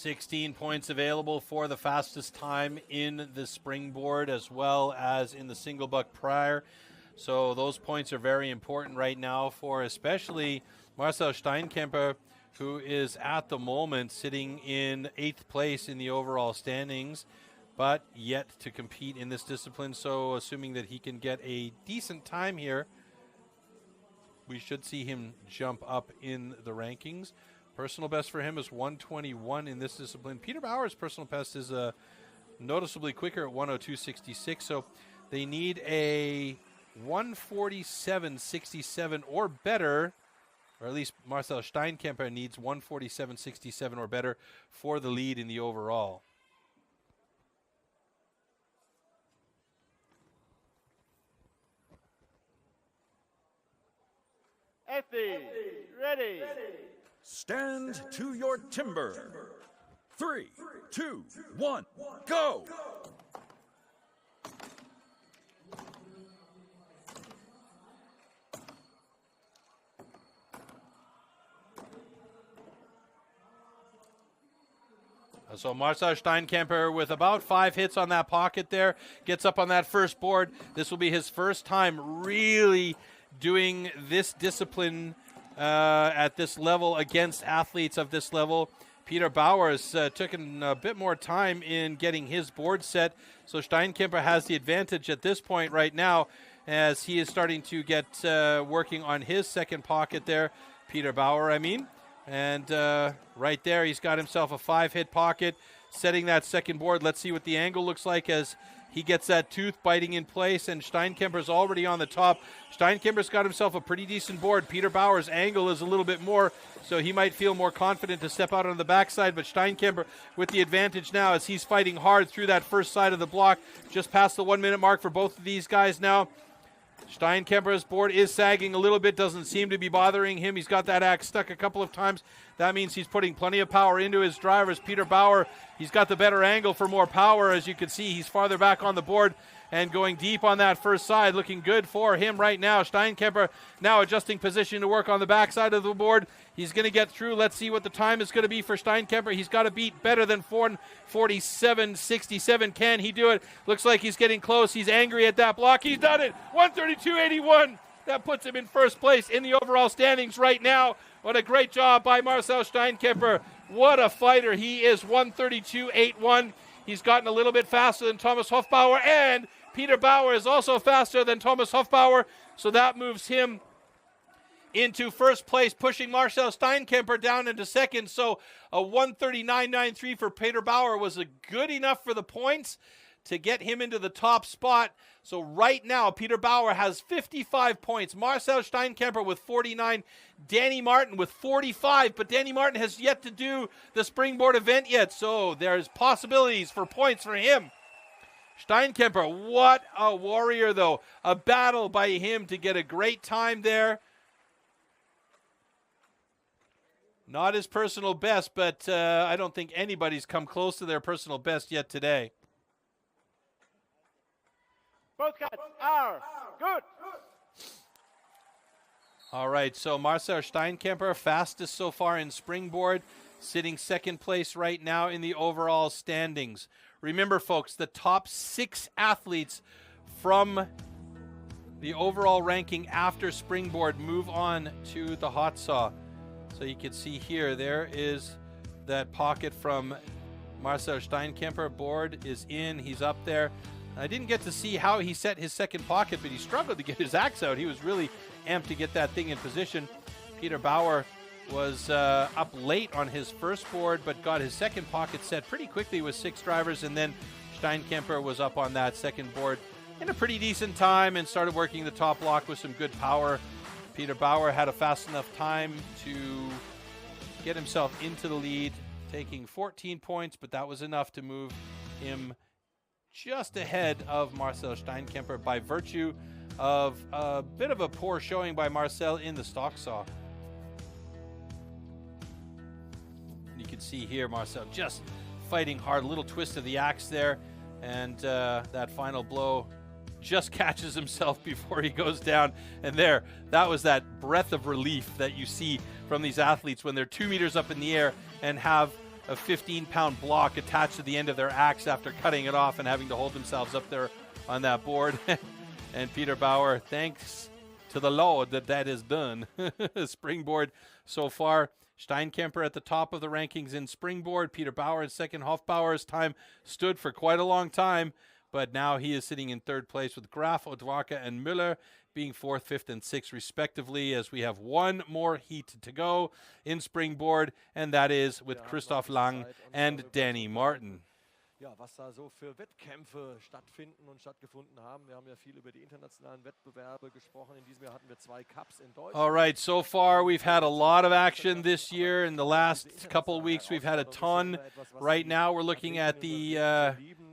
16 points available for the fastest time in the springboard as well as in the single buck prior. So those points are very important right now for especially Marcel Steinkemper, who is at the moment sitting in 8th place in the overall standings, but yet to compete in this discipline. So assuming that he can get a decent time here, we should see him jump up in the rankings. Personal best for him is 121 in this discipline. Peter Bauer's personal best is noticeably quicker at 102.66. So they need a 147.67 or better, or at least Marcel Steinkemper needs 147.67 or better for the lead in the overall. Ethy, ready. Stand to your timber. 3, 2, 1, go! So Marcel Steinkemper with about 5 hits on that pocket there, gets up on that first board. This will be his first time really doing this discipline at this level against athletes of this level. Peter Bauer has taken a bit more time in getting his board set, so Steinkemper has the advantage at this point right now as he is starting to get working on his second pocket there, Peter Bauer, I mean. And right there, he's got himself a 5-hit pocket, setting that second board. Let's see what the angle looks like as he gets that tooth biting in place, and Steinkemper's already on the top. Steinkemper's got himself a pretty decent board. Peter Bauer's angle is a little bit more, so he might feel more confident to step out on the backside, but Steinkemper with the advantage now as he's fighting hard through that first side of the block, just past the 1-minute mark for both of these guys now. Steinkemper's board is sagging a little bit, doesn't seem to be bothering him. He's got that axe stuck a couple of times. That means he's putting plenty of power into his drivers. Peter Bauer, he's got the better angle for more power. As you can see, he's farther back on the board and going deep on that first side. Looking good for him right now. Steinkemper now adjusting position to work on the backside of the board. He's going to get through. Let's see what the time is going to be for Steinkemper. He's got to beat better than 147.67. Can he do it? Looks like he's getting close. He's angry at that block. He's done it. 132.81. That puts him in first place in the overall standings right now. What a great job by Marcel Steinkemper. What a fighter. He is 132.81. He's gotten a little bit faster than Thomas Hofbauer, and Peter Bauer is also faster than Thomas Hofbauer, so that moves him into first place, pushing Marcel Steinkemper down into second. So a 139.93 for Peter Bauer was good enough for the points to get him into the top spot. So right now, Peter Bauer has 55 points. Marcel Steinkemper with 49. Danny Martin with 45. But Danny Martin has yet to do the springboard event yet. So there's possibilities for points for him. Steinkemper, what a warrior, though. A battle by him to get a great time there. Not his personal best, but I don't think anybody's come close to their personal best yet today. Both cuts are good. All right, so Marcel Steinkemper, fastest so far in springboard, sitting second place right now in the overall standings. Remember, folks, the top 6 athletes from the overall ranking after springboard move on to the hot saw. So you can see here, there is that pocket from Marcel Steinkemper. Board is in, he's up there. I didn't get to see how he set his second pocket, but he struggled to get his axe out. He was really amped to get that thing in position. Peter Bauer was up late on his first board, but got his second pocket set pretty quickly with 6 drivers, and then Steinkemper was up on that second board in a pretty decent time and started working the top block with some good power. Peter Bauer had a fast enough time to get himself into the lead, taking 14 points, but that was enough to move him just ahead of Marcel Steinkemper by virtue of a bit of a poor showing by Marcel in the stock saw. You can see here Marcel just fighting hard, a little twist of the axe there, and that final blow just catches himself before he goes down. And there, that was that breath of relief that you see from these athletes when they're 2 meters up in the air and have a 15-pound block attached to the end of their axe after cutting it off and having to hold themselves up there on that board. And Peter Bauer, thanks to the Lord that is done. Springboard so far. Steinkemper at the top of the rankings in springboard. Peter Bauer in second. Hofbauer's time stood for quite a long time, but now he is sitting in third place with Graf, Odwaka, and Müller being fourth, fifth, and sixth respectively, as we have one more heat to go in springboard, and that is with Christoph Lang and Danny Martin. Ja, was da so für Wettkämpfe stattfinden und stattgefunden haben. Wir haben ja viel über die internationalen Wettbewerbe gesprochen. In diesem Jahr hatten wir 2 Cups in Deutschland. All right, so far we've had a lot of action this year. In the last couple of weeks we've had a ton. Right now we're looking at the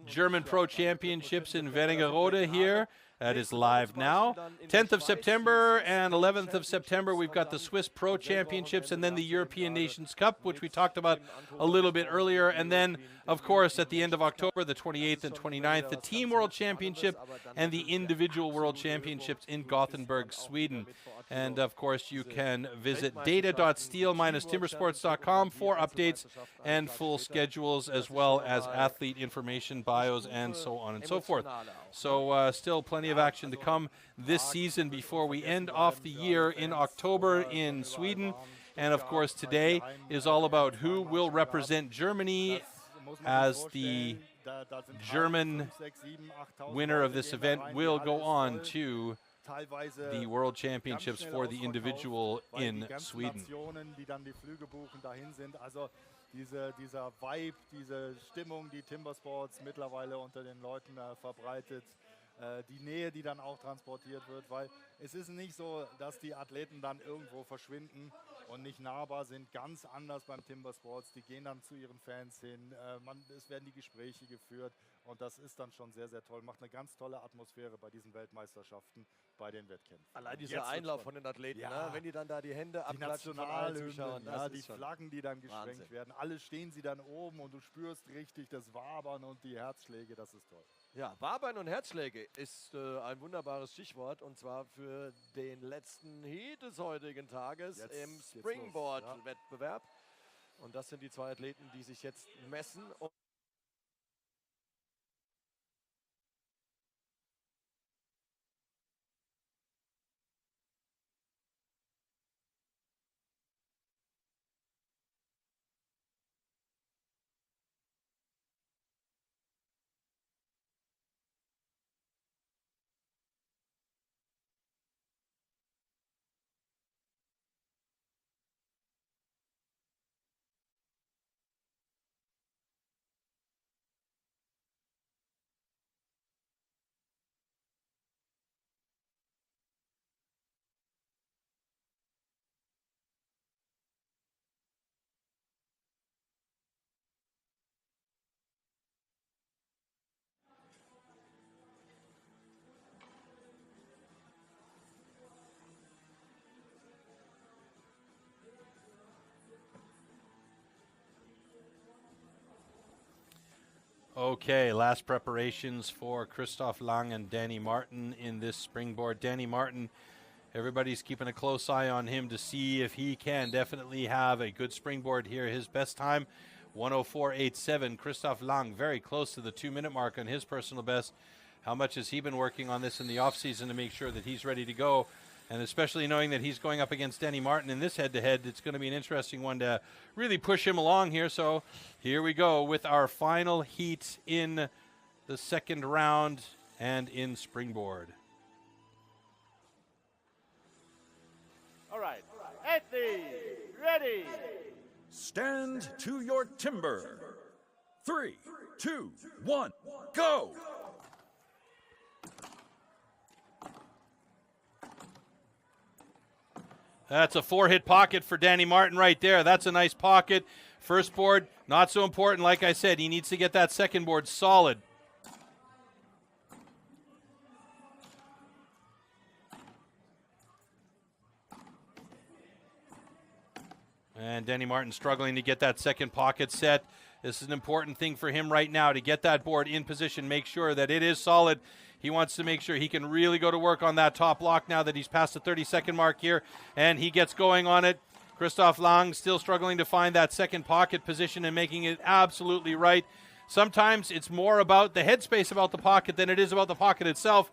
German Pro Championships in Wernigerode here. That is live now. 10th of September and 11th of September, we've got the Swiss Pro Championships and then the European Nations Cup, which we talked about a little bit earlier. And then, of course, at the end of October, the 28th and 29th, the Team World Championship and the Individual World Championships in Gothenburg, Sweden. And, of course, you can visit data.stihl-timbersports.com for updates and full schedules, as well as athlete information, bios, and so on and so forth. So still plenty of action to come this season before we end off the year in October in Sweden. And, of course, today is all about who will represent Germany as the German winner of this event will go on to the World Championships for the individual in Sweden. Dieser Vibe, diese Stimmung, die Timbersports mittlerweile unter den Leuten verbreitet, die Nähe, die dann auch transportiert wird, weil es ist nicht so, dass die Athleten dann irgendwo verschwinden und nicht nahbar sind, ganz anders beim Timbersports. Die gehen dann zu ihren Fans hin, es werden die Gespräche geführt und das ist dann schon sehr, sehr toll. Macht eine ganz tolle Atmosphäre bei diesen Weltmeisterschaften, bei den Wettkämpfen. Allein dieser Einlauf von den Athleten, ja, ne? Wenn die dann da die Hände abklatschen von allen Zuschauern, ja, die Flaggen, die dann geschwenkt werden, alle stehen sie dann oben und du spürst richtig das Wabern und die Herzschläge, das ist toll. Ja, Wabern und Herzschläge ist ein wunderbares Stichwort, und zwar für den letzten Heat des heutigen Tages im Springboard-Wettbewerb. Und das sind die 2 Athleten, die sich jetzt messen. Okay, last preparations for Christoph Lang and Danny Martin in this springboard. Danny Martin, everybody's keeping a close eye on him to see if he can definitely have a good springboard here. His best time, 104.87. Christoph Lang, very close to the 2-minute mark on his personal best. How much has he been working on this in the offseason to make sure that he's ready to go? And especially knowing that he's going up against Danny Martin in this head-to-head, it's going to be an interesting one to really push him along here. So here we go with our final heat in the second round and in springboard. All right, athletes, ready. Stand to your timber. 3, 2, 1, go! That's a 4-hit pocket for Danny Martin right there. That's a nice pocket. First board, not so important. Like I said, he needs to get that second board solid. And Danny Martin struggling to get that second pocket set. This is an important thing for him right now, to get that board in position, make sure that it is solid. He wants to make sure he can really go to work on that top lock now that he's past the 30-second mark here, and he gets going on it. Christoph Lang still struggling to find that second pocket position and making it absolutely right. Sometimes it's more about the headspace about the pocket than it is about the pocket itself.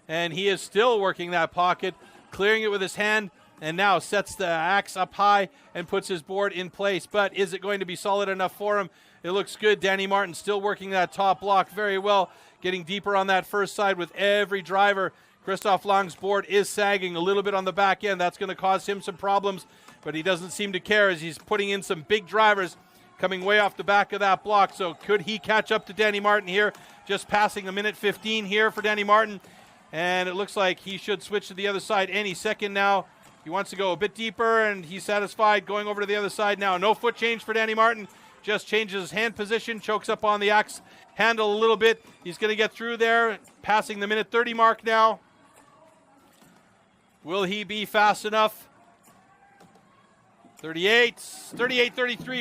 And he is still working that pocket, clearing it with his hand, and now sets the axe up high and puts his board in place. But is it going to be solid enough for him? It looks good. Danny Martin still working that top block very well, getting deeper on that first side with every driver. Christoph Lang's board is sagging a little bit on the back end. That's going to cause him some problems, but he doesn't seem to care as he's putting in some big drivers coming way off the back of that block. So could he catch up to Danny Martin here? Just passing a minute 15 here for Danny Martin. And it looks like he should switch to the other side any second now. He wants to go a bit deeper, and he's satisfied going over to the other side now. No foot change for Danny Martin. Just changes his hand position, chokes up on the axe handle a little bit. He's going to get through there, passing the minute 30 mark now. Will he be fast enough? 38-33,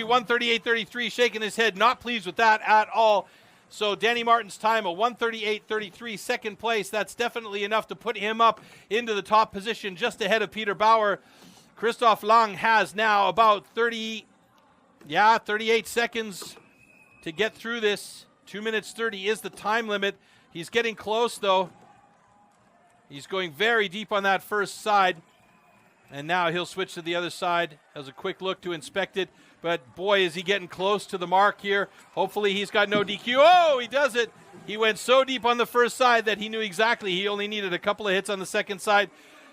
138-33, shaking his head, not pleased with that at all. So Danny Martin's time, a 138.33, second place. That's definitely enough to put him up into the top position just ahead of Peter Bauer. Christoph Lang has now about 38 seconds to get through this. 2 minutes 30 is the time limit. He's getting close, though. He's going very deep on that first side. And now he'll switch to the other side. Has a quick look to inspect it. But boy, is he getting close to the mark here. Hopefully he's got no DQ. Oh, he does it. He went so deep on the first side that he knew exactly he only needed a couple of hits on the second side.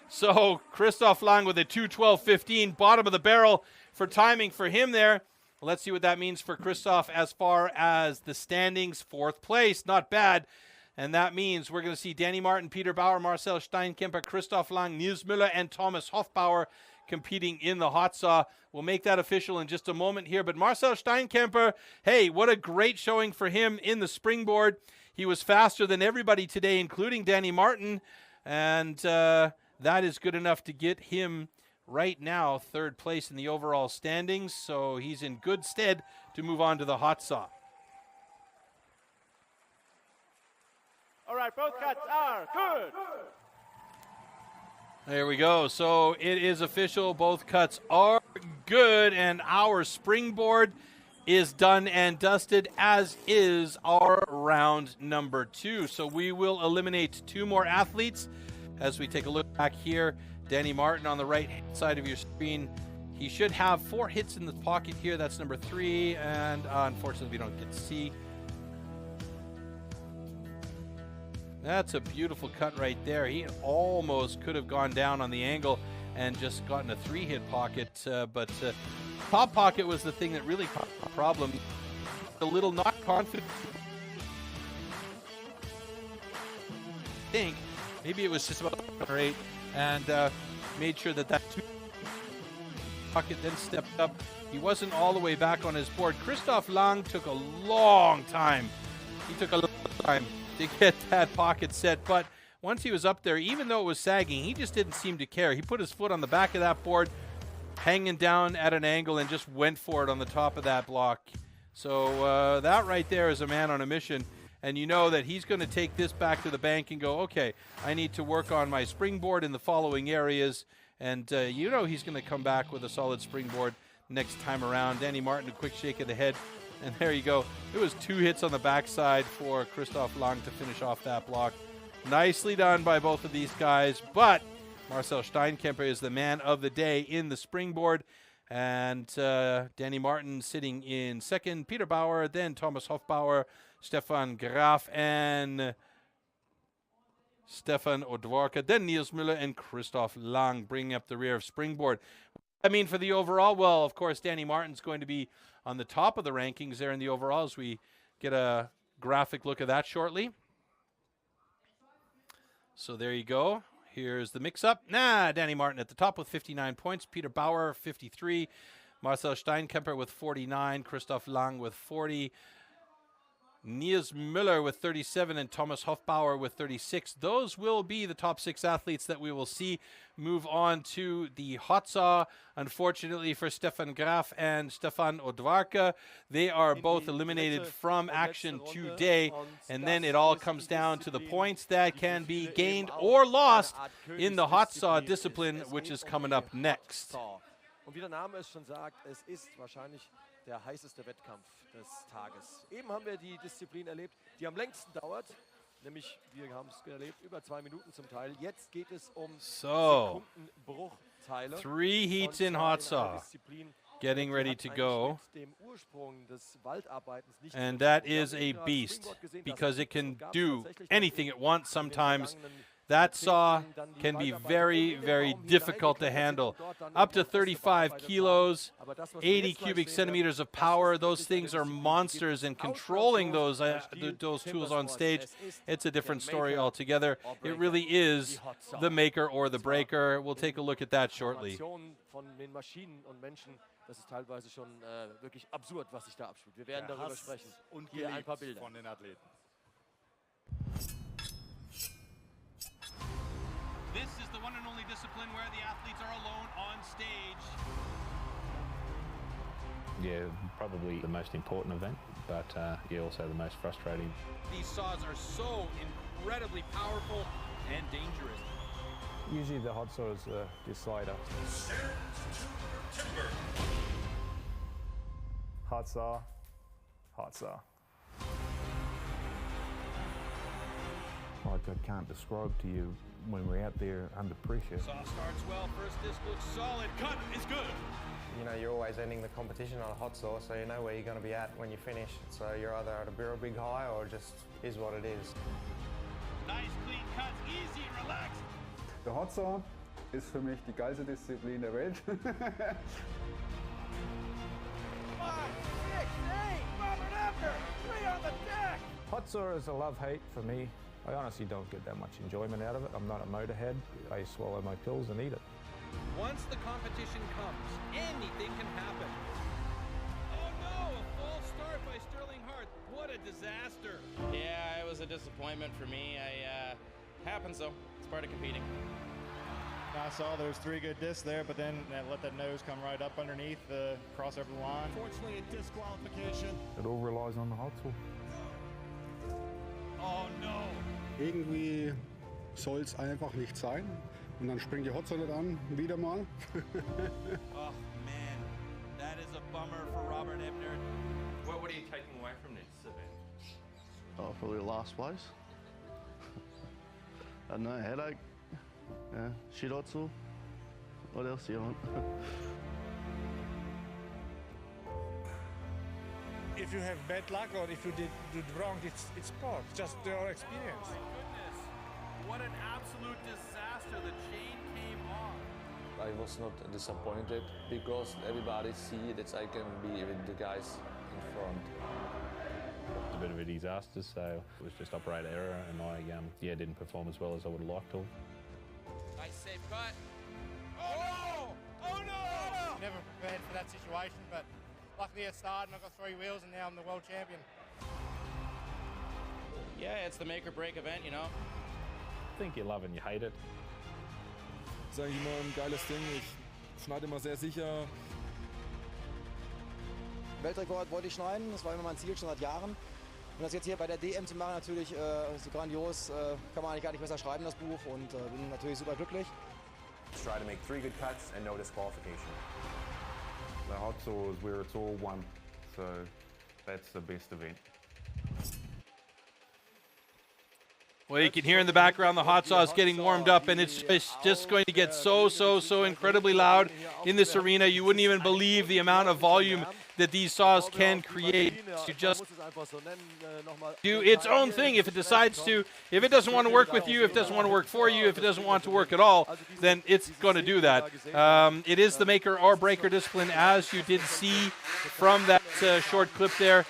So Christoph Lang with a 2:12.15, bottom of the barrel for timing for him there. Let's see what that means for Christoph as far as the standings. Fourth place, not bad. And that means we're going to see Danny Martin, Peter Bauer, Marcel Steinkemper, Christoph Lang, Nils Müller, and Thomas Hofbauer competing in the hot saw. We'll make that official in just a moment here. But Marcel Steinkemper, hey, what a great showing for him in the springboard. He was faster than everybody today, including Danny Martin. And that is good enough to get him right now third place in the overall standings. So he's in good stead to move on to the hot saw. All right, both cuts are good. There we go. So it is official. Both cuts are good, and our springboard is done and dusted, as is our round number 2. So we will eliminate 2 more athletes as we take a look back here. Danny Martin on the right side of your screen. He should have 4 hits in the pocket here. That's number 3, and unfortunately we don't get to see. That's a beautiful cut right there. He almost could have gone down on the angle and just gotten a 3-hit pocket, but top pocket was the thing that really caused the problem. A little not confident. I think maybe it was just about 7 or 8, and made sure that 2 pocket then stepped up. He wasn't all the way back on his board. Christoph Lang took a long time. He took a long time to get that pocket set, but once he was up there, even though it was sagging, he just didn't seem to care. He put his foot on the back of that board, hanging down at an angle, and just went for it on the top of that block. So that right there is a man on a mission, and you know that he's going to take this back to the bank and go, okay, I need to work on my springboard in the following areas, and you know he's going to come back with a solid springboard next time around. Danny Martin, a quick shake of the head. And there you go. It was 2 hits on the backside for Christoph Lang to finish off that block. Nicely done by both of these guys. But Marcel Steinkemper is the man of the day in the springboard. And Danny Martin sitting in second. Peter Bauer, then Thomas Hofbauer, Stefan Graf, and Stefan Odvorka. Then Nils Müller and Christoph Lang bringing up the rear of springboard. I mean, for the overall, well, of course, Danny Martin's going to be on the top of the rankings there in the overall as we get a graphic look at that shortly. So there you go. Here's the mix-up. Danny Martin at the top with 59 points. Peter Bauer, 53. Marcel Steinkemper with 49. Christoph Lang with 40. Nils Müller with 37 and Thomas Hofbauer with 36. Those will be the top 6 athletes that we will see move on to the hot saw. Unfortunately for Stefan Graf and Stefan Odvarka, they are both eliminated from action today, and then it all comes down to the points that can be gained or lost in the hot saw discipline, which is coming up next. Und wie der Name es schon sagt, es ist wahrscheinlich der heißeste Wettkampf des Tages. Eben haben wir die Disziplin erlebt, die am längsten dauert. Nämlich, wir haben es erlebt, über 2 Minuten zum Teil. Jetzt geht es um Sekundenbruchteile. 3 heats in hot saw. Getting ready to go. And that is a beast because it can do anything it wants sometimes. That saw can be very, very difficult to handle. Up to 35 kilos, 80 cubic centimeters of power. Those things are monsters, and controlling those tools on stage, it's a different story altogether. It really is the maker or the breaker. We'll take a look at that shortly. Das ist teilweise schon wirklich absurd, was sich da abspielt. Wir werden darüber sprechen. Und hier ein paar Bilder von den Athleten. This is the one and only discipline where the athletes are alone on stage. Yeah, probably the most important event, but yeah, also the most frustrating. These saws are so incredibly powerful and dangerous. Usually the hot saw is the decider. Timber. Hot saw, hot saw. Like I can't describe to you when we're out there under pressure. Saw starts well, first disc looks solid, cut is good. You know, you're always ending the competition on a hot saw, so you know where you're going to be at when you finish. So you're either at a real big high or just is what it is. Nice clean cuts, easy, relaxed. Der Hot Saw ist für mich die geilste Disziplin der Welt. 5, 6, 8, Robert Ebner, 3 on the deck. Hot saw is a love-hate for me. I honestly don't get that much enjoyment out of it. I'm not a motorhead. I swallow my pills and eat it. Once the competition comes, anything can happen. Oh no, a false start by Sterling Hart. What a disaster. Yeah, it was a disappointment for me. Happens though, it's part of competing. I saw there's 3 good discs there, but then let that nose come right up underneath the crossover line. Fortunately, a disqualification. It all relies on the hot saw. Oh no. Irgendwie soll es einfach nicht sein. Und dann springt die Hot Saw nicht an, wieder mal. Oh man, that is a bummer for Robert Ebner. What are you taking away from this event? Oh, probably last place. I don't know, headache. Yeah, shit hot saw. What else do you want? If you have bad luck or if you did wrong, it's part, just your experience. Oh my goodness, what an absolute disaster, the chain came off. I was not disappointed because everybody see that I can be with the guys in front. It's a bit of a disaster, so it was just operator error, and I didn't perform as well as I would have liked to. Nice safe cut. Oh no! Oh no! Never prepared for that situation, but luckily it started and I got 3 wheels and now I'm the world champion. Yeah, it's the make or break event, you know. I think you love and you hate it. Das ist eigentlich immer ein geiles Ding. Ich schneide immer sehr sicher. Weltrekord wollte ich schneiden, das war immer mein Ziel schon seit Jahren. Und das jetzt hier bei der DM zu machen, natürlich so grandios, kann man eigentlich gar nicht besser schreiben, das Buch, und bin natürlich super glücklich. Try to make 3 good cuts and no disqualification. The hot saw is where it's all one, so that's the best event. Well, you can hear in the background the hot saw is getting warmed up, and it's just going to get so incredibly loud in this arena. You wouldn't even believe the amount of volume that these saws can create. To just do its own thing if it decides to. If it doesn't want to work with you, if it doesn't want to work for you, if it doesn't want to work at all, then it's going to do that. It is the maker or breaker discipline, as you did see from that short clip there.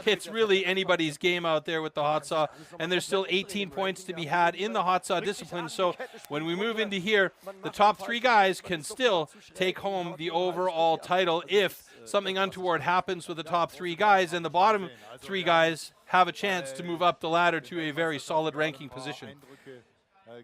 It's really anybody's game out there with the hot saw, and there's still 18 points to be had in the hot saw discipline. So when we move into here, the top 3 guys can still take home the overall title if something untoward happens with the top 3 guys, and the bottom 3 guys have a chance to move up the ladder to a very solid ranking position.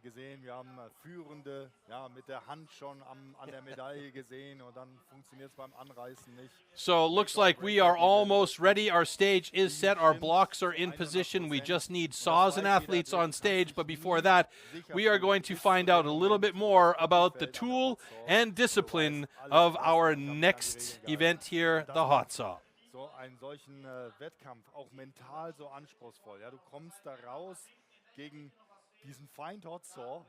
gesehen, wir haben Führende mit der Hand schon an der Medaille gesehen und dann funktioniert es beim Anreißen nicht. So it looks like we are almost ready. Our stage is set. Our blocks are in position. We just need saws and athletes on stage. But before that, we are going to find out a little bit more about the tool and discipline of our next event here, the hot saw. So einen solchen Wettkampf, auch mental so anspruchsvoll. Ja, du kommst da raus gegen diesen Feind Hot Saw,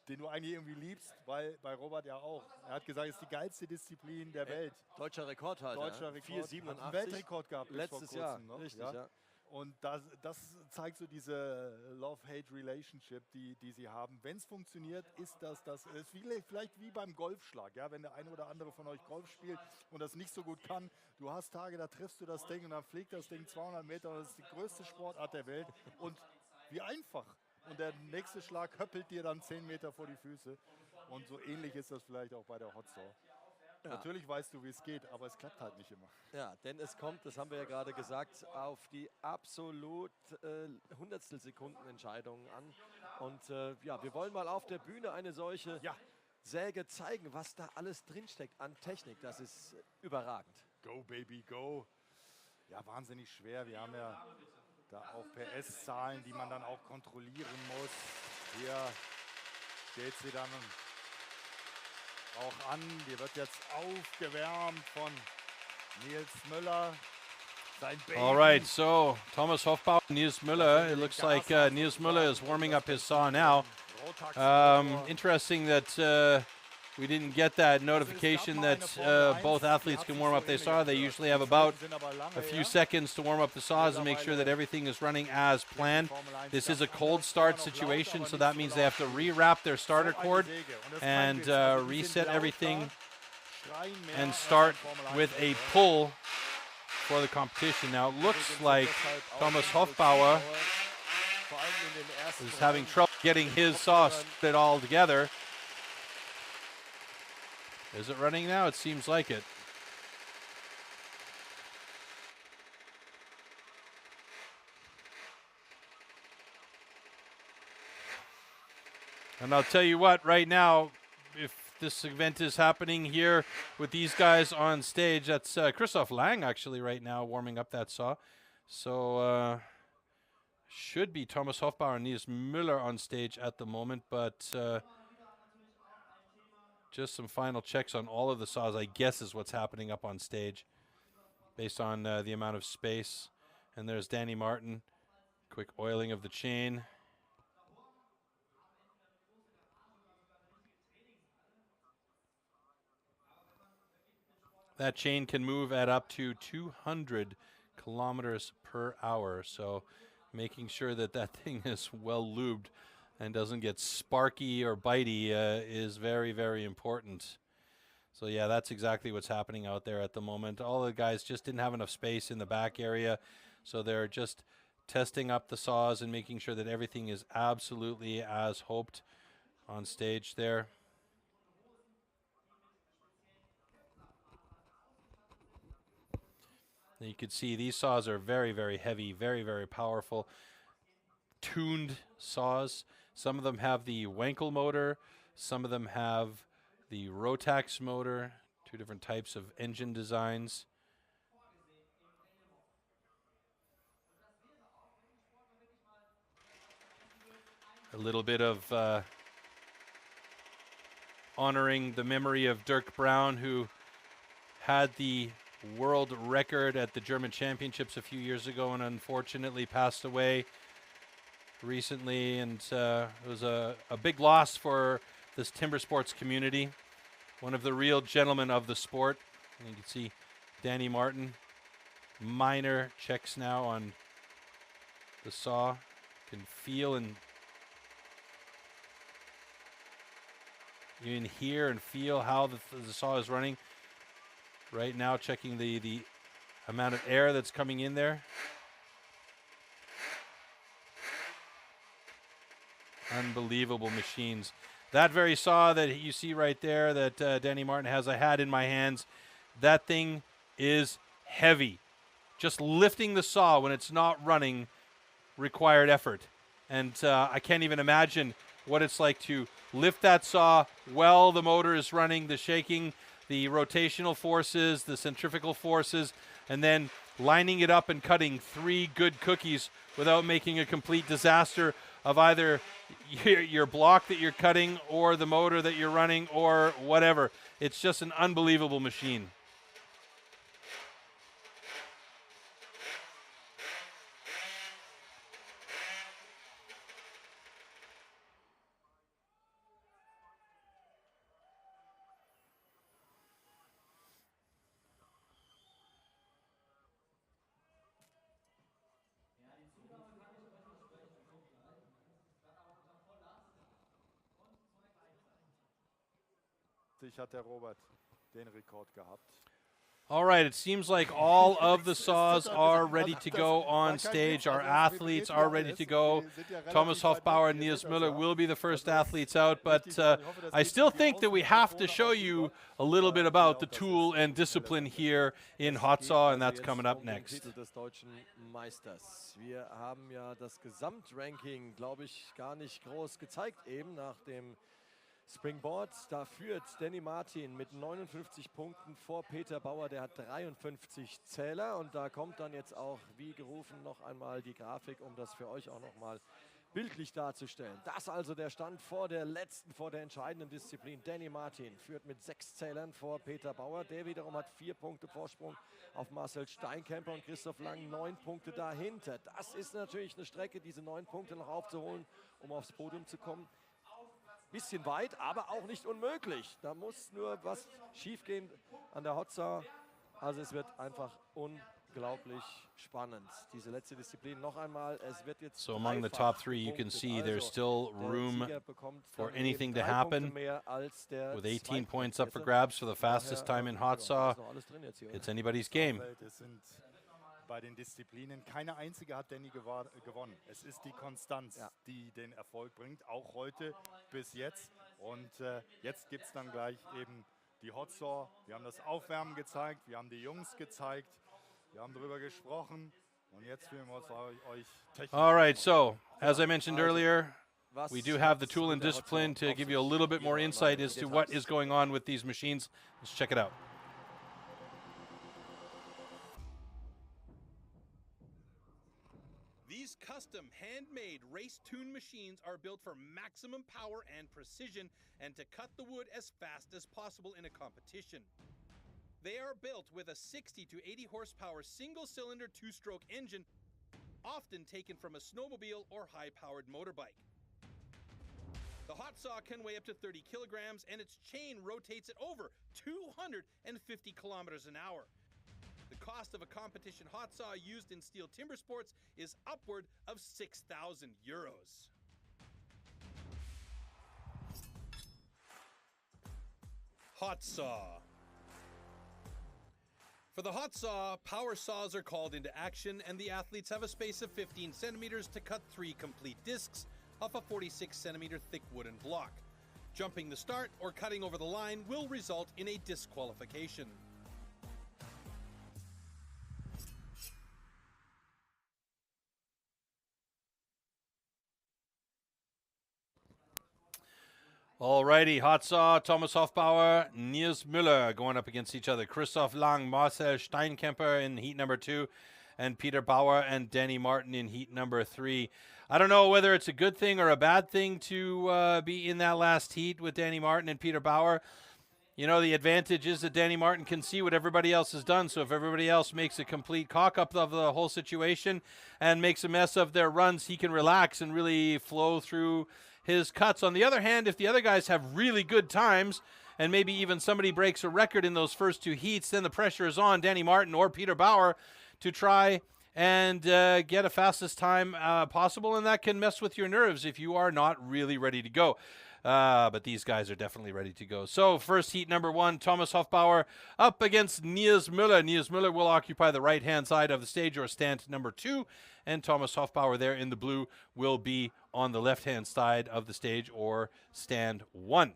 den du eigentlich irgendwie liebst, weil bei Robert ja auch. Er hat gesagt, es ist die geilste Disziplin der Welt. Deutscher Rekordhalter. Deutscher Rekord. 4,87. Weltrekord gehabt letztes Jahr. noch, Richtig, ja. ja. Und das zeigt so diese Love-Hate-Relationship, die sie haben. Wenn es funktioniert, ist das ist vielleicht wie beim Golfschlag. Ja? Wenn der eine oder andere von euch Golf spielt und das nicht so gut kann, du hast Tage, da triffst du das Ding und dann fliegt das Ding 200 Meter und das ist die größte Sportart der Welt. Und wie einfach. Und der nächste Schlag höppelt dir dann 10 Meter vor die Füße. Und so ähnlich ist das vielleicht auch bei der Hot Saw. Ja. Natürlich weißt du, wie es geht, aber es klappt halt nicht immer. Ja, denn es kommt, das haben wir ja gerade gesagt, auf die absolut Hundertstelsekundenentscheidungen an. Und ja, wir wollen mal auf der Bühne eine solche Säge zeigen, was da alles drinsteckt an Technik. Das ist überragend. Go, Baby, go. Ja, wahnsinnig schwer. Wir haben ja da auch PS-Zahlen, die man dann auch kontrollieren muss. Hier steht sie dann auch an. Die wird jetzt aufgewärmt von Nils Müller. Sein Baby. All right, so Thomas Hofbauer, Nils Müller. It looks like Nils Müller is warming up his saw now. Interesting that we didn't get that notification that both athletes can warm up their saw. They usually have about a few seconds to warm up the saws and make sure that everything is running as planned. This is a cold start situation, so that means they have to rewrap their starter cord and reset everything and start with a pull for the competition. Now it looks like Thomas Hofbauer is having trouble getting his saw fit all together. Is it running now? It seems like it. And I'll tell you what, right now, if this event is happening here with these guys on stage, that's Christoph Lang actually right now warming up that saw. So should be Thomas Hofbauer and Nils Müller on stage at the moment, but just some final checks on all of the saws, I guess, is what's happening up on stage based on the amount of space. And there's Danny Martin. Quick oiling of the chain. That chain can move at up to 200 kilometers per hour. So making sure that that thing is well lubed and doesn't get sparky or bitey is very, very important. So yeah, that's exactly what's happening out there at the moment. All the guys just didn't have enough space in the back area, so they're just testing up the saws and making sure that everything is absolutely as hoped on stage there. And you can see these saws are very, very heavy, very, very powerful, tuned saws. Some of them have the Wankel motor. Some of them have the Rotax motor, two different types of engine designs. A little bit of honoring the memory of Dirk Brown, who had the world record at the German Championships a few years ago and unfortunately passed away recently, and it was a big loss for this timber sports community. One of the real gentlemen of the sport. And you can see Danny Martin. Minor checks now on the saw. Can feel and you can hear and feel how the saw is running. Right now, checking the amount of air that's coming in there. Unbelievable machines. That very saw that you see right there that Danny Martin has, I had in my hands. That thing is heavy. Just lifting the saw when it's not running required effort. And I can't even imagine what it's like to lift that saw while the motor is running, the shaking, the rotational forces, the centrifugal forces, and then lining it up and cutting 3 good cookies without making a complete disaster of either your block that you're cutting or the motor that you're running or whatever. It's just an unbelievable machine. Hat der Robert den Rekord gehabt. All right, it seems like all of the saws are ready to go on stage. Our athletes are ready to go. Thomas Hofbauer and Nils Müller will be the first athletes out, but I still think that we have to show you a little bit about the tool and discipline here in hot saw, and that's coming up next. Wir haben ja das Gesamtranking, glaube ich, gar nicht groß gezeigt eben nach dem Springboard. Da führt Danny Martin mit 59 Punkten vor Peter Bauer, der hat 53 Zähler. Und da kommt dann jetzt auch, wie gerufen, noch einmal die Grafik, um das für euch auch noch mal bildlich darzustellen. Das also der Stand vor der entscheidenden Disziplin. Danny Martin führt mit 6 Zählern vor Peter Bauer. Der wiederum hat 4 Punkte Vorsprung auf Marcel Steinkämper und Christoph Lang 9 Punkte dahinter. Das ist natürlich eine Strecke, diese 9 Punkte noch aufzuholen, um aufs Podium zu kommen. Bisschen weit, aber auch nicht unmöglich. Da muss nur was schief gehen an der Hot Saw. Also es wird einfach unglaublich spannend. Diese letzte Disziplin noch einmal. Es wird jetzt so among the top 3, you can see there's still room for anything to happen. With 18 points up for grabs for the fastest time in hot saw, it's anybody's game. Bei den Disziplinen. Keine einzige hat Danny gewonnen. Es ist die Konstanz, die den Erfolg bringt, auch heute bis jetzt. Und jetzt gibt es dann gleich eben die Hot Saw. Wir haben das Aufwärmen gezeigt, wir haben die Jungs gezeigt, wir haben darüber gesprochen. Und jetzt fühlen wir uns euch technisch. All right, so as I mentioned earlier, we do have the tool and discipline to give you a little bit more insight as to what is going on with these machines. Let's check it out. These custom, handmade, race-tuned machines are built for maximum power and precision and to cut the wood as fast as possible in a competition. They are built with a 60 to 80 horsepower single-cylinder 2-stroke engine, often taken from a snowmobile or high-powered motorbike. The hot saw can weigh up to 30 kilograms and its chain rotates at over 250 kilometers an hour. The cost of a competition hot saw used in STIHL Timbersports is upward of 6,000 euros. Hot saw. For the hot saw, power saws are called into action and the athletes have a space of 15 centimeters to cut 3 complete discs off a 46 centimeter thick wooden block. Jumping the start or cutting over the line will result in a disqualification. Alrighty, hot saw, Thomas Hofbauer, Nils Müller going up against each other. Christoph Lang, Marcel Steinkämper in heat number 2, and Peter Bauer and Danny Martin in heat number 3. I don't know whether it's a good thing or a bad thing to be in that last heat with Danny Martin and Peter Bauer. You know, the advantage is that Danny Martin can see what everybody else has done, so if everybody else makes a complete cock-up of the whole situation and makes a mess of their runs, he can relax and really flow through his cuts. On the other hand, if the other guys have really good times and maybe even somebody breaks a record in those first 2 heats, then the pressure is on Danny Martin or Peter Bauer to try and get a fastest time possible, and that can mess with your nerves if you are not really ready to go. But these guys are definitely ready to go. So first heat number 1, Thomas Hofbauer up against Nils Müller. Nils Müller will occupy the right-hand side of the stage, or stand number 2, and Thomas Hofbauer there in the blue will be on the left-hand side of the stage, or stand 1.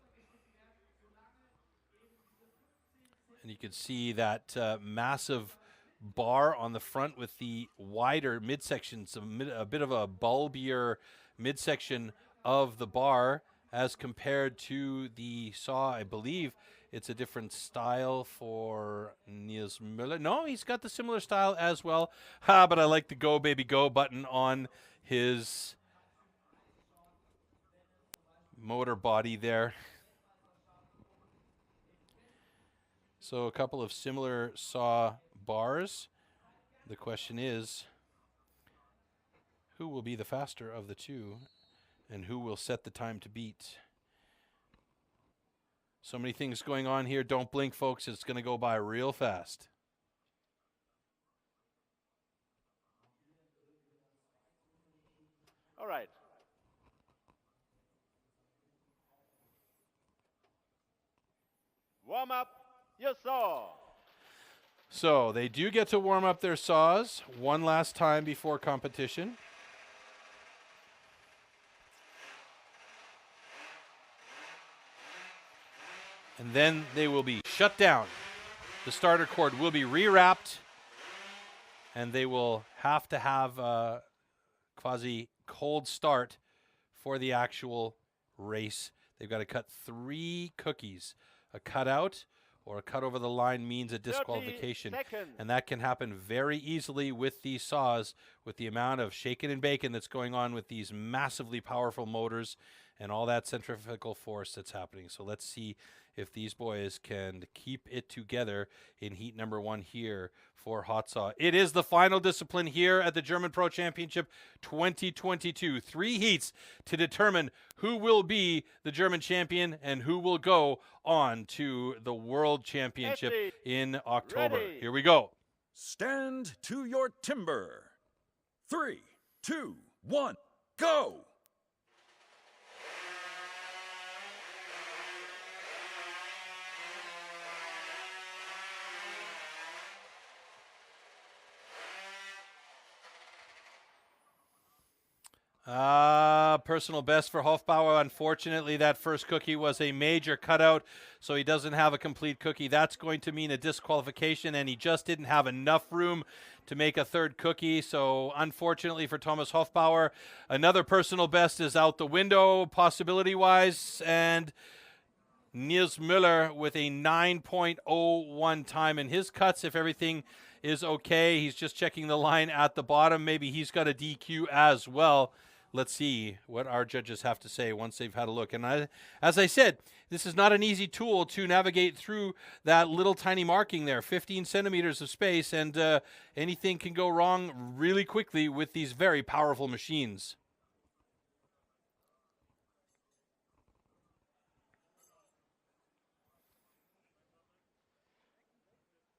And you can see that massive bar on the front with the wider midsection, a bit of a bulbier midsection of the bar as compared to the saw. I believe it's a different style for Niels Müller. No, he's got the similar style as well. But I like the Go Baby Go button on his motor body there. So a couple of similar saw bars. The question is, who will be the faster of the two, and who will set the time to beat? So many things going on here. Don't blink, folks. It's going to go by real fast. All right. Warm up your saw. So they do get to warm up their saws one last time before competition. And then they will be shut down. The starter cord will be rewrapped, and they will have to have a quasi cold start for the actual race. They've got to cut 3 cookies. A cutout or a cut over the line means a disqualification, and that can happen very easily with these saws, with the amount of shaking and baking that's going on with these massively powerful motors and all that centrifugal force that's happening. So let's see if these boys can keep it together in heat number 1 here for hot saw. It is the final discipline here at the German Pro Championship 2022. 3 heats to determine who will be the German champion and who will go on to the World Championship in October. Ready. Here we go. Stand to your timber. 3, 2, 1, go! Personal best for Hofbauer. Unfortunately, that first cookie was a major cutout, so he doesn't have a complete cookie. That's going to mean a disqualification, and he just didn't have enough room to make a third cookie. So unfortunately for Thomas Hofbauer, another personal best is out the window possibility-wise, and Niels Müller with a 9.01 time in his cuts. If everything is okay, he's just checking the line at the bottom. Maybe he's got a DQ as well. Let's see what our judges have to say once they've had a look. And as I said, this is not an easy tool to navigate through that little tiny marking there, 15 centimeters of space, and anything can go wrong really quickly with these very powerful machines.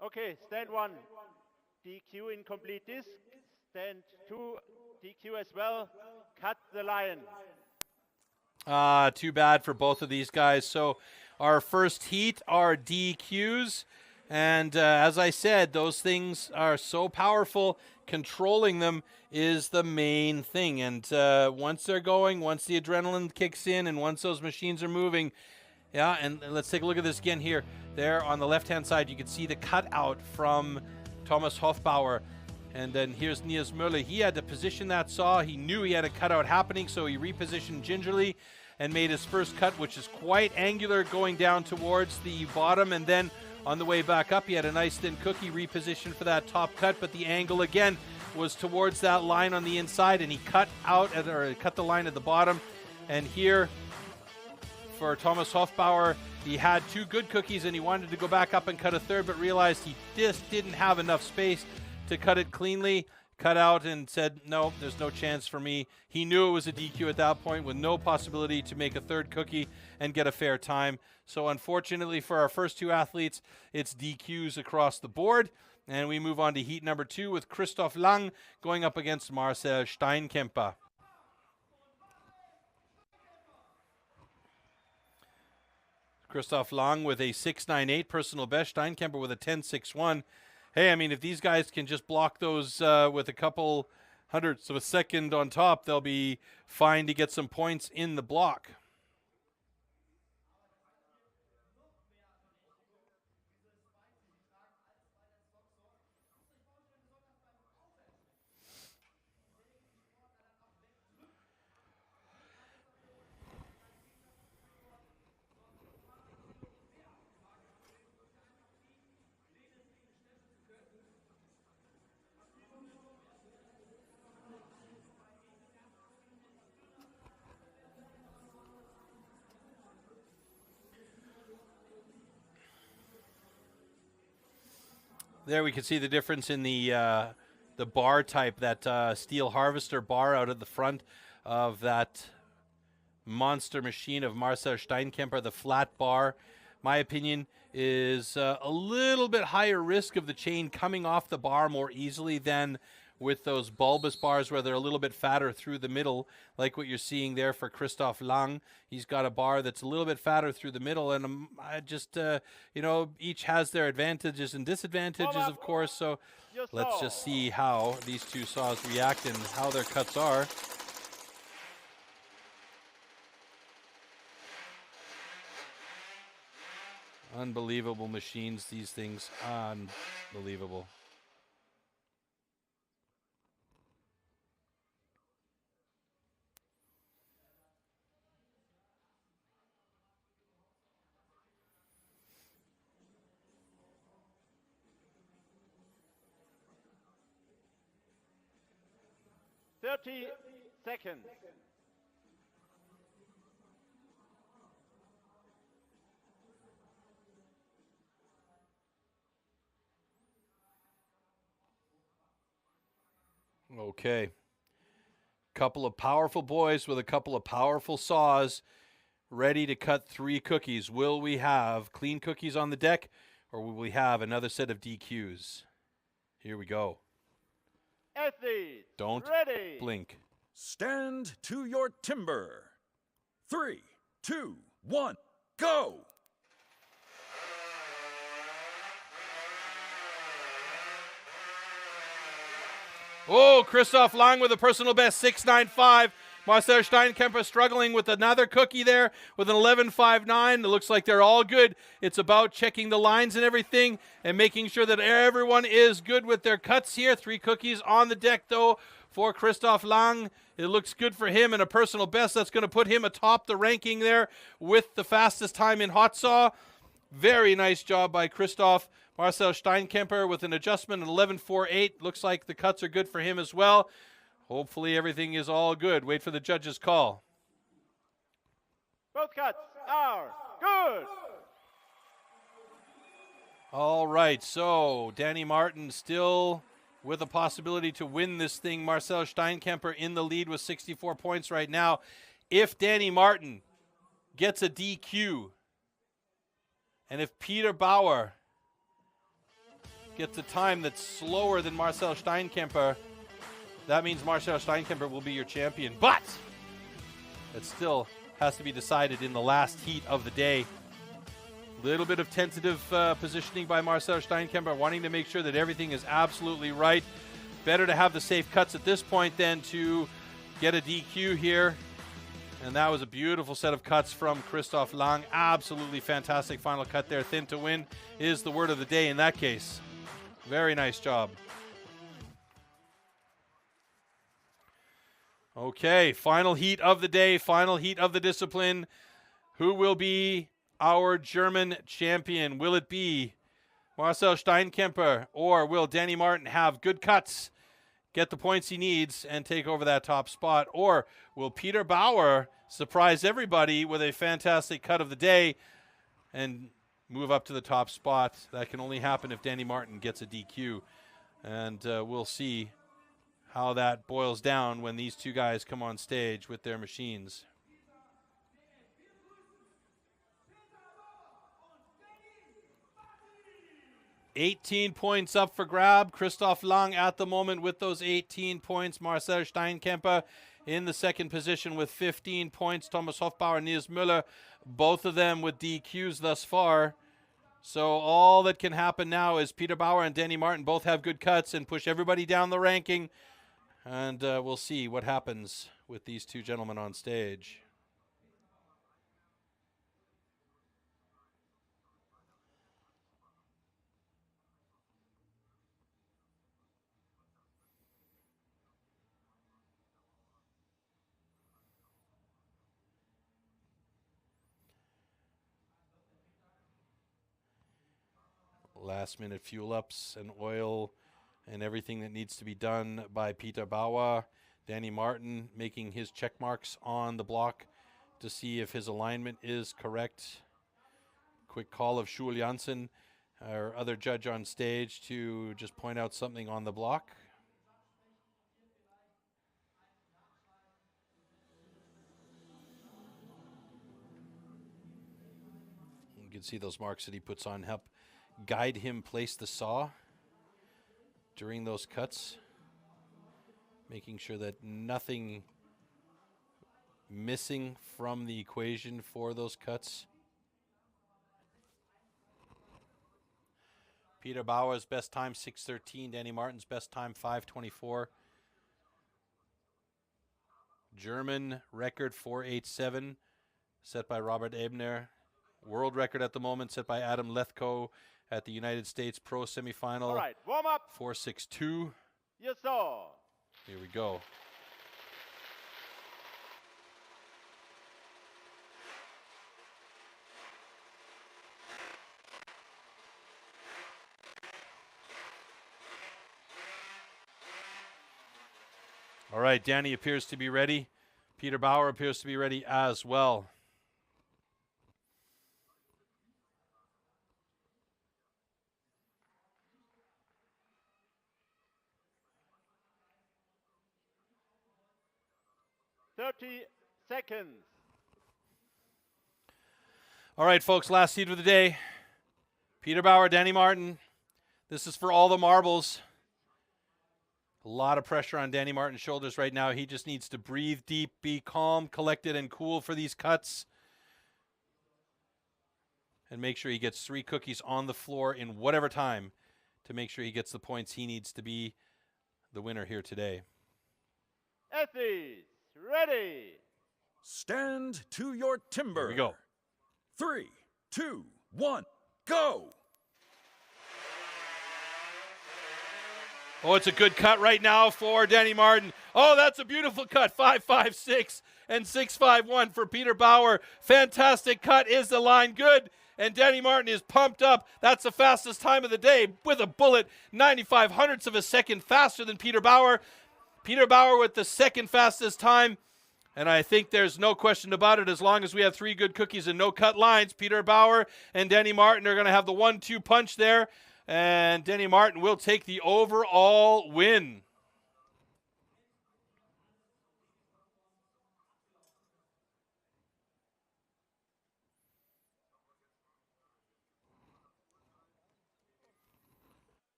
Okay, stand 1, DQ incomplete disc. Stand 2, DQ as well. Cut the line. Too bad for both of these guys. So our first heat are DQs. And as I said, those things are so powerful. Controlling them is the main thing. And once they're going, once the adrenaline kicks in, and once those machines are moving, yeah, and let's take a look at this again here. There on the left-hand side, you can see the cutout from Thomas Hofbauer. And then here's Niels Müller. He had to position that saw. He knew he had a cutout happening, so he repositioned gingerly and made his first cut, which is quite angular, going down towards the bottom. And then on the way back up, he had a nice thin cookie repositioned for that top cut, but the angle again was towards that line on the inside, and he cut the line at the bottom. And here for Thomas Hofbauer, he had 2 good cookies, and he wanted to go back up and cut a third, but realized he just didn't have enough space to cut it cleanly, cut out, and said, no, there's no chance for me. He knew it was a DQ at that point, with no possibility to make a third cookie and get a fair time. So unfortunately for our first 2 athletes, it's DQs across the board. And we move on to heat number 2 with Christoph Lang going up against Marcel Steinkemper. Christoph Lang with a 6.98 personal best, Steinkemper with a 10.61. Hey, I mean, if these guys can just block those with a couple hundredths of a second on top, they'll be fine to get some points in the block. There we can see the difference in the bar type, that steel harvester bar out at the front of that monster machine of Marcel Steinkemper. The flat bar, my opinion, is a little bit higher risk of the chain coming off the bar more easily than with those bulbous bars where they're a little bit fatter through the middle, like what you're seeing there for Christoph Lang. He's got a bar that's a little bit fatter through the middle, and I just, you know, each has their advantages and disadvantages, of course, so let's just see how these two saws react and how their cuts are. Unbelievable machines, these things, unbelievable. Seconds. Okay. Couple of powerful boys with a couple of powerful saws ready to cut 3 cookies. Will we have clean cookies on the deck, or will we have another set of DQs? Here we go. Athletes, don't ready. Blink. Stand to your timber. 3, 2, 1, go! Oh, Christoph Lang with a personal best, 6.95. Marcel Steinkemper struggling with another cookie there with an 11.59. It looks like they're all good. It's about checking the lines and everything and making sure that everyone is good with their cuts here. 3 cookies on the deck, though, for Christoph Lang. It looks good for him and a personal best. That's going to put him atop the ranking there with the fastest time in hot saw. Very nice job by Christoph. Marcel Steinkemper with an adjustment at 11.48. Looks like the cuts are good for him as well. Hopefully everything is all good. Wait for the judge's call. Both cuts are good. All right, so Danny Martin still with a possibility to win this thing. Marcel Steinkemper in the lead with 64 points right now. If Danny Martin gets a DQ, and if Peter Bauer gets a time that's slower than Marcel Steinkemper, that means Marcel Steinkemper will be your champion. But it still has to be decided in the last heat of the day. Little bit of tentative positioning by Marcel Steinkemper, wanting to make sure that everything is absolutely right. Better to have the safe cuts at this point than to get a DQ here. And that was a beautiful set of cuts from Christoph Lang. Absolutely fantastic final cut there. Thin to win is the word of the day in that case. Very nice job. Okay, final heat of the day, final heat of the discipline. Who will be our German champion? Will it be Marcel Steinkemper, or will Danny Martin have good cuts, get the points he needs, and take over that top spot? Or will Peter Bauer surprise everybody with a fantastic cut of the day and move up to the top spot? That can only happen if Danny Martin gets a DQ. And we'll see how that boils down when these two guys come on stage with their machines. $18 points up for grab. Christoph Lang at the moment with those 18 points. Marcel Steinkemper in the second position with 15 points. Thomas Hofbauer, Nils Müller, both of them with DQs thus far. So all that can happen now is Peter Bauer and Danny Martin both have good cuts and push everybody down the ranking. And we'll see what happens with these two gentlemen on stage. Last minute fuel ups and oil and everything that needs to be done by Peter Bauer. Danny Martin making his check marks on the block to see if his alignment is correct. Quick call of Schul Janssen our other judge on stage to just point out something on the block. You can see those marks that he puts on, help guide him place the saw during those cuts, making sure that nothing missing from the equation for those cuts. Peter Bauer's best time 6:13, Danny Martin's best time 5:24. German record 4:87 set by Robert Ebner. World record at the moment set by Adam Lethko at the United States Pro semifinal. All right, warm up. 4:62. Yes, sir. Here we go. All right, Danny appears to be ready. Peter Bauer appears to be ready as well. Seconds. All right, folks, last seed of the day. Peter Bauer, Danny Martin. This is for all the marbles. A lot of pressure on Danny Martin's shoulders right now. He just needs to breathe deep, be calm, collected, and cool for these cuts. And make sure he gets 3 cookies on the floor in whatever time to make sure he gets the points he needs to be the winner here today. Athletes, ready. Stand to your timber. Here we go. 3, 2, 1, go! Oh, it's a good cut right now for Danny Martin. Oh, that's a beautiful cut. 5.56 and 6.51 for Peter Bauer. Fantastic cut. Is the line good? And Danny Martin is pumped up. That's the fastest time of the day with a bullet. 95 hundredths of a second faster than Peter Bauer. Peter Bauer with the second fastest time. And I think there's no question about it. As long as we have 3 good cookies and no cut lines, Peter Bauer and Danny Martin are going to have the 1-2 punch there. And Danny Martin will take the overall win.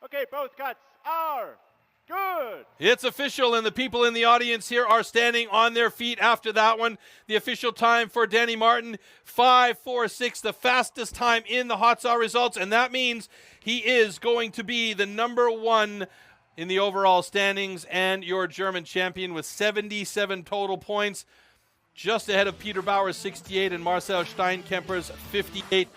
Okay, both cuts are good. It's official, and the people in the audience here are standing on their feet after that one. The official time for Danny Martin, 5.46, the fastest time in the hot saw results, and that means he is going to be the #1 in the overall standings and your German champion with 77 total points, just ahead of Peter Bauer's 68 and Marcel Steinkemper's 58.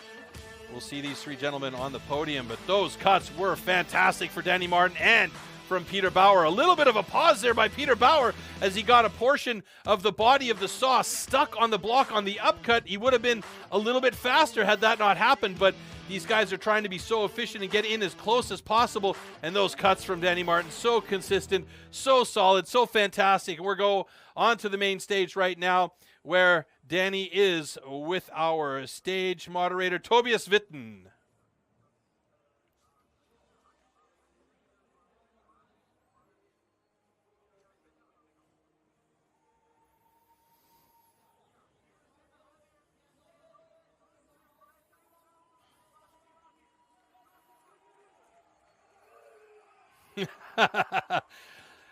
We'll see these 3 gentlemen on the podium, but those cuts were fantastic for Danny Martin and from Peter Bauer. A little bit of a pause there by Peter Bauer as he got a portion of the body of the saw stuck on the block on the upcut. He would have been a little bit faster had that not happened, but these guys are trying to be so efficient and get in as close as possible, and those cuts from Danny Martin, so consistent, so solid, so fantastic. We're going on to the main stage right now where Danny is with our stage moderator, Tobias Witten.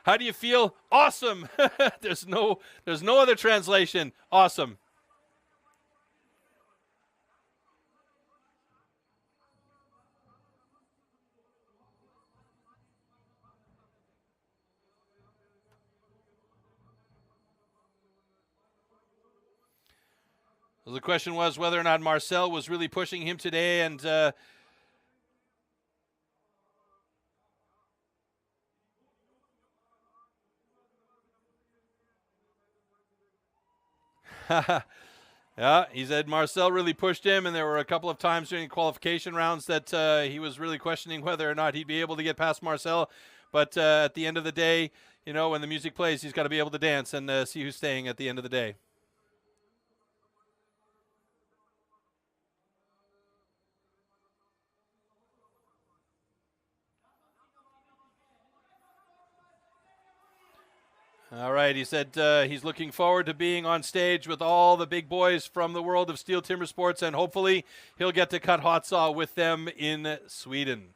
How do you feel? Awesome. There's no other translation. Awesome. Well, the question was whether or not Marcel was really pushing him today, and yeah, he said Marcel really pushed him, and there were a couple of times during qualification rounds that he was really questioning whether or not he'd be able to get past Marcel. But at the end of the day, you know, when the music plays, he's got to be able to dance and see who's staying at the end of the day. All right, he said he's looking forward to being on stage with all the big boys from the world of STIHL Timbersports, and hopefully he'll get to cut hot saw with them in Sweden.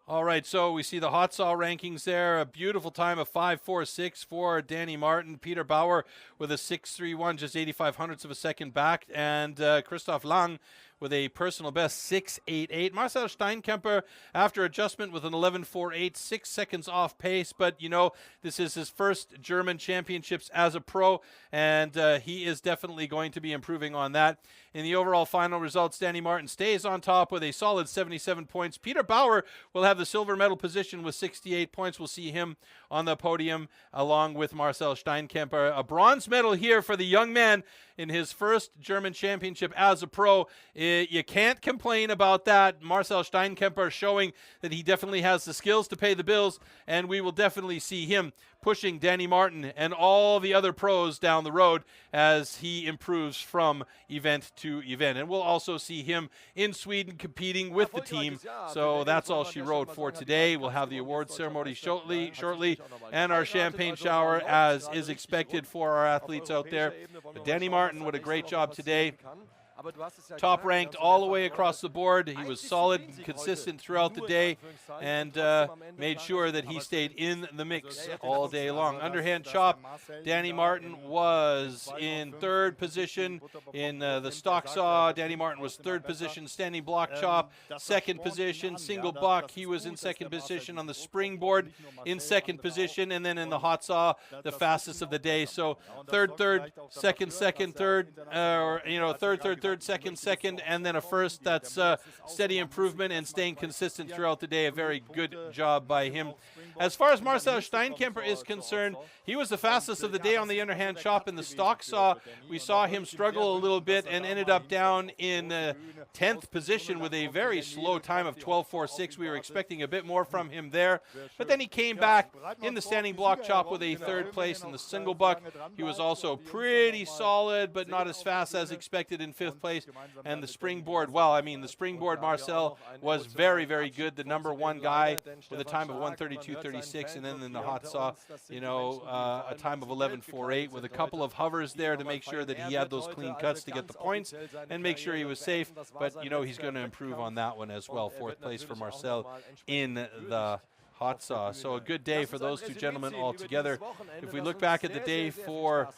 All right, so we see the hot saw rankings there. A beautiful time of 5.46 for Danny Martin. Peter Bauer with a 6.31, just 0.85 of a second back. And Christoph Lang with a personal best 6.88. Marcel Steinkemper, after adjustment, with an 11.48, 6 seconds off pace. But, you know, this is his first German championships as a pro, and he is definitely going to be improving on that. In the overall final results, Danny Martin stays on top with a solid 77 points. Peter Bauer will have the silver medal position with 68 points. We'll see him on the podium along with Marcel Steinkemper. A bronze medal here for the young man in his first German championship as a pro. You can't complain about that. Marcel Steinkemper showing that he definitely has the skills to pay the bills, and we will definitely see him pushing Danny Martin and all the other pros down the road as he improves from event to event. And we'll also see him in Sweden competing with the team. So that's all she wrote for today. We'll have the award ceremony shortly, and our champagne shower as is expected for our athletes out there. But Danny Martin, what a great job today. Top ranked all the way across the board. He was solid and consistent throughout the day, and made sure that he stayed in the mix all day long. Underhand chop, Danny Martin was in third position. In the stock saw, Danny Martin was third position. Standing block chop, second position. Single buck, he was in second position. On the springboard, in second position. And then in the hot saw, the fastest of the day. So third, second, third, or third, second, and then a first. That's steady improvement and staying consistent throughout the day. A very good job by him. As far as Marcel Steinkemper is concerned, he was the fastest of the day on the underhand chop in the stock saw. We saw him struggle a little bit and ended up down in 10th position with a very slow time of 12.46. We were expecting a bit more from him there, but then he came back in the standing block chop with a third place in the single buck. He was also pretty solid, but not as fast as expected in 5th place. And the springboard, well, I mean, the springboard, Marcel was very, very good. The #1 guy with a time of 1:32.36, and then in the hot saw, you know, a time of 11.48 with a couple of hovers there to make sure that he had those clean cuts to get the points and make sure he was safe. But, you know, he's going to improve on that one as well. 4th place for Marcel in the hot saw. So a good day for those two gentlemen all together. If we look back at the day for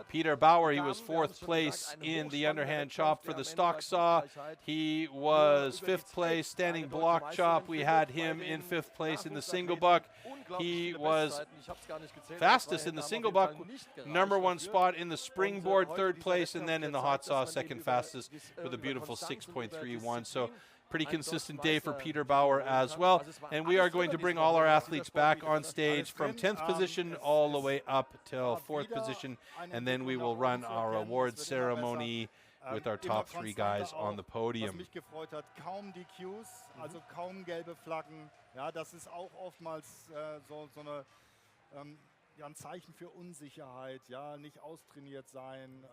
Peter Bauer, he was 4th place in the underhand chop. For the stock saw, he was 5th place. Standing block chop, we had him in 5th place. In the single buck, he was fastest in the single buck, #1 spot. In the springboard, 3rd place, and then in the hot saw, 2nd fastest with a beautiful 6.31. So pretty consistent day for Peter Bauer as well. And we are going to bring all our athletes back on stage from 10th position all the way up till 4th position. And then we will run our award ceremony with our top 3 guys on the podium. Was mich gefreut hat, kaum DQs, also kaum gelbe Flaggen. Ja, das ist auch oftmals so ein Zeichen für Unsicherheit. Ja, nicht austrainiert sein,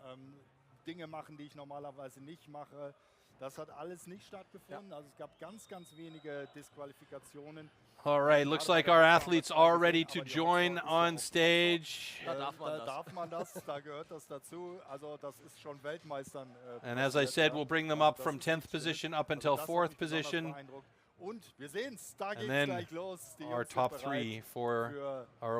Dinge machen, die ich normalerweise nicht mache. Das hat alles nicht stattgefunden. Also es gab ganz, ganz wenige Disqualifikationen. All right, looks like our athletes are ready to join on stage. Da darf man das, da gehört das dazu. Also das ist schon Weltmeistern. And as I said, we'll bring them up from 10th position up until 4th position. And then our top 3 for our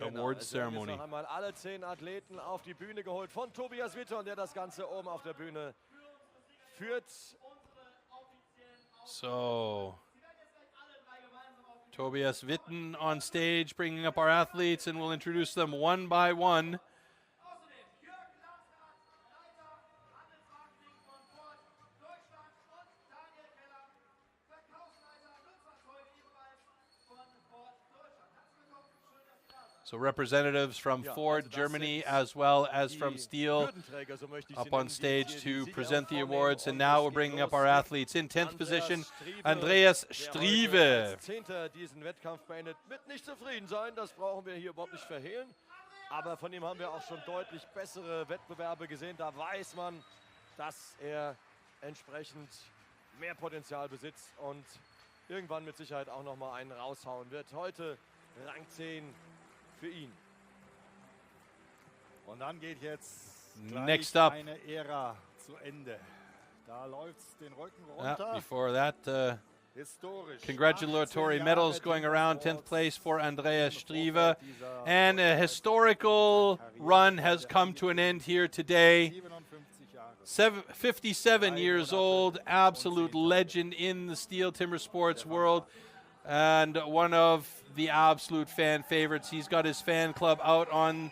award ceremony. Einmal alle 10 Athleten auf die Bühne geholt von Tobias Witter, der das Ganze oben auf der Bühne führt. So, Tobias Witten on stage, bringing up our athletes, and we'll introduce them one by one. So representatives from Ford, Germany, as well as from STIHL, up on stage to present the awards. And now we're bringing up our athletes. In 10th position, Andreas Strive. Diesen Wettkampf beendet, wird nicht zufrieden sein, das brauchen wir hier überhaupt nicht verhehlen. Aber von ihm haben wir auch schon deutlich bessere Wettbewerbe gesehen. Da weiß man, dass er entsprechend mehr Potenzial besitzt und irgendwann mit Sicherheit auch noch mal einen raushauen wird. Heute Rang 10 für ihn. Und dann geht jetzt Next up. eine Ära zu Ende. Da läuft's den Rücken runter. Before that, congratulatory medals going around. 10th place for Andreas Strive. And a historical run has come to an end here today. 57 years old, absolute legend in the STIHL Timbersports world, and one of the absolute fan favorites. He's got his fan club out on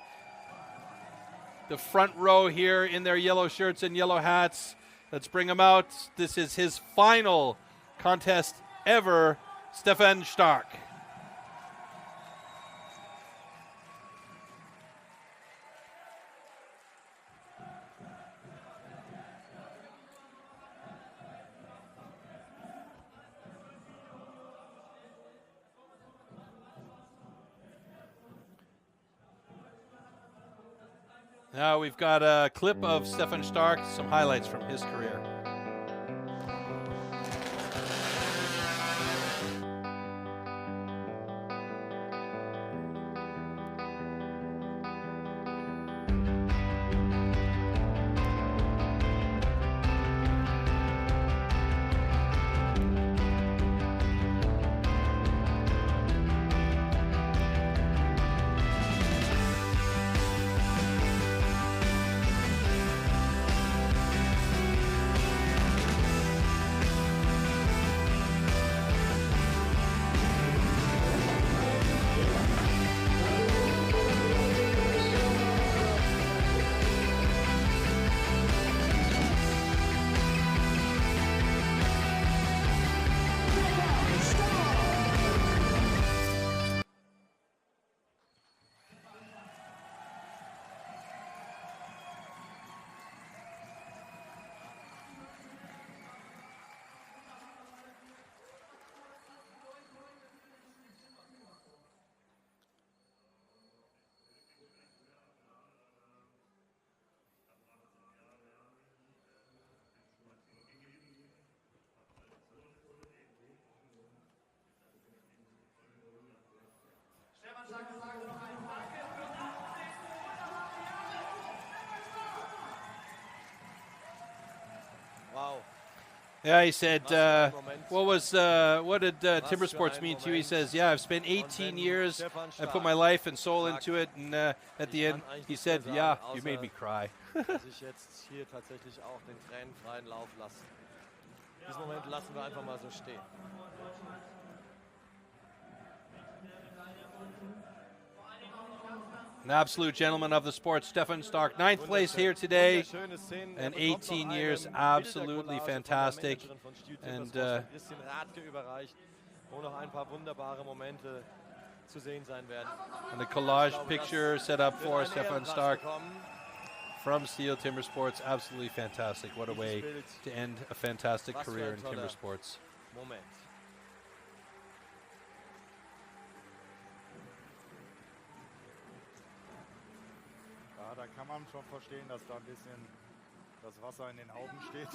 the front row here in their yellow shirts and yellow hats. Let's bring him out. This is his final contest ever, Stefan Stark. Now we've got a clip of Stefan Stark, some highlights from his career. Wow. Yeah, he said, what did Timbersports mean to you? He says, yeah, I've spent 18 years, I put my life and soul into it, and at the end, he said, yeah, you made me cry. Sich jetzt hier tatsächlich auch den Tränen freien Lauf lassen. Diesen Moment lassen wir einfach mal so stehen. An absolute gentleman of the sport, Stefan Stark. 9th place here today, and 18 years, absolutely fantastic. And a collage picture set up for Stefan Stark from STIHL Timbersports. Absolutely fantastic. What a way to end a fantastic career in Timbersports. Da kann man schon verstehen, dass da ein bisschen das Wasser in den Augen steht.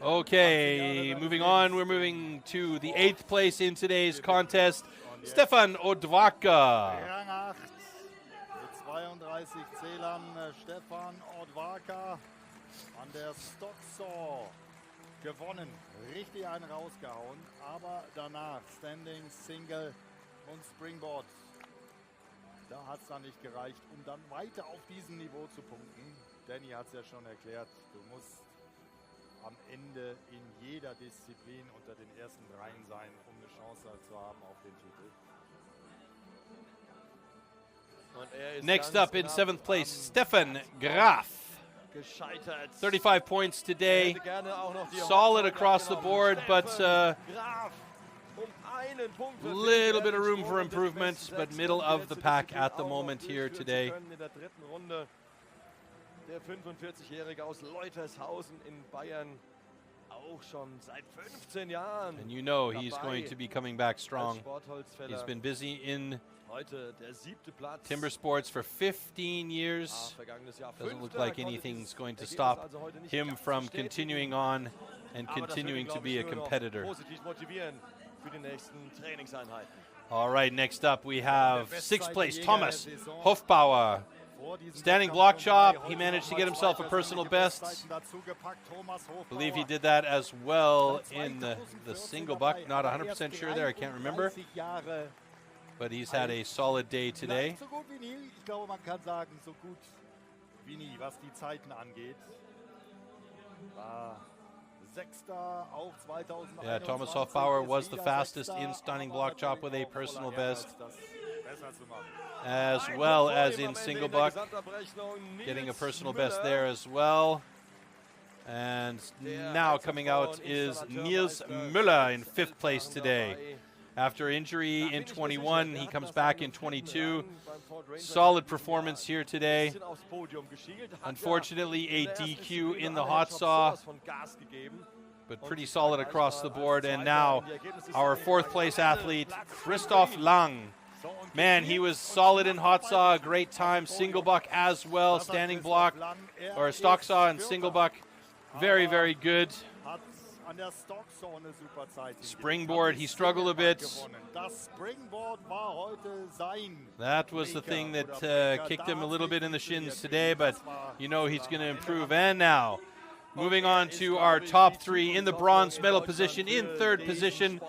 Okay, moving on. We're moving to the 8th place in today's contest. Stefan Odvaka. Rang 8 mit 32 Zählern. Stefan Odvaka an der Stocksaw gewonnen. Richtig einen rausgehauen. Aber danach Standing, Single und Springboard. Da hat es dann nicht gereicht, um dann weiter auf diesem Niveau zu punkten. Danny hat es ja schon erklärt, du musst am Ende in jeder Disziplin unter den ersten dreien sein, um eine Chance zu haben auf den Titel. Next up in 7th place, Stefan Graf. 35 points today. Solid across the board, but einen Punkt. Little bit of room for improvement, but middle of the pack at the moment here today. In der dritten Runde der 45-Jährige aus Leutershausen in Bayern, auch schon seit 15 Jahren. And you know he's going to be coming back strong. He's been busy in Heute der 7. Platz. timber sports for 15 years. Doesn't look like anything's going to stop him from continuing on and continuing to be a competitor. All right, next up we have 6th place Thomas Hofbauer. Standing block chop, he managed to get himself a personal best. Believe he did that as well in the single buck. Not 100% sure there, I can't remember. But he's had a solid day today. So gut wie nie. Ich glaube, man kann sagen, so gut wie nie, was die Zeiten angeht. Sechster, auch 2021. Yeah, Thomas Hofbauer was the fastest in stunning block chop with a personal best, as well as in single buck, getting a personal best there as well. And now coming out is Nils Müller in 5th place today. After injury in 21, he comes back in 22. Solid performance here today. Unfortunately, a DQ in the hot saw, but pretty solid across the board. And now our 4th place athlete, Christoph Lang. Man, he was solid in hot saw, a great time. Single buck as well, standing block, or stock saw and single buck. Very, very good. Springboard, he struggled a bit. That was the thing that kicked him a little bit in the shins today, but you know he's going to improve. And now, moving on to our top 3 in the bronze medal position. In 3rd position,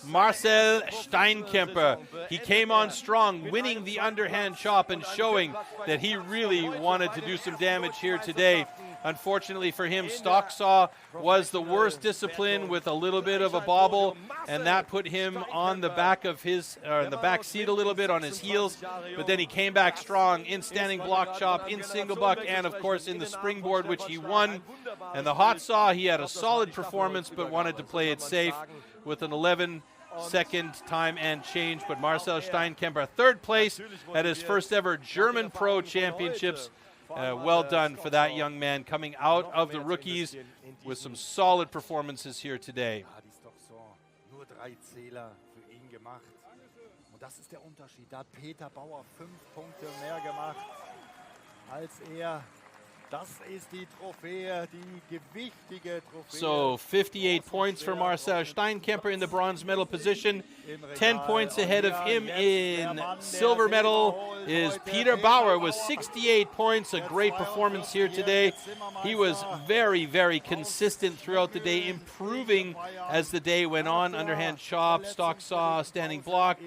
Marcel Steinkemper. He came on strong, winning the underhand chop and showing that he really wanted to do some damage here today. Unfortunately for him, stock saw was the worst discipline with a little bit of a bobble, and that put him on the back of his, in the back seat a little bit on his heels. But then he came back strong in standing block chop, in single buck, and of course in the springboard, which he won. And the hot saw, he had a solid performance, but wanted to play it safe with an 11-second time and change. But Marcel Steinkemper, 3rd place at his first ever German Pro Championships. Well done for that young man coming out of the rookies with some solid performances here today. Nur 3 Zähler für ihn gemacht. Und das ist der Unterschied. Da hat Peter Bauer 5 Punkte mehr gemacht als er. Das ist die Trophäe, die gewichtige Trophäe. So 58 points for Marcel Steinkemper in the bronze medal position. 10 points ahead of him in silver medal is Peter Bauer with 68 points. A great performance here today. He was very, very consistent throughout the day, improving as the day went on. Underhand chop, stock saw, standing block.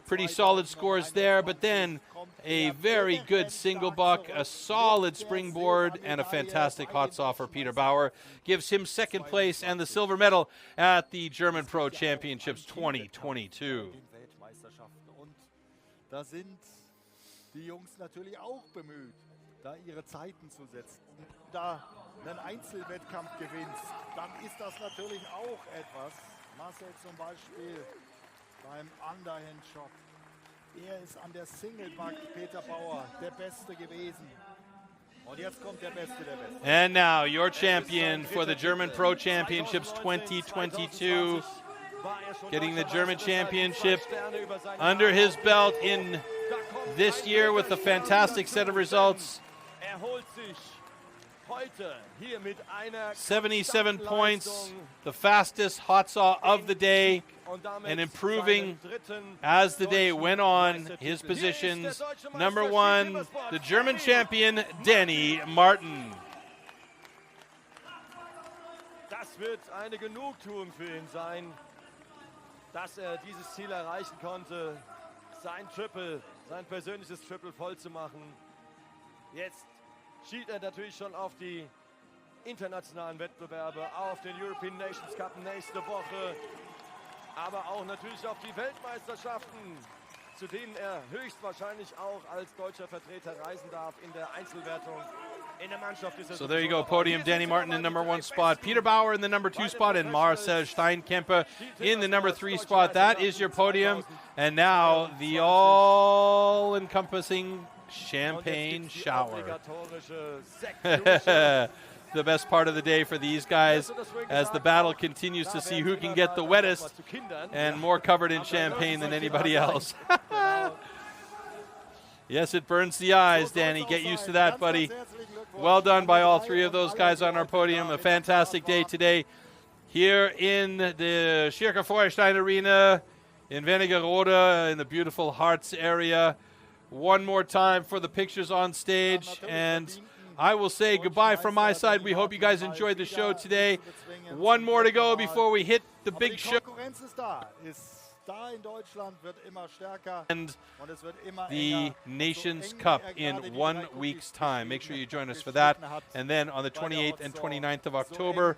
Pretty solid scores there, but then a very good single buck, a solid springboard, and a fantastic hot saw for Peter Bauer. Gives him 2nd place and the silver medal at the German Pro Championships 2022. Und da sind die Jungs natürlich auch bemüht, da ihre Zeiten zu setzen. Da einen Einzelwettkampf gewinnst, dann ist das natürlich auch etwas. Marcel zum Beispiel beim Underhand-Chop. Er ist an der Single-Buck, Peter Bauer, der Beste gewesen. Und jetzt kommt der Beste der Besten. And now your champion for the German Pro Championships 2022, getting the German Championship under his belt in this year with a fantastic set of results. 77 points, the fastest hot saw of the day, and improving as the day went on his positions. Number 1, the German champion, Danny Martin. Das wird eine Genugtuung für ihn sein, dass dieses Ziel erreichen konnte, sein Triple, sein persönliches Triple voll zu machen. Jetzt schielt natürlich schon auf die internationalen Wettbewerbe, auf den European Nations Cup nächste Woche, aber auch natürlich auf die Weltmeisterschaften, zu denen er höchstwahrscheinlich auch als deutscher Vertreter reisen darf in der Einzelwertung. So there you go, podium, Danny Martin in number 1 spot, Peter Bauer in the number 2 spot, and Marcel Steinkemper in the number 3 spot. That is your podium. And now the all-encompassing champagne shower. The best part of the day for these guys as the battle continues to see who can get the wettest and more covered in champagne than anybody else. Yes, it burns the eyes, Danny. Get used to that, buddy. Well done by all 3 of those guys on our podium. A fantastic day today here in the Schirker Feuerstein Arena in Wernigerode in the beautiful Harz area. One more time for the pictures on stage, and I will say goodbye from my side. We hope you guys enjoyed the show today. One more to go before we hit the big show. And the Nations Cup in 1 week's time. Make sure you join us for that. And then on the 28th and 29th of October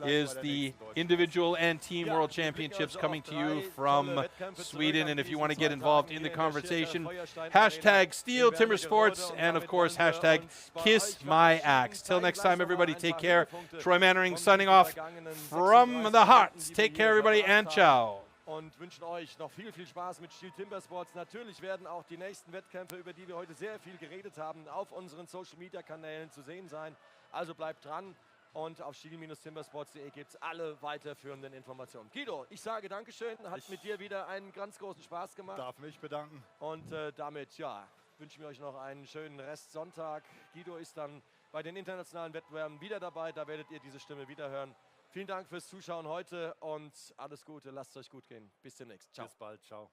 is the individual and team world championships coming to you from Sweden. And if you want to get involved in the conversation, hashtag STIHL TIMBERSPORTS and of course hashtag KISSMYAXE. Till next time, everybody, take care. Troy Mannering signing off from the Harz. Take care, everybody, and ciao. Und wünschen euch noch viel Spaß mit STIHL TIMBERSPORTS. Natürlich werden auch die nächsten Wettkämpfe, über die wir heute sehr viel geredet haben, auf unseren Social-Media-Kanälen zu sehen sein. Also bleibt dran und auf stihl-timbersports.de gibt es alle weiterführenden Informationen. Guido, ich sage Dankeschön, hat mit dir wieder einen ganz großen Spaß gemacht. Darf mich bedanken. Und damit, ja, wünschen wir euch noch einen schönen Restsonntag. Guido ist dann bei den internationalen Wettbewerben wieder dabei, da werdet ihr diese Stimme wieder hören. Vielen Dank fürs Zuschauen heute und alles Gute, lasst es euch gut gehen. Bis demnächst. Ciao. Bis bald, ciao.